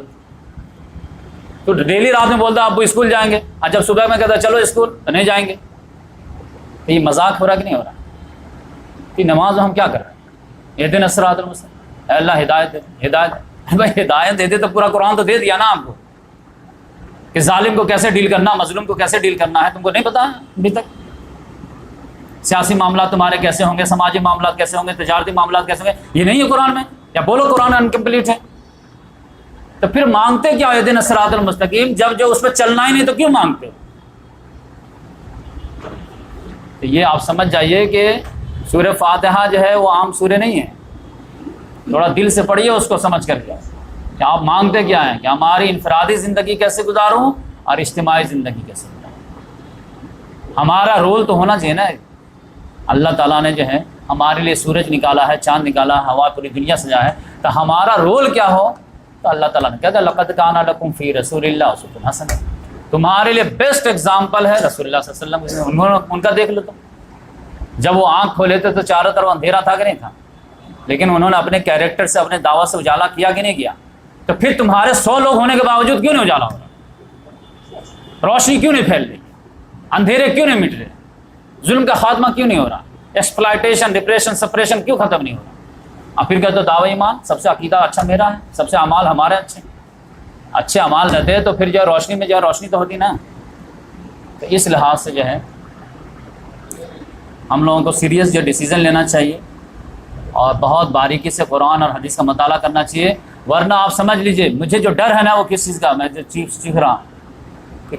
B: تو ڈیلی رات میں بولتا ابو اسکول جائیں گے، اور جب صبح میں کہتا چلو اسکول تو نہیں جائیں گے۔ تو یہ مذاق ہو رہا کہ نہیں ہو رہا؟ کہ نماز میں ہم کیا کر رہے ہیں؟ اہدنا الصراط المستقیم، اے اللہ ہدایت دے، ہدایت دے۔ بھائی ہدایت دے دے تو پورا قرآن تو دے دیا نا آپ کو، کہ ظالم کو کیسے ڈیل کرنا، مظلوم کو کیسے ڈیل کرنا ہے، تم کو نہیں پتا ہے ابھی تک؟ سیاسی معاملات تمہارے کیسے ہوں گے، سماجی معاملات کیسے ہوں گے، تجارتی معاملات کیسے ہوں گے، یہ نہیں ہے قرآن میں؟ یا بولو قرآن انکمپلیٹ ہے؟ تو پھر مانگتے کیا اہدنا الصراط المستقیم، جب جو اس پہ چلنا ہی نہیں تو کیوں مانگتے؟ تو یہ آپ سمجھ جائیے کہ سورہ فاتحہ جو ہے وہ عام سورہ نہیں ہے، تھوڑا دل سے پڑھیے اس کو سمجھ کر کے کہ آپ مانگتے کیا ہیں، کہ ہماری انفرادی زندگی کیسے گزاروں اور اجتماعی زندگی کیسے گزاروں۔ ہمارا رول تو ہونا چاہیے نا۔ اللہ تعالیٰ نے جو ہے ہمارے لیے سورج نکالا ہے، چاند نکالا ہے، ہوا پوری دنیا سجا ہے، تو ہمارا رول کیا ہو؟ تو اللہ تعالیٰ نے کہا لقد کان لکم فی رسول اللہ اسوۃ حسنہ، تمہارے لیے بیسٹ ایگزامپل ہے رسول اللہ صلی اللہ علیہ وسلم۔ ان کا دیکھ لو، تم جب وہ آنکھ کھولے تھے تو چاروں طرف اندھیرا تھا کہ نہیں تھا، لیکن انہوں نے اپنے کیریکٹر سے، اپنے دعوت سے اجالا کیا کہ نہیں کیا؟ تو پھر تمہارے 100 لوگ ہونے کے باوجود کیوں نہیں اجالا ہو رہا؟ روشنی کیوں نہیں پھیل رہی؟ اندھیرے کیوں نہیں مٹ رہے؟ ظلم کا خاتمہ کیوں نہیں ہو رہا؟ ایکسپلائٹیشن، ڈپریشن، سپریشن کیوں ختم نہیں ہو رہا؟ اور پھر کہتے دعوی ایمان، سب سے عقیدہ اچھا میرا ہے، سب سے اعمال ہمارے اچھے اعمال رہتے تو پھر جو ہے روشنی میں جو ہے روشنی تو ہوتی نا۔ تو اس لحاظ سے جو ہے ہم لوگوں کو سیریس جو ڈیسیزن لینا چاہیے، اور بہت باریکی سے قرآن اور حدیث کا مطالعہ کرنا چاہیے، ورنہ آپ سمجھ لیجئے مجھے جو ڈر ہے نا وہ کس چیز کا، میں جو چیخ رہا کہ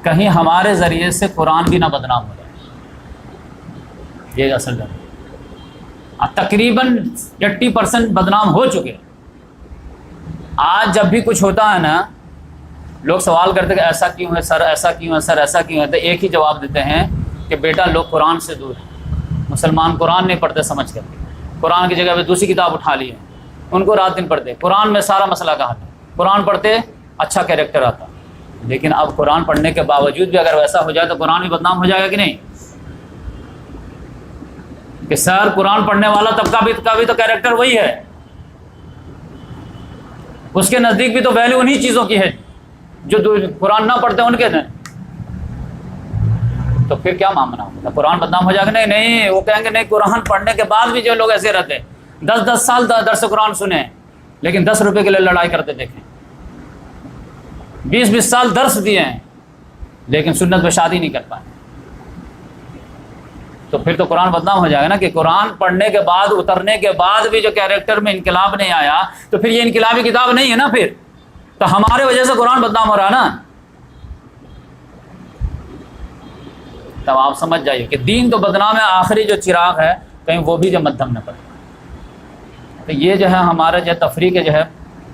B: کہیں ہمارے ذریعے سے قرآن بھی نہ بدنام ہو جائے، یہ اصل ڈر ہے۔ تقریباً 80% بدنام ہو چکے۔ آج جب بھی کچھ ہوتا ہے نا، لوگ سوال کرتے ہیں کہ ایسا کیوں ہے سر، ایسا کیوں ہے سر، ایسا کیوں ہے، تو ایک ہی جواب دیتے ہیں کہ بیٹا لوگ قرآن سے دور ہیں، مسلمان قرآن نہیں پڑھتے سمجھ کر کے، قرآن کی جگہ پہ دوسری کتاب اٹھا لی ہے، ان کو رات دن پڑھتے، قرآن میں سارا مسئلہ کا حل ہے، قرآن پڑھتے اچھا کیریکٹر آتا. لیکن اب قرآن پڑھنے کے باوجود بھی اگر ویسا ہو جائے تو قرآن بھی بدنام ہو جائے گا کہ نہیں؟ کہ سر قرآن پڑھنے والا طبقہ بھی تو کیریکٹر وہی ہے، اس کے نزدیک بھی تو ویلیو انہی چیزوں کی ہے جو قرآن نہ پڑھتے ان کے. تو پھر کیا معاملہ ہوگا؟ قرآن بدنام ہو جائے گا؟ نہیں، وہ کہیں گے نہیں، قرآن پڑھنے کے بعد بھی جو لوگ ایسے رہتے 10 سال درس قرآن سنے لیکن 10 روپے کے لیے لڑائی کرتے دیکھیں، 20 سال درس دیے ہیں لیکن سنت پہ شادی نہیں کر پائے. تو پھر تو قرآن بدنام ہو جائے گا نا، کہ قرآن پڑھنے کے بعد اترنے کے بعد بھی جو کیریکٹر میں انقلاب نہیں آیا تو پھر یہ انقلابی کتاب نہیں ہے نا. پھر تو ہمارے وجہ سے قرآن بدنام ہو رہا ہے نا. تب آپ سمجھ جائیے کہ دین تو بدنام ہے، آخری جو چراغ ہے کہیں وہ بھی جو مدھم نہ پڑے. تو یہ جو ہے ہمارا جو تفریح کے جو ہے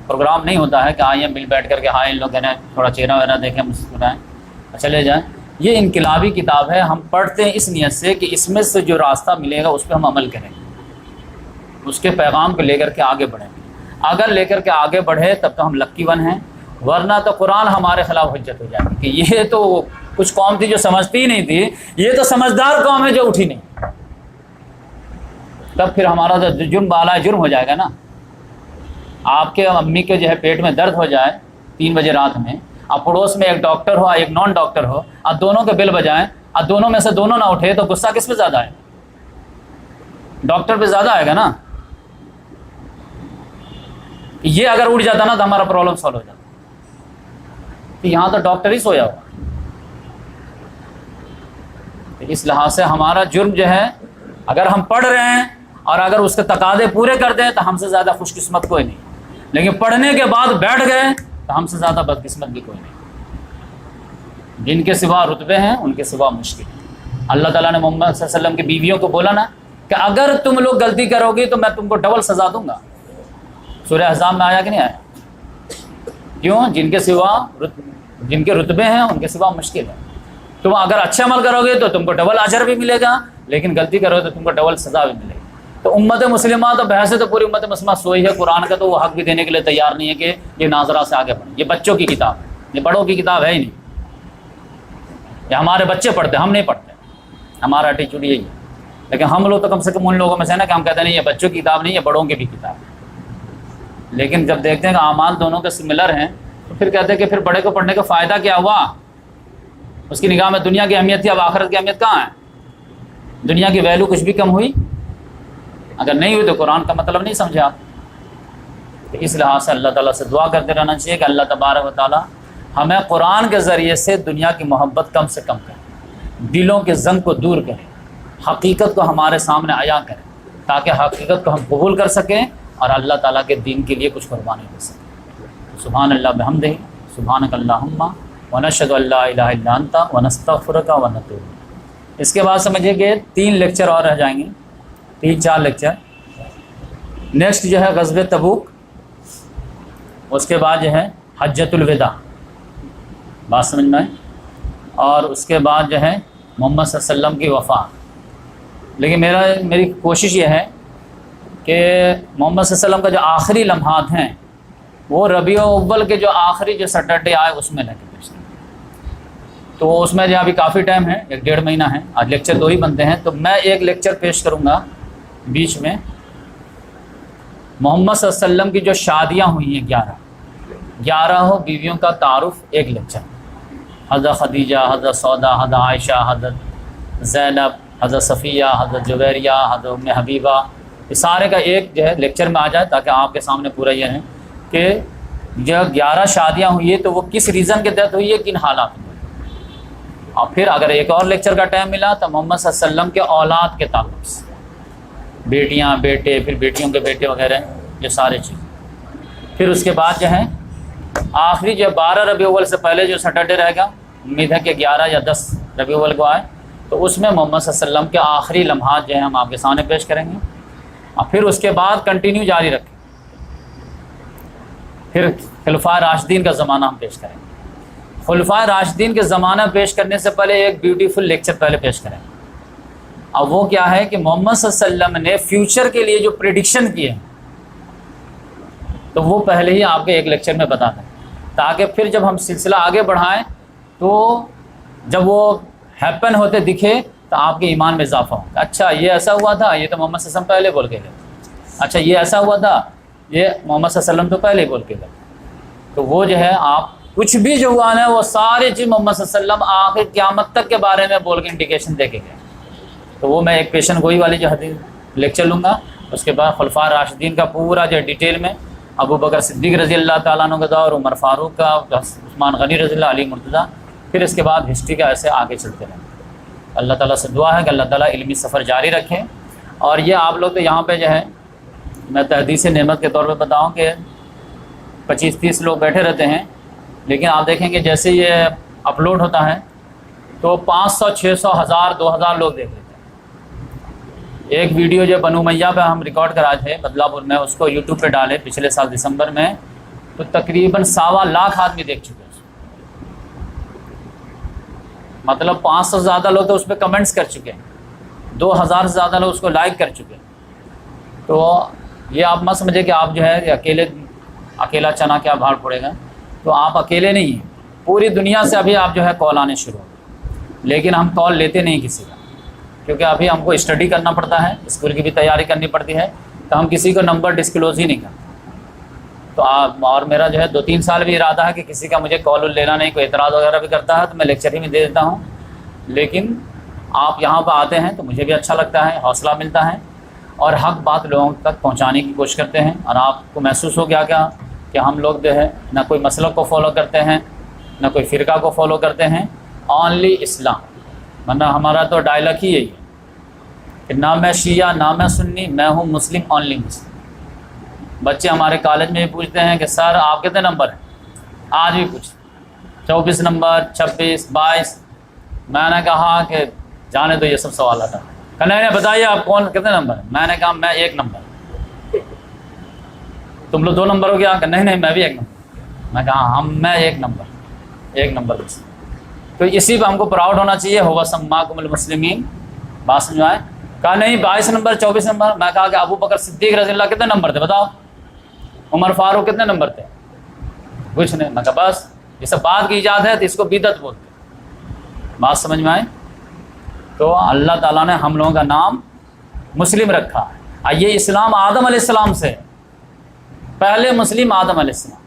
B: پروگرام نہیں ہوتا ہے کہ آئیں مل بیٹھ کر کے ان لوگ کہنا تھوڑا چہرہ وغیرہ دیکھیں مسکرائیں چلے جائیں. یہ انقلابی کتاب ہے، ہم پڑھتے ہیں اس نیت سے کہ اس میں سے جو راستہ ملے گا اس پہ ہم عمل کریں گے، اس کے پیغام کو لے کر کے آگے بڑھیں گے. اگر لے کر کے آگے بڑھے تب تو ہم لکی ون ہیں، ورنہ تو قرآن ہمارے خلاف حجت ہو جائے گی کہ یہ تو کچھ قوم تھی جو سمجھتی ہی نہیں تھی، یہ تو سمجھدار قوم ہے جو اٹھی نہیں. تب پھر ہمارا تو جرم بالا جرم ہو جائے گا نا. آپ کے امی کے جو ہے پیٹ میں درد ہو جائے 3 بجے رات میں، اب پڑوس میں ایک ڈاکٹر ہو ایک نان ڈاکٹر ہو، اب دونوں کے بل بجائیں، اب دونوں میں سے دونوں نہ اٹھے تو غصہ کس پہ زیادہ ہے؟ ڈاکٹر پہ زیادہ آئے گا نا. یہ اگر اٹھ جاتا نا تو ہمارا پرابلم سالو ہو جاتا. یہاں تو ڈاکٹر ہی سویا ہوا. اس لحاظ سے ہمارا جرم جو ہے اگر ہم پڑھ رہے ہیں اور اگر اس کے تقاضے پورے کر دیں تو ہم سے زیادہ خوش قسمت کوئی نہیں، لیکن پڑھنے کے بعد بیٹھ گئے تو ہم سے زیادہ بدقسمت بھی کوئی نہیں. جن کے سوا رتبے ہیں ان کے سوا مشکل ہے. اللہ تعالیٰ نے محمد صلی اللہ علیہ وسلم کی بیویوں کو بولا نا کہ اگر تم لوگ غلطی کرو گی تو میں تم کو ڈبل سزا دوں گا. سورہ احزاب میں آیا کہ نہیں آیا؟ کیوں؟ جن کے رتبے ہیں ان کے سوا مشکل ہے. تم اگر اچھا عمل کرو گے تو تم کو ڈبل اجر بھی ملے گا، لیکن غلطی کرو تو تم کو ڈبل سزا بھی ملے گی. تو امت مسلمہ تو بحث تو پوری امت مسلمہ سوئی ہے. قرآن کا تو وہ حق بھی دینے کے لیے تیار نہیں ہے کہ یہ ناظرہ سے آگے بڑھے. یہ بچوں کی کتاب ہے، یہ بڑوں کی کتاب ہے ہی نہیں. یہ ہمارے بچے پڑھتے، ہم نہیں پڑھتے. ہمارا ایٹیچیوڈ یہی ہے. لیکن ہم لوگ تو کم سے کم ان لوگوں میں سے نا کہ ہم کہتے ہیں نہیں یہ بچوں کی کتاب نہیں، یہ بڑوں کی بھی کتاب ہے. لیکن جب دیکھتے ہیں کہ اعمال دونوں کے سملر ہیں تو پھر کہتے ہیں کہ پھر بڑے کو پڑھنے کا فائدہ کیا ہوا؟ اس کی نگاہ میں دنیا کی اہمیت تھی، اب آخرت کی اہمیت کہاں ہے؟ دنیا کی ویلیو کچھ بھی کم ہوئی؟ اگر نہیں ہوئی تو قرآن کا مطلب نہیں سمجھے آپ. تو اس لحاظ سے اللہ تعالیٰ سے دعا کرتے رہنا چاہیے کہ اللہ تبارک و تعالیٰ ہمیں قرآن کے ذریعے سے دنیا کی محبت کم سے کم کرے، دلوں کے زنگ کو دور کرے، حقیقت کو ہمارے سامنے عیاں کرے تاکہ حقیقت کو ہم قبول کر سکیں اور اللہ تعالیٰ کے دین کے لیے کچھ قربانی دے سکیں. سبحان اللہ بحمدہ، سبحانک اللہم ونشہد ان لا الہ الا انت ونستغفرک ونتوب. اس کے بعد سمجھیے کہ 3 لیکچر اور رہ جائیں گے، 3-4 لیکچر. نیکسٹ جو ہے غزوہ تبوک، اس کے بعد جو ہے حجۃ الوداع، بات سمجھ میں آئی، اور اس کے بعد جو ہے محمد صلی اللہ علیہ وسلم کی وفات. لیکن میری کوشش یہ ہے کہ محمد صلی اللہ علیہ وسلم کا جو آخری لمحات ہیں وہ ربیع الاول کے جو آخری جو سیٹرڈے آئے اس میں لگے پیش کریں. تو اس میں جو ابھی کافی ٹائم ہے، 1-1.5 مہینہ ہے، آج لیکچر 2 ہی بنتے ہیں. تو میں ایک لیکچر پیش کروں گا بیچ میں محمد صلی اللہ علیہ وسلم کی جو شادیاں ہوئی ہیں 11 بیویوں کا تعارف، ایک لیکچر. حضرت خدیجہ، حضرت سودا، حضرت عائشہ، حضرت زینب، حضرت صفیہ، حضرت جویریہ، حضرت ام حبیبہ، یہ سارے کا ایک جو ہے لیکچر میں آ جائے تاکہ آپ کے سامنے پورا یہ ہے کہ جب 11 شادیاں ہوئی ہیں تو وہ کس ریزن کے تحت ہوئی ہے، کن حالات میں. اور پھر اگر ایک اور لیکچر کا ٹائم ملا تو محمد صلی اللہ علیہ وسلم کے اولاد کے تعلق سے، بیٹیاں، بیٹے، پھر بیٹیوں کے بیٹے وغیرہ، یہ سارے چیزیں. پھر اس کے بعد جو ہے آخری جو 12 ربیع الاول سے پہلے جو سیٹرڈے رہے گا، امید ہے کہ 11 یا 10 ربیع الاول کو آئے، تو اس میں محمد صلی اللہ علیہ وسلم کے آخری لمحات جو ہیں ہم آپ کے سامنے پیش کریں گے. اور پھر اس کے بعد کنٹینیو جاری رکھیں. پھر خلفائے راشدین کا زمانہ ہم پیش کریں گے. خلفائے راشدین کے زمانہ پیش کرنے سے پہلے ایک بیوٹیفل لیکچر پہلے پیش کریں. اب وہ کیا ہے کہ محمد صلی اللہ علیہ وسلم نے فیوچر کے لیے جو پریڈکشن کیے ہیں تو وہ پہلے ہی آپ کے ایک لیکچر میں بتا دیں، تاکہ پھر جب ہم سلسلہ آگے بڑھائیں تو جب وہ ہیپن ہوتے دکھے تو آپ کے ایمان میں اضافہ ہو، اچھا یہ ایسا ہوا تھا، یہ تو محمد صلی اللہ علیہ وسلم پہلے بول کے گئے، اچھا یہ ایسا ہوا تھا، یہ محمد صلی اللہ علیہ وسلم تو پہلے بول کے گئے. تو وہ جو ہے آپ کچھ بھی جو ہوا ہے وہ سارے چیز محمد صلی اللہ علیہ وسلم آخر قیامت تک کے بارے میں بول کے انڈیکیشن دے کے گئے. تو وہ میں ایک پیشن گوئی والی جو حدیث لیکچر لوں گا، اس کے بعد خلفاء راشدین کا پورا جو ڈیٹیل میں، ابو بکر صدیق رضی اللہ تعالیٰ عنہ کا دور، عمر فاروق کا، عثمان غنی رضی اللہ، علی مرتضیٰ، پھر اس کے بعد ہسٹری کا ایسے آگے چلتے رہیں. اللہ تعالیٰ سے دعا ہے کہ اللہ تعالیٰ علمی سفر جاری رکھے. اور یہ آپ لوگ تو یہاں پہ جو ہے میں تحدیث نعمت کے طور پہ بتاؤں کہ 25-30 لوگ بیٹھے رہتے ہیں، لیکن آپ دیکھیں گے جیسے یہ اپلوڈ ہوتا ہے تو 500 600 1000 2000 لوگ دیکھ لیتے ہیں. ایک ویڈیو جو بنو میاں پہ ہم ریکارڈ کرائے تھے بدلاپور میں، اس کو یوٹیوب پہ ڈالے پچھلے سال دسمبر میں، تو تقریباً 1.25 لاکھ آدمی دیکھ چکے ہیں. مطلب 500 سے زیادہ لوگ تو اس پہ کمنٹس کر چکے ہیں، 2000 سے زیادہ لوگ اس کو لائک کر چکے ہیں. تو یہ آپ مت سمجھے کہ آپ جو ہے اکیلا چنا کیا بھاڑ پڑے گا. تو آپ اکیلے نہیں ہیں، پوری دنیا سے ابھی آپ جو ہے کال آنے شروع ہو گئے، لیکن ہم کال لیتے نہیں کسی کا، کیونکہ ابھی ہم کو اسٹڈی کرنا پڑتا ہے، اسکول کی بھی تیاری کرنی پڑتی ہے، تو ہم کسی کو نمبر ڈسکلوز ہی نہیں کرتے. تو آپ اور میرا جو ہے 2-3 سال بھی ارادہ ہے کہ کسی کا مجھے کال لینا نہیں، کوئی اعتراض وغیرہ بھی کرتا ہے تو میں لیکچر ہی میں دے دیتا ہوں. لیکن آپ یہاں پہ آتے ہیں تو مجھے بھی اچھا لگتا ہے، حوصلہ ملتا ہے، اور حق بات لوگوں تک پہنچانے کی کوشش کرتے ہیں. اور آپ کو محسوس ہو گیا کیا کہ ہم لوگ جو ہے نہ کوئی مسلک کو فالو کرتے ہیں، نہ کوئی فرقہ کو فالو کرتے ہیں، اونلی اسلام. ورنہ ہمارا تو ڈائلاگ ہی یہی ہے کہ نہ میں شیعہ نہ میں سنی، میں ہوں مسلم، اونلی مسلم. بچے ہمارے کالج میں بھی پوچھتے ہیں کہ سر آپ کتنے نمبر ہیں، آج بھی پوچھتے 24 نمبر 26 22. میں نے کہا کہ جانے دو یہ سب سوالات ہیں. کہ نہیں بتائیے آپ کون کتنے نمبر ہیں. میں نے کہا میں 1 نمبر. تم لوگ 2 نمبر ہو گیا؟ کہ نہیں میں بھی 1 نمبر. میں کہا میں 1 نمبر بس. تو اسی پہ ہم کو پراؤڈ ہونا چاہیے. ہوا سماکم المسلمین. بات سمجھ آئے؟ کہا نہیں 22 نمبر 24 نمبر. میں کہا کہ ابو بکر صدیق رضی اللہ کتنے نمبر تھے بتاؤ، عمر فاروق کتنے نمبر تھے؟ کچھ نہیں. میں کہا بس یہ سب بات کی ایجاد ہے تو اس کو بدعت بولتے. بات سمجھ میں آئے؟ تو اللہ تعالیٰ نے ہم لوگوں کا نام مسلم رکھا ہے. یہ اسلام آدم علیہ السلام سے، پہلے مسلم آدم علیہ السلام،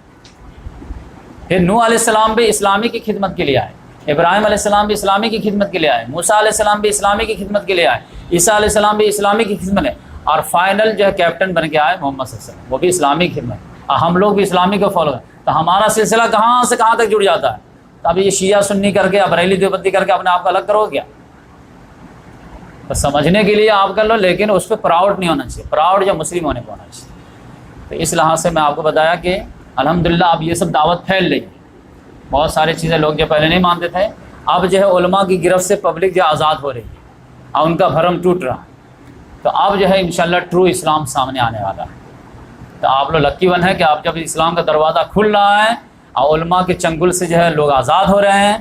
B: پھر نوح علیہ السلام بھی اسلامی کی خدمت کے لیے آئے، ابراہیم علیہ السلام بھی اسلامی کی خدمت کے لیے آئے، موسیٰ علیہ السلام بھی اسلامی کی خدمت کے لیے آئے، عیسیٰ علیہ السلام بھی اسلامی کی خدمت ہے، اور فائنل جو ہے کیپٹن بن کے آئے محمد صلی اللہ علیہ وسلم، وہ بھی اسلامی کی خدمت. اور ہم لوگ بھی اسلامی کو فالو کریں تو ہمارا سلسلہ کہاں سے کہاں تک جڑ جاتا ہے. تو اب یہ شیعہ سنی کر کے، اب بریلی دیوبندی کر کے اپنے آپ کو الگ کرو گیا. تو سمجھنے کے لیے آپ کر لو، لیکن اس پہ پراؤڈ نہیں ہونا چاہیے. پراؤڈ جو مسلم ہونے کو ہونا چاہیے. تو اس لحاظ سے میں آپ کو بتایا کہ الحمدللہ اب یہ سب دعوت پھیل رہی ہے. بہت ساری چیزیں لوگ جو پہلے نہیں مانتے تھے، اب جو ہے علماء کی گرفت سے پبلک جو آزاد ہو رہی ہے اور ان کا بھرم ٹوٹ رہا ہے. تو اب جو ہے انشاءاللہ ٹرو اسلام سامنے آنے والا ہے. تو آپ لوگ لکی ون ہے کہ آپ جب اسلام کا دروازہ کھل رہا ہے اور علماء کے چنگل سے جو ہے لوگ آزاد ہو رہے ہیں،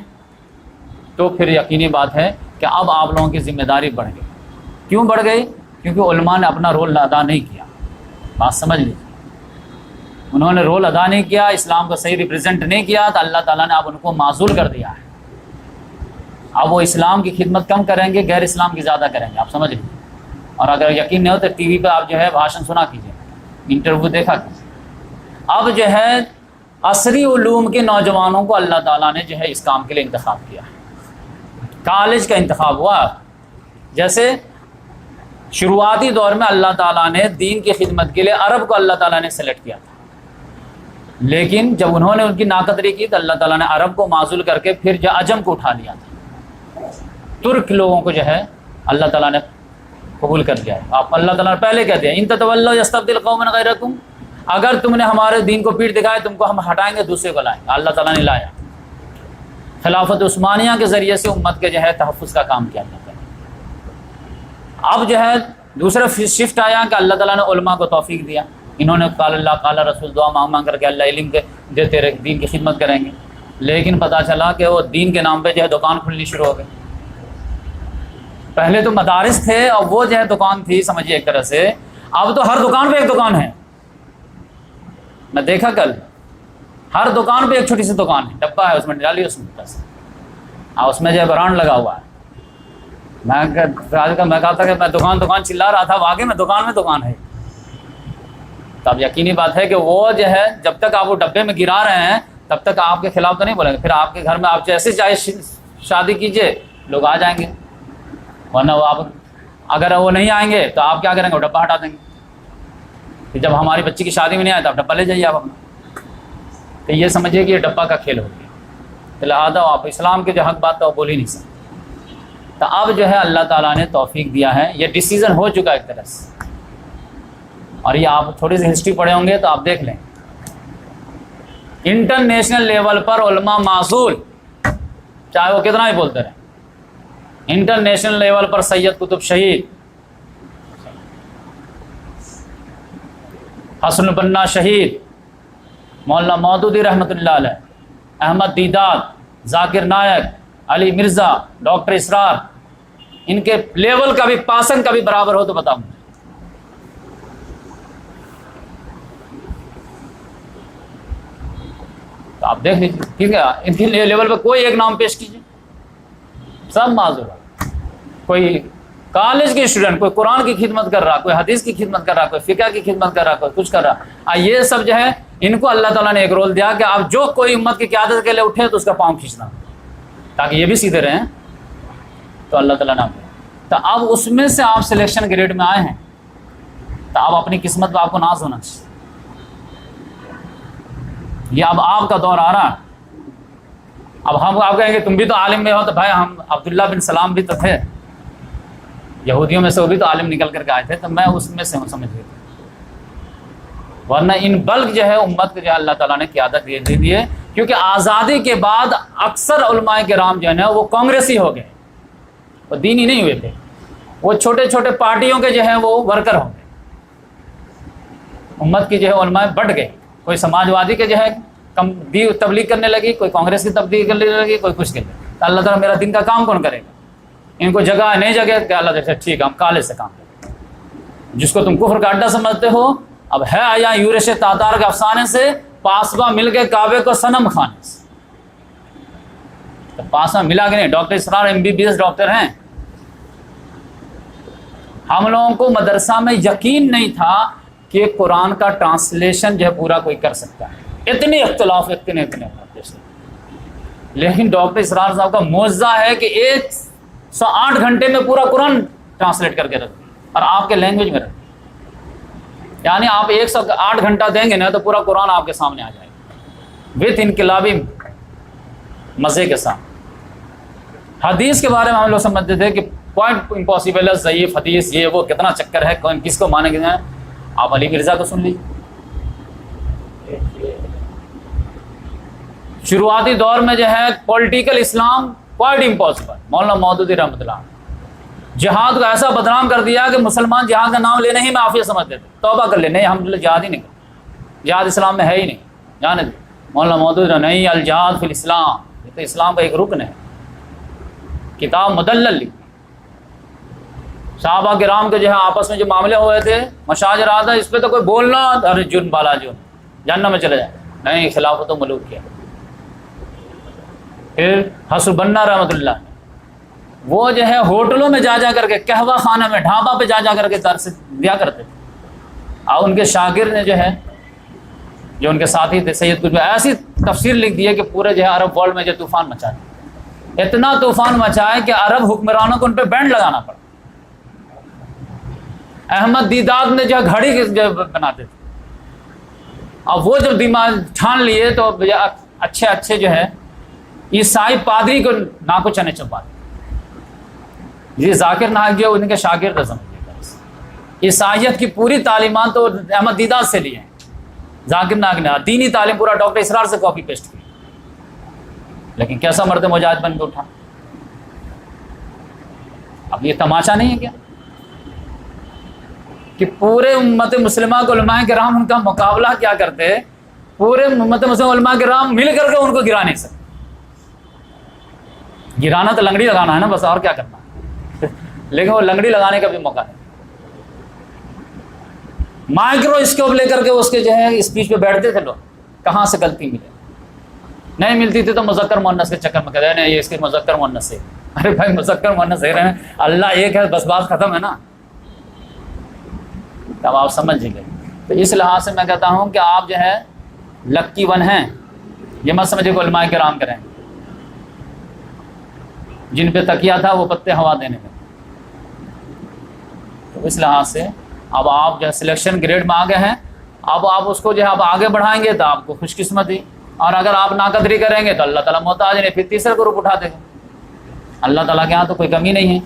B: تو پھر یقینی بات ہے کہ اب آپ لوگوں کی ذمہ داری بڑھ گئی. کیوں بڑھ گئی؟ کیونکہ علماء نے اپنا رول ادا نہیں کیا. بات سمجھ لیجیے، انہوں نے رول ادا نہیں کیا، اسلام کو صحیح ریپرزینٹ نہیں کیا، تو اللہ تعالیٰ نے اب ان کو معزول کر دیا ہے. اب وہ اسلام کی خدمت کم کریں گے، غیر اسلام کی زیادہ کریں گے. آپ سمجھ لیجیے. اور اگر یقین نہیں ہو تو ٹی وی پہ آپ جو ہے بھاشن سنا کیجیے، انٹرویو دیکھا کیجیے. اب جو ہے عصری علوم کے نوجوانوں کو اللہ تعالیٰ نے جو ہے اس کام کے لیے انتخاب کیا ہے. کالج کا انتخاب ہوا. جیسے شروعاتی دور میں اللہ تعالیٰ نے دین کی خدمت کے لیے عرب کو اللہ تعالیٰ نے سلیکٹ کیا تھا، لیکن جب انہوں نے ان کی ناقدری کی تو اللہ تعالیٰ نے عرب کو معزول کر کے پھر جو عجم کو اٹھا لیا تھا. ترک لوگوں کو جو ہے اللہ تعالیٰ نے قبول کر لیا ہے. آپ اللہ تعالیٰ نے پہلے کہتے ہیں ان تتولوا یستبدل قوما غیرکم، اگر تم نے ہمارے دین کو پیٹ دکھایا تم کو ہم ہٹائیں گے، دوسرے کو لائیں گے. اللہ تعالیٰ نے لایا. خلافت عثمانیہ کے ذریعے سے امت کے جو ہے تحفظ کا کام کیا جاتا ہے. اب جو ہے دوسرا شفٹ آیا کہ اللہ تعالیٰ نے علماء کو توفیق دیا. انہوں نے قال اللہ قال رسول دعا مانگ مانگ کر کے اللہ علم کے دیتے رہے، دین کی خدمت کریں گے. لیکن پتہ چلا کہ وہ دین کے نام پہ جو ہے دکان کھلنی شروع ہو گئی. پہلے تو مدارس تھے اور وہ جو ہے دکان تھی، سمجھیے ایک طرح سے. اب تو ہر دکان پہ ایک دکان ہے. میں دیکھا کل ہر دکان پہ ایک چھوٹی سی دکان ہے، ڈبہ ہے، اس میں ڈالی اس میں بس، ہاں اس میں جو ہے برانڈ لگا ہوا ہے۔ میں کہا تھا کہ میں دکان چلا رہا تھا، واقعی میں دکان ہے۔ تو اب یقینی بات ہے کہ وہ جو ہے جب تک آپ وہ ڈبے میں گرا رہے ہیں تب تک آپ کے خلاف تو نہیں بولیں گے، پھر آپ کے گھر میں آپ جیسے چاہے شادی کیجئے لوگ آ جائیں گے، ورنہ وہ آپ اگر وہ نہیں آئیں گے تو آپ کیا کریں گے، وہ ڈبہ ہٹا دیں گے۔ کہ جب ہماری بچی کی شادی میں نہیں آئے تو آپ ڈبہ لے جائیے آپ اپنا۔ تو یہ سمجھیے کہ یہ ڈبہ کا کھیل ہو گیا، تو لہٰذا آپ اسلام کے جو حق بات ہے وہ بول ہی نہیں سکتے۔ تو اب جو ہے اللہ تعالیٰ نے توفیق دیا ہے، یہ ڈیسیزن ہو چکا ہے ایک طرح سے، اور یہ آپ تھوڑی سی ہسٹری پڑھے ہوں گے تو آپ دیکھ لیں، انٹرنیشنل لیول پر علماء معزول، چاہے وہ کتنا ہی بولتے رہیں، انٹرنیشنل لیول پر سید قطب شہید، حسن البنا شہید، مولانا مودودی رحمۃ اللہ علیہ، احمد دیداد، ذاکر نائک، علی مرزا، ڈاکٹر اسرار، ان کے لیول کا بھی پاسنگ کا بھی برابر ہو تو بتاؤں۔ تو آپ دیکھ لیجیے، ٹھیک ہے، ان کے لیول پہ کوئی ایک نام پیش کیجیے، سب معذور ہے۔ کوئی کالج کے اسٹوڈنٹ، کوئی قرآن کی خدمت کر رہا، کوئی حدیث کی خدمت کر رہا، کوئی فقہ کی خدمت کر رہا، کوئی کچھ کر رہا، یہ سب جو ہے ان کو اللہ تعالیٰ نے ایک رول دیا کہ آپ جو کوئی امت کی قیادت کے لیے اٹھے تو اس کا پاؤں کھینچنا، تاکہ یہ بھی سیدھے رہیں۔ تو اللہ تعالیٰ نے، تو اب اس میں سے آپ سلیکشن گریڈ میں آئے ہیں، تو اب اپنی قسمت پہ آپ کو ناز ہونا چاہیے۔ یہ اب آپ کا دور آ رہا ہے۔ اب ہم آپ کہیں گے تم بھی تو عالم میں ہو، تو بھائی ہم عبداللہ بن سلام بھی تو تھے، یہودیوں میں سے وہ بھی تو عالم نکل کر کے آئے تھے، تو میں اس میں سے ہوں، سمجھ گئے۔ ورنہ ان بلک جو ہے امت کو جو ہے اللہ تعالیٰ نے قیادت دے دی ہے، کیونکہ آزادی کے بعد اکثر علماء کرام جو ہے نا وہ کانگریسی ہو گئے، وہ دینی نہیں ہوئے تھے، وہ چھوٹے چھوٹے پارٹیوں کے جو ہیں وہ ورکر ہو گئے۔ امت کی جو ہے علماء بٹ گئے، کوئی سماجوادی کے جو ہے تبلیغ کرنے لگی، کوئی کانگریس کی تبلیغ کرنے لگی، کوئی کچھ کرنے لگی۔ تو اللہ تعالیٰ میرا دین کا کام کون کرے گا؟ ان کو جگہ نہیں جگہ کہ اللہ تعالیٰ ٹھیک ہے ہم کالج سے کام کریں، جس کو تم کفر کا اڈا سمجھتے ہو، اب ہے آیا یورش تاتار کے افسانے سے پاسبا مل کے کعبے کو صنم کھانے سے۔ تو پاسبا ملا کہ نہیں؟ ڈاکٹر اسرار MBBS ڈاکٹر ہیں۔ ہم لوگوں کو مدرسہ میں یقین نہیں تھا کہ قرآن کا ٹرانسلیشن جو ہے پورا کوئی کر سکتا ہے، اتنے اختلاف، اتنے لیکن ڈاکٹر اسرار صاحب کا معجزہ ہے کہ 108 گھنٹے میں پورا قرآن ٹرانسلیٹ کر کے رکھ دیا، اور آپ کے لینگویج میں رکھ دیا۔ یعنی آپ 108 گھنٹہ دیں گے نا تو پورا قرآن آپ کے سامنے آ جائے گا، وتھ انقلابی مزے کے ساتھ۔ حدیث کے بارے میں ہم لوگ سمجھتے تھے کہ پوائنٹ امپاسبل ہے، ضعیف حدیث، یہ وہ کتنا چکر ہے، کون کس کو مانے گے؟ آپ علی مرزا کو سن لیجیے، شروعاتی دور میں جو ہے political Islam quite impossible, Maulana Maududi رحمۃ اللہ، جہاد کو ایسا بدنام کر دیا کہ مسلمان جہاد کا نام لینے ہی میں عافیت سمجھتے تھے، توبہ کر لے، نہیں ہم جہاد ہی نہیں کرتے، جہاد اسلام میں ہے ہی نہیں، جانے دیں۔ مولانا مودودی نہیں، الجہاد فی الاسلام، یہ تو اسلام کا ایک رکن ہے، کتاب مدلل لکھی۔ صحابہ کرام کے جو ہے آپس میں جو معاملے ہوئے تھے، مشاجر رہا تھا، اس پہ تو کوئی بولنا ارے جرم بالا جرم، جہنم میں چلے جائے، نہیں خلافت و ملوک کیا۔ پھر حسن البنا رحمۃ اللہ، وہ جو ہے ہوٹلوں میں جا کر کے، قہوہ خانہ میں، ڈھابا پہ جا کر کے درس دیا کرتے تھے، اور ان کے شاگرد نے جو ہے، جو ان کے ساتھی تھے سید قطب، ایسی تفسیر لکھ دی ہے کہ پورے جو ہے عرب ورلڈ میں جو طوفان مچا دیا، اتنا طوفان مچائے کہ عرب حکمرانوں کو ان پہ بینڈ لگانا پڑا۔ احمد دیداد نے جو گھڑی جو بناتے تھے، اب وہ جب دماغ ٹھان لیے تو اچھے اچھے جو ہے عیسائی پادری کو ناکو چنے چبا دے۔ یہ ذاکر نائک جو ان کے شاگرد سمجھیے گا، عیسائیت کی پوری تعلیمات تو احمد دیداد سے لی ہیں، ذاکر نائک نے دینی تعلیم پورا ڈاکٹر اسرار سے کاپی پیسٹ کی، لیکن کیسا مرد مجاہد بن کے اٹھا۔ اب یہ تماشا نہیں ہے کیا کہ پورے امت مسلمہ کو علماء کرام ان کا مقابلہ کیا کرتے، پورے امت مسلمہ علماء کرام مل کر کے ان کو گرا نہیں سکتے۔ گرانا تو لنگڑی لگانا ہے نا بس، اور کیا کرنا ہے، لیکن وہ لنگڑی لگانے کا بھی موقع نہیں۔ مائکرو اسکوپ لے کر کے اس کے جو ہے اسپیچ پہ بیٹھتے تھے لوگ. کہاں سے غلطی ملے؟ نہیں ملتی تھی تو مذکر مؤنث کے چکر میں کہتے ہیں نہیں یہ اس کے مذکر مؤنث ہے. ارے بھائی مذکر مؤنث ہے رہے ہیں, اللہ ایک ہے, بس بات ختم ہے نا. اب آپ سمجھ گئے. تو اس لحاظ سے میں کہتا ہوں کہ آپ جو ہے لکی ون ہیں. یہ مت سمجھے کہ علماء کرام کریں جن پہ تکیہ تھا وہ پتے ہوا دینے میں. تو اس لحاظ سے اب آپ جو ہے سلیکشن گریڈ میں آگے ہیں. اب آپ اس کو جو ہے اب آگے بڑھائیں گے تو آپ کو خوش قسمتی, اور اگر آپ ناقدری کریں گے تو اللہ تعالیٰ محتاج نہیں, پھر تیسرا گروپ اٹھا دے گا. اللہ تعالیٰ کے یہاں تو کوئی کمی نہیں ہے.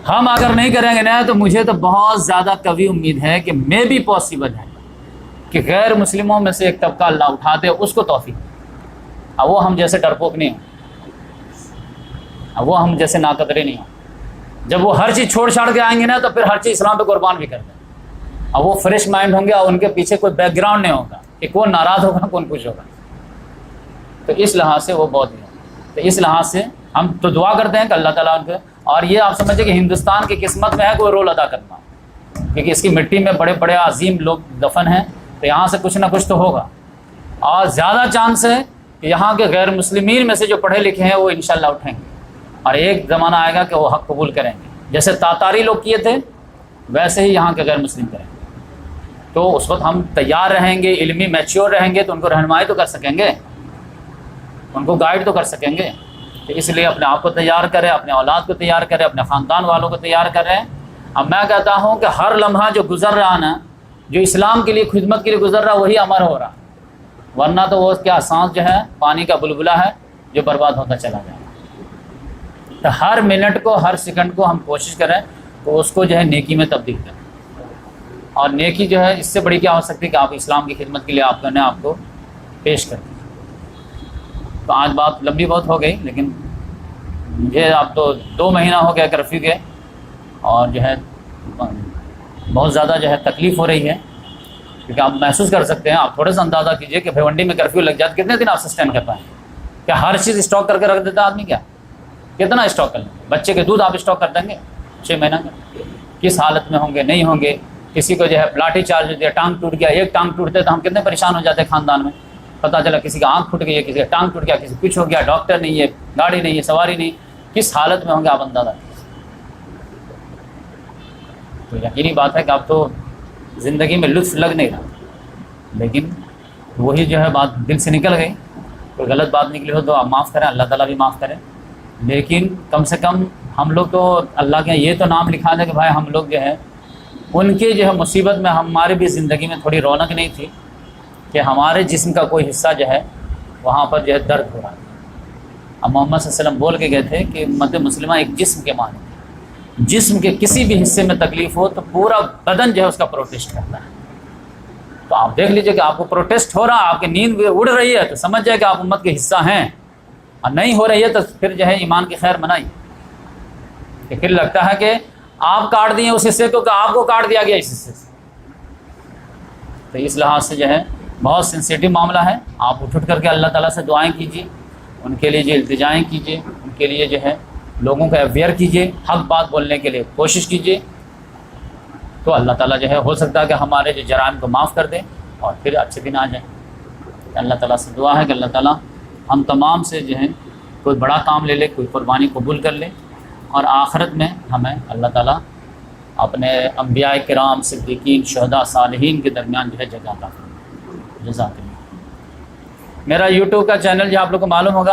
B: ہم اگر نہیں کریں گے نا تو مجھے تو بہت زیادہ قوی امید ہے کہ میں بھی پاسبل ہے کہ غیر مسلموں میں سے ایک طبقہ اللہ اٹھا دے, اس کو توفیق. اب وہ ہم جیسے ڈرپوک نہیں ہوں, اب وہ ہم جیسے ناقدری نہیں ہوں. جب وہ ہر چیز چھوڑ چھاڑ کے آئیں گے نا تو پھر ہر چیز اسلام پہ قربان بھی کر دیں. اب وہ فریش مائنڈ ہوں گے اور ان کے پیچھے کوئی بیک گراؤنڈ نہیں ہوگا کہ کون ناراض ہوگا کون خوش ہوگا. تو اس لحاظ سے وہ بہت ہے. تو اس لحاظ سے ہم تو دعا کرتے ہیں کہ اللہ تعالیٰ ان کے, اور یہ آپ سمجھیں کہ ہندوستان کی قسمت میں ہے کوئی رول ادا کرنا, کیونکہ اس کی مٹی میں بڑے بڑے عظیم لوگ دفن ہیں. تو یہاں سے کچھ نہ کچھ تو ہوگا, اور زیادہ چانس ہے کہ یہاں کے غیر مسلمین میں سے جو پڑھے لکھے ہیں وہ انشاءاللہ اٹھیں گے, اور ایک زمانہ آئے گا کہ وہ حق قبول کریں گے. جیسے تاتاری لوگ کیے تھے ویسے ہی یہاں کے غیر مسلم کریں گے. تو اس وقت ہم تیار رہیں گے, علمی میچیور رہیں گے, تو ان کو رہنمائی تو کر سکیں گے, ان کو گائیڈ تو کر سکیں گے. تو اس لیے اپنے آپ کو تیار کریں, اپنے اولاد کو تیار کریں, اپنے خاندان والوں کو تیار کریں. اب میں کہتا ہوں کہ ہر لمحہ جو گزر رہا نا, جو اسلام کے لیے خدمت کے لیے گزر رہا, وہی امر ہو رہا. ورنہ تو وہ کیا سانس جو ہے پانی کا بلبلہ ہے جو برباد ہوتا چلا جائے. تو ہر منٹ کو, ہر سیکنڈ کو ہم کوشش کریں تو اس کو جو ہے نیکی میں تبدیل کریں. اور نیکی جو ہے اس سے بڑی کیا ہو سکتی ہے کہ آپ اسلام کی خدمت کے لیے آپ نے آپ کو پیش کر دیں. تو آج بات لمبی بہت ہو گئی, لیکن مجھے اب تو 2 مہینہ ہو گیا کرفیو کے, اور جو ہے بہت زیادہ جو ہے تکلیف ہو رہی ہے. کیونکہ آپ محسوس کر سکتے ہیں, آپ تھوڑے سا اندازہ کیجئے کہ بھیونڈی میں کرفیو لگ جاتا کتنے دن آپ سسٹین کر پائیں. کیا ہر چیز اسٹاک کر کے رکھ دیتا آدمی؟ کیا کتنا اسٹاک کر لیں گے؟ بچے کے دودھ آپ اسٹاک کر دیں گے 6 مہینہ کا, کس حالت میں ہوں گے نہیں ہوں گے. کسی کو جو ہے لاٹھی چارج دیا, ٹانگ ٹوٹ گیا, ایک ٹانگ ٹوٹتے تو ہم کتنے پریشان ہو جاتے ہیں خاندان میں. پتہ چلا کسی کا آنکھ پھٹ گئی ہے, کسی کا ٹانگ ٹوٹ گیا, کسی کچھ ہو گیا, ڈاکٹر نہیں ہے, گاڑی نہیں ہے, سواری نہیں, کس حالت میں ہوں گے آپ اندازہ. تو یقینی بات ہے کہ اب تو زندگی میں لطف لگ نہیں رہا, لیکن وہی جو ہے بات دل سے نکل گئی. کوئی غلط بات نکلی ہو تو آپ معاف کریں, اللہ تعالیٰ بھی معاف کرے. لیکن کم سے کم ہم لوگ تو اللہ کے یہ تو نام لکھا دیں کہ بھائی ہم لوگ جو ہے ان کے جو ہے مصیبت میں ہماری بھی زندگی میں تھوڑی رونق نہیں تھی کہ ہمارے جسم کا کوئی حصہ جو ہے وہاں پر جو ہے درد ہو رہا ہے. اب محمد صلی اللہ علیہ وسلم بول کے گئے تھے کہ امت مسلمہ ایک جسم کے مانند ہے, جسم کے کسی بھی حصے میں تکلیف ہو تو پورا بدن جو ہے اس کا پروٹیسٹ کرتا ہے. تو آپ دیکھ لیجئے کہ آپ کو پروٹیسٹ ہو رہا ہے, آپ کی نیند اڑ رہی ہے, تو سمجھ جائے کہ آپ امت کے حصہ ہیں. اور نہیں ہو رہی ہے تو پھر جو ہے ایمان کی خیر منائیے. کہ پھر لگتا ہے کہ آپ کاٹ دیے اس حصے کو, کہ آپ کو کاٹ دیا گیا اس حصے سے. تو اس لحاظ سے جو ہے بہت سینسیٹیو معاملہ ہے. آپ اٹھ کر کے اللہ تعالیٰ سے دعائیں کیجیے, ان کے لیے جو التجائیں کیجیے, ان کے لیے جو ہے لوگوں کو اویئر کیجیے, حق بات بولنے کے لیے کوشش کیجیے. تو اللہ تعالیٰ جو ہے ہو سکتا ہے کہ ہمارے جو جرائم کو معاف کر دے اور پھر اچھے دن آ جائیں. اللہ تعالیٰ سے دعا ہے کہ اللہ تعالیٰ ہم تمام سے جو ہے کوئی بڑا کام لے لے, کوئی قربانی قبول کر لے, اور آخرت میں ہمیں اللہ تعالیٰ اپنے انبیاء کرام, صدیقین, شہداء, صالحین کے درمیان جو ہے جگہ عطا فرمائے. جزاک اللہ. میرا یوٹیوب کا چینل جو آپ لوگ کو معلوم ہوگا